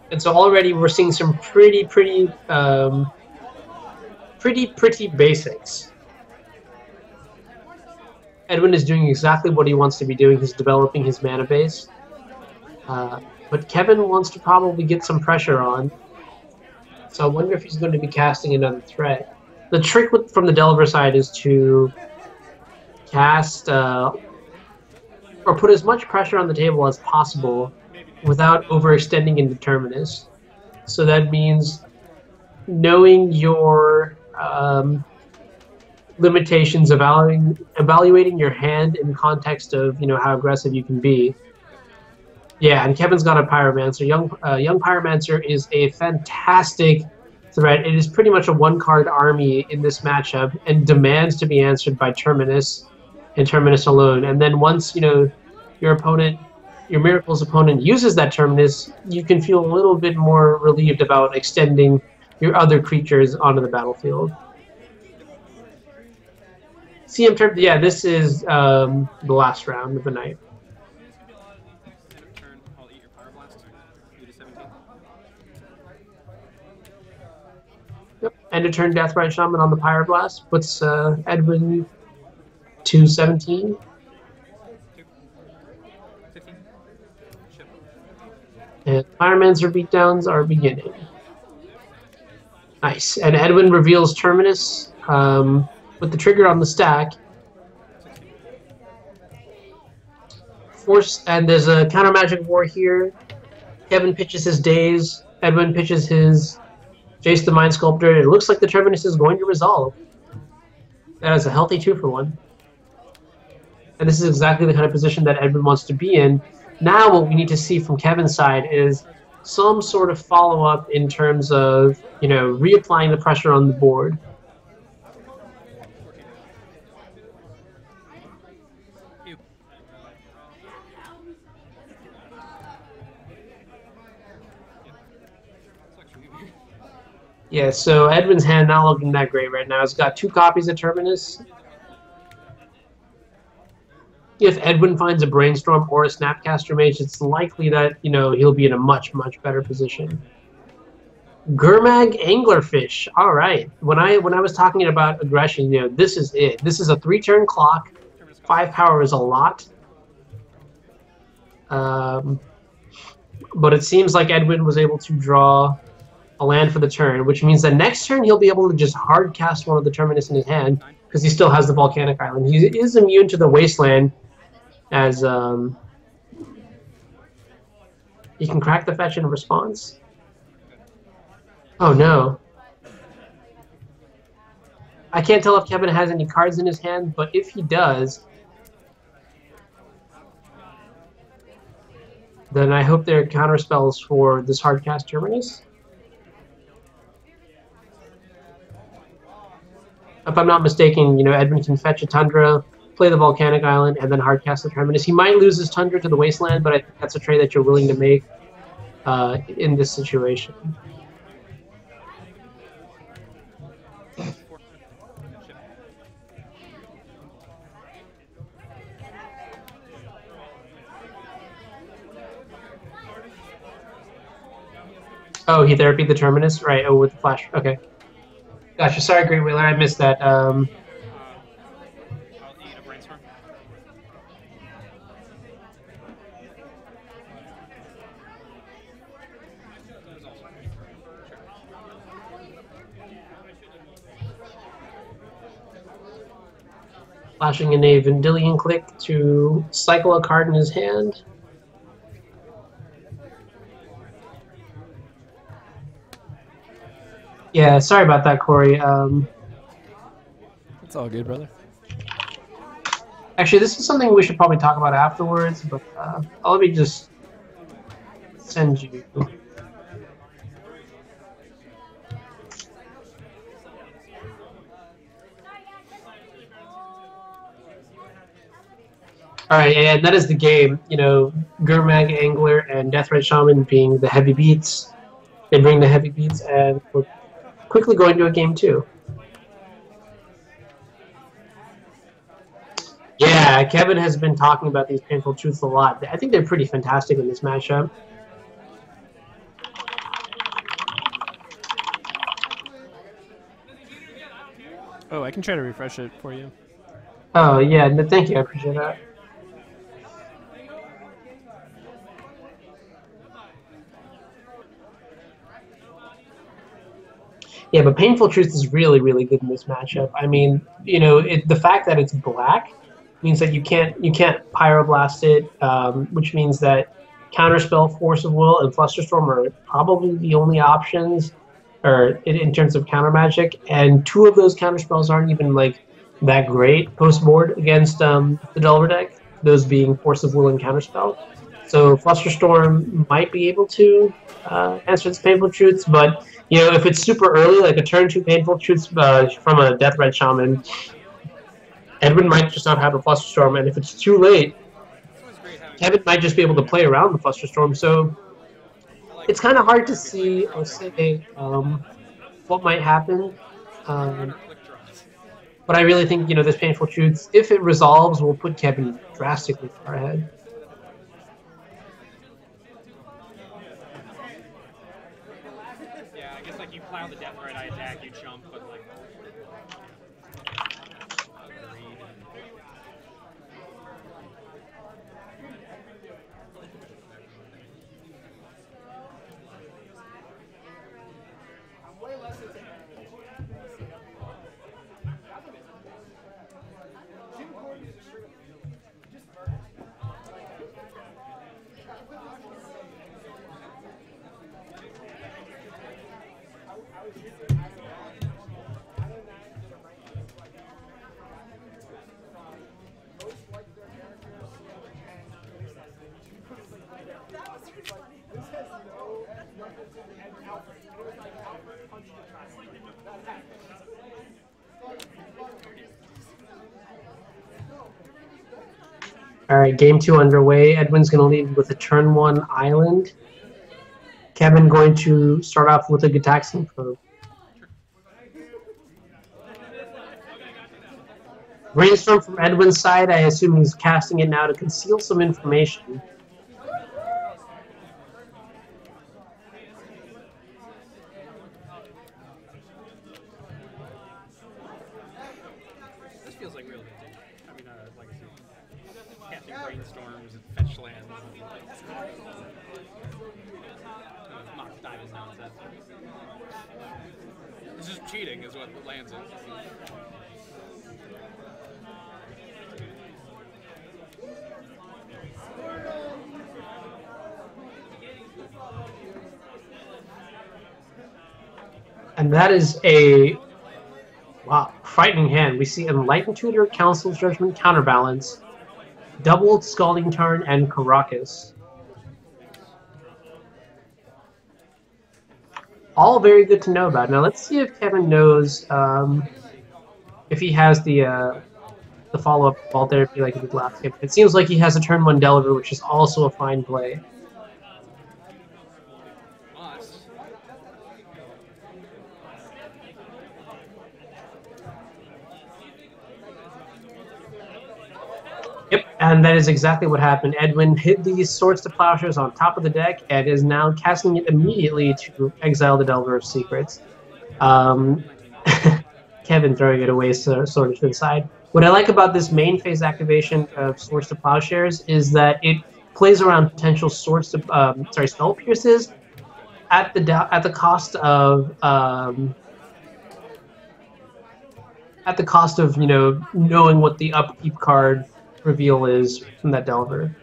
And so already we're seeing some pretty basics. Edwin is doing exactly what he wants to be doing. He's developing his mana base. But Kevin wants to probably get some pressure on. So I wonder if he's going to be casting another threat. The trick from the Delver side is to cast or put as much pressure on the table as possible without overextending into Terminus. So that means knowing your limitations, evaluating your hand in context of how aggressive you can be. Yeah, and Kevin's got a Pyromancer. Young Pyromancer is a fantastic threat. It is pretty much a one-card army in this matchup and demands to be answered by Terminus and Terminus alone. And then once your Miracle's opponent uses that Terminus, you can feel a little bit more relieved about extending your other creatures onto the battlefield. CM yeah, this is the last round of the night. Yep, end of turn Deathrite Shaman on the Pyroblast puts Edwin to 17. And Pyromancer beatdowns are beginning. Nice. And Edwin reveals Terminus with the trigger on the stack. And there's a counter magic war here. Kevin pitches his Daze. Edwin pitches his Jace the Mind Sculptor. It looks like the Terminus is going to resolve. That is a healthy 2-for-1. And this is exactly the kind of position that Edwin wants to be in. Now what we need to see from Kevin's side is some sort of follow-up in terms of, reapplying the pressure on the board. Yeah, so Edwin's hand not looking that great right now. He's got 2 copies of Terminus. If Edwin finds a Brainstorm or a Snapcaster Mage, it's likely that, he'll be in a much, much better position. Gurmag Anglerfish. All right. When I was talking about aggression, this is it. This is a 3-turn clock. 5 power is a lot. But it seems like Edwin was able to draw a land for the turn, which means that next turn he'll be able to just hard cast one of the Terminus in his hand because he still has the Volcanic Island. He is immune to the Wasteland, as he can crack the fetch in response. Oh no. I can't tell if Kevin has any cards in his hand, but if he does, then I hope there are counter spells for this hard cast Terminus. If I'm not mistaken, Edwin can fetch a Tundra, play the Volcanic Island, and then hardcast the Terminus. He might lose his Tundra to the Wasteland, but I think that's a trade that you're willing to make in this situation. Oh, he therapied the Terminus? Right, with the flash. Okay. Gotcha. Sorry, Great Whaler, I missed that. I'll eat a brainstorm. Flashing in a Vendilion click to cycle a card in his hand. Yeah, sorry about that, Kory. It's all good, brother. Actually, this is something we should probably talk about afterwards, but let me just send you. Alright, and that is the game. You know, Gurmag Angler and Deathred Shaman being the heavy beats. They bring the heavy beats, and we're quickly going to a game 2. Yeah, Kevin has been talking about these Painful Truths a lot. I think they're pretty fantastic in this matchup. Oh, I can try to refresh it for you. Oh, yeah, no, thank you. I appreciate that. Yeah, but Painful Truth is really, really good in this matchup. I mean, you know, the fact that it's black means that you can't Pyroblast it, which means that Counterspell, Force of Will, and Flusterstorm are probably the only options, or in terms of counter magic. And 2 of those counterspells aren't even like that great post board against the Delver deck. Those being Force of Will and Counterspell. So Flusterstorm might be able to answer its Painful Truths, but you know, if it's super early, like a turn 2 Painful Truths from a Deathred Shaman, Edwin might just not have a Flusterstorm, and if it's too late, Kevin might just be able to play around the Flusterstorm. So it's kind of hard to see or say what might happen. But I really think, you know, this Painful Truths, if it resolves, will put Kevin drastically far ahead. Yeah, I guess like you plow the death right, I attack, you jump, but like. All right, game 2 underway. Edwin's going to lead with a turn 1 island. Kevin going to start off with a Gitaxian Probe. Brainstorm from Edwin's side. I assume he's casting it now to conceal some information. This feels like real vintage. I mean, like I said, casting brainstorms and fetch lands. Mock dive is nonsense. This is cheating, is what lands is. And that is a, wow, frightening hand. We see Enlightened Tutor, Council's Judgment, Counterbalance, Doubled Scalding Turn, and Caracas. All very good to know about. Now let's see if Kevin knows if he has the follow-up ball therapy like he did last game. It seems like he has a turn 1 Delver, which is also a fine play. Yep, and that is exactly what happened. Edwin hit these Swords to Plowshares on top of the deck and is now casting it immediately to exile the Delver of Secrets. Kevin throwing it away sort of to the side. What I like about this main phase activation of Swords to Plowshares is that it plays around potential spell pierces at the cost of knowing what the upkeep card reveal is from that Delver.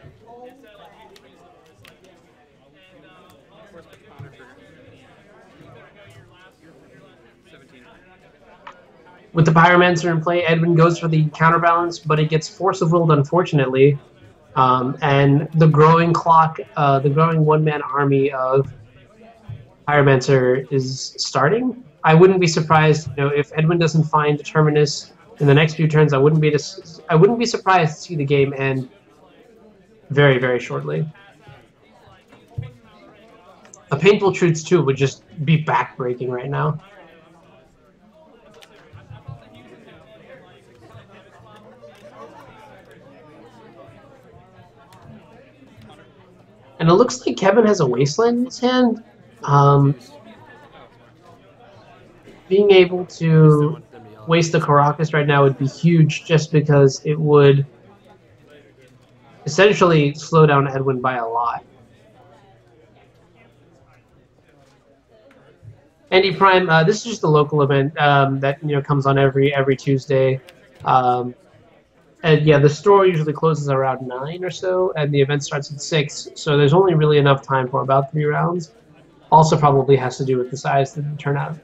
With the Pyromancer in play, Edwin goes for the counterbalance, but it gets Force of Willed, unfortunately. And the growing one-man army of Pyromancer is starting. I wouldn't be surprised, if Edwin doesn't find Terminus in the next few turns. I wouldn't be surprised to see the game end very, very shortly. A Painful Truths 2 would just be backbreaking right now. And it looks like Kevin has a Wasteland in his hand. Being able to waste the Caracas right now would be huge, just because it would essentially slow down Edwin by a lot. Andy Prime, this is just a local event that comes on every Tuesday. And yeah, the store usually closes around 9 or so, and the event starts at 6. So there's only really enough time for about 3 rounds. Also, probably has to do with the size of the turnout.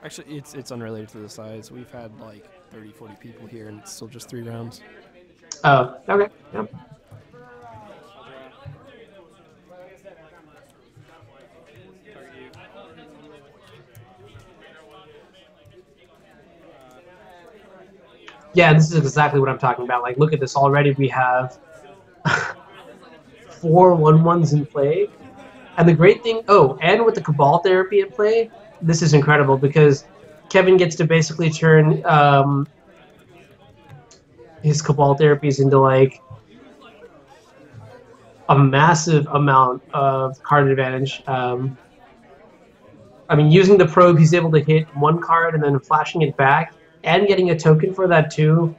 Actually, it's unrelated to the size. We've had like 30, 40 people here, and it's still just 3 rounds. Oh, okay. Yep. Yeah, this is exactly what I'm talking about. Like, look at this. Already we have 4 1/1s in play. And the great thing, and with the Cabal Therapy in play, this is incredible because Kevin gets to basically turn his Cabal Therapies into, like, a massive amount of card advantage. I mean, using the Probe, he's able to hit 1 card and then flashing it back, and getting a token for that too,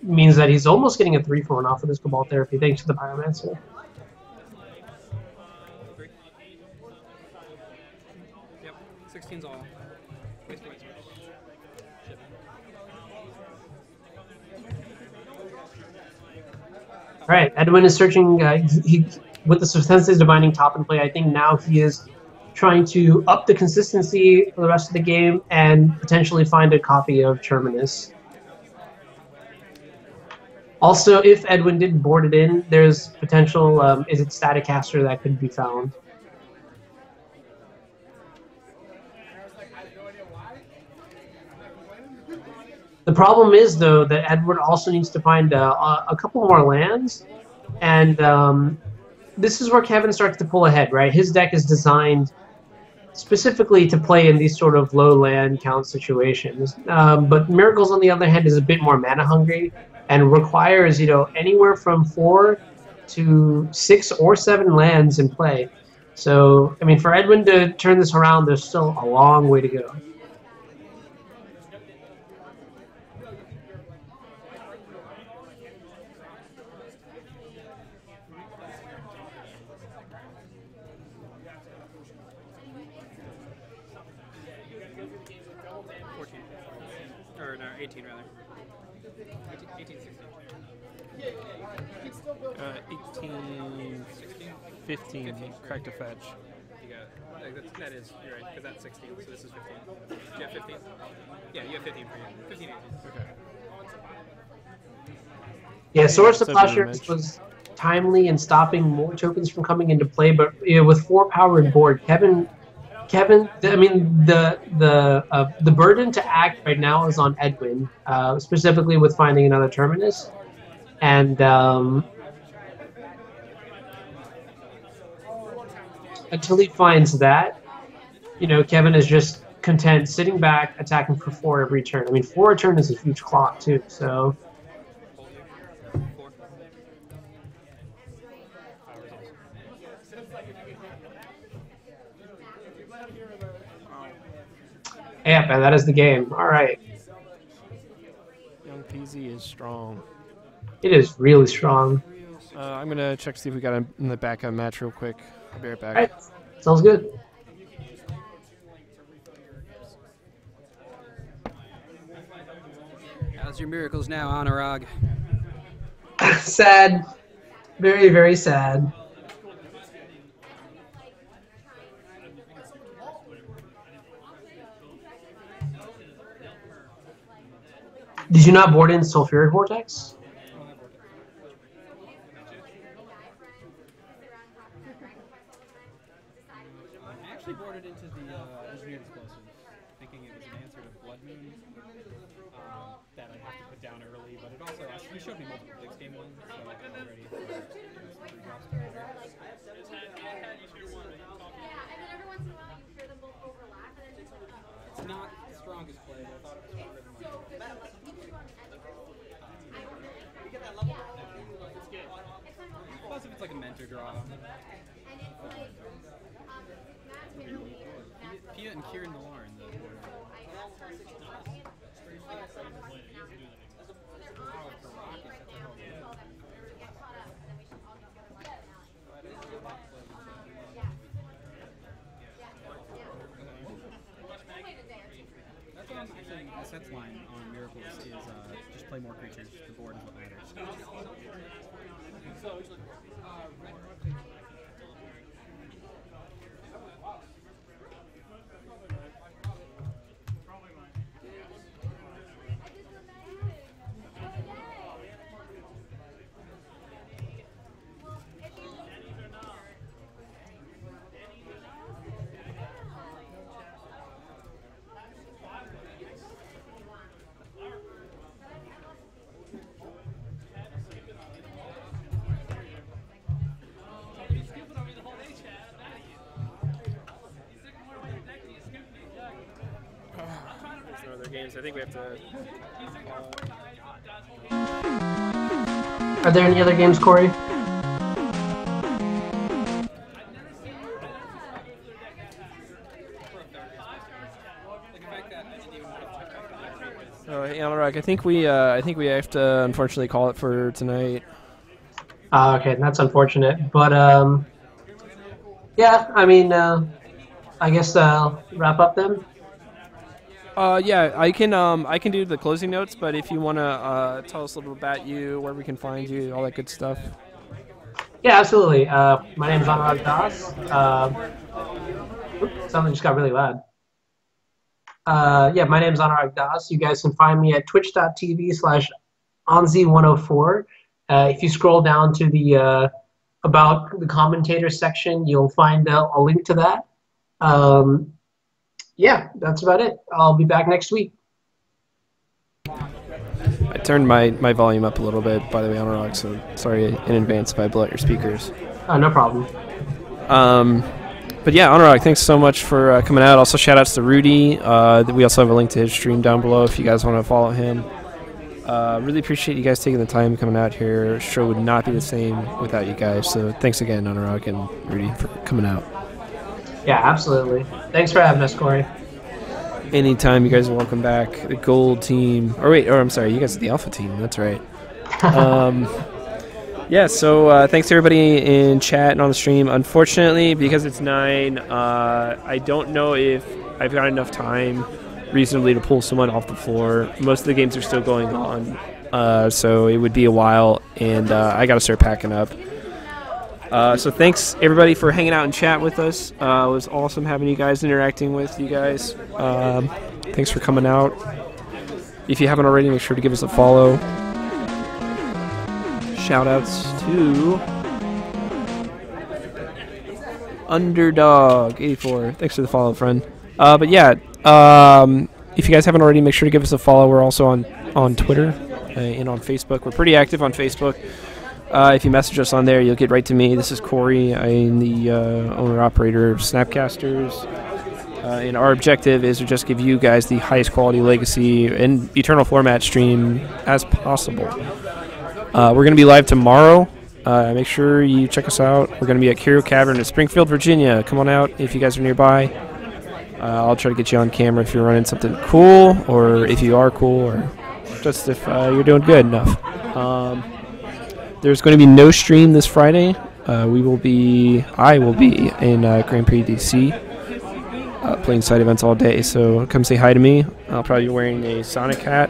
means that he's almost getting a 3-for-1 off of this Cabal Therapy, thanks to the Pyromancer. Yep, 16's all. All right, Edwin is searching. With the Substances Divining top in play, I think now he is trying to up the consistency for the rest of the game and potentially find a copy of Terminus. Also, if Edwin did board it in, there's potential, is it Staticaster that could be found. The problem is, though, that Edward also needs to find a couple more lands, and this is where Kevin starts to pull ahead, right? His deck is designed specifically to play in these sort of low land count situations. But Miracles, on the other hand, is a bit more mana hungry and requires, anywhere from 4 to 6 or 7 lands in play. So, I mean, for Edwin to turn this around, there's still a long way to go. Or no, 18 rather. 18, 16. 18, 15, crack to fetch. You got, that is, you're right, because that's 16, so this is 15. You have 15? Yeah, you have 15 for you. 15, 18. Okay. Yeah, Swords to Plowshares was timely in stopping more tokens from coming into play, but with 4 power and board, Kevin, I mean, the burden to act right now is on Edwin, specifically with finding another Terminus, and until he finds that, Kevin is just content sitting back, attacking for 4 every turn. I mean, 4 a turn is a huge clock too, so. Yeah, man, that is the game. All right. Young PZ is strong. It is really strong. I'm going to check to see if we got him in the backup match real quick. I'll be right back. All right. Sounds good. How's your miracles now, Anuraag? Sad. Very, very sad. Did you not board in Sulfuric Vortex? I actually boarded into the engineered explosives, thinking it was an answer to Blood Moon that I'd have to put down early, but it also he showed me multiple Blix game ones, so I'm ready for 3 drops to matter. It's not the strongest play, but I thought it was stronger than mine. Plus, if it's like a mentor draw. Pia and Kieran Millar in the order. That's what I'm actually, the sets line on Miracles is just play more creatures. The board is what matters. Games. I think we have to. Are there any other games, Kory? Hey, Anuraag, I think we have to unfortunately call it for tonight. Okay, that's unfortunate, but yeah, I mean, I guess wrap up then. Yeah, I can do the closing notes, but if you want to tell us a little about you, where we can find you, all that good stuff. Yeah, absolutely. My name is Anuraag. Something just got really loud. Yeah, my name is Anuraag. You guys can find me at twitch.tv/Anzi104. If you scroll down to the about the commentator section, you'll find a link to that. Yeah, that's about it. I'll be back next week. I turned my volume up a little bit, by the way, Anuraag, so sorry in advance if I blow out your speakers. No problem. But yeah, Anuraag, thanks so much for coming out. Also, shout-outs to Rudy. We also have a link to his stream down below if you guys want to follow him. Really appreciate you guys taking the time coming out here. Show would not be the same without you guys, so thanks again, Anuraag and Rudy, for coming out. Yeah, absolutely. Thanks for having us, Kory. Anytime, you guys are welcome back. The gold team. I'm sorry, you guys are the alpha team. That's right. Yeah, so thanks to everybody in chat and on the stream. Unfortunately, because it's 9, I don't know if I've got enough time reasonably to pull someone off the floor. Most of the games are still going on, so it would be a while, and I got to start packing up. So thanks everybody for hanging out and chat with us. It was awesome having you guys, interacting with you guys. Thanks for coming out. If you haven't already, make sure to give us a follow. Shoutouts to Underdog84. Thanks for the follow, friend. But yeah, if you guys haven't already, make sure to give us a follow. We're also on Twitter and on Facebook. We're pretty active on Facebook. If you message us on there, you'll get right to me. This is Kory. I'm the owner-operator of Snapcasters. And our objective is to just give you guys the highest quality legacy and eternal format stream as possible. We're going to be live tomorrow. Make sure you check us out. We're going to be at Curio Cavern in Springfield, Virginia. Come on out if you guys are nearby. I'll try to get you on camera if you're running something cool, or if you are cool, or just if you're doing good enough. There's going to be no stream this Friday. I will be in Grand Prix DC. Playing side events all day, so come say hi to me. I'll probably be wearing a Sonic hat.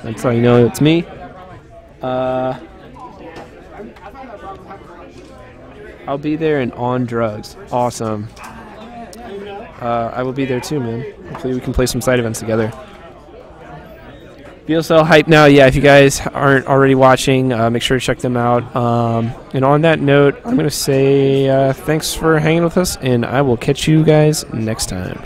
That's how you know it's me. I'll be there and on drugs. Awesome. I will be there too, man. Hopefully we can play some side events together. BSL hype now. Yeah, if you guys aren't already watching, make sure to check them out. And on that note, I'm going to say thanks for hanging with us, and I will catch you guys next time.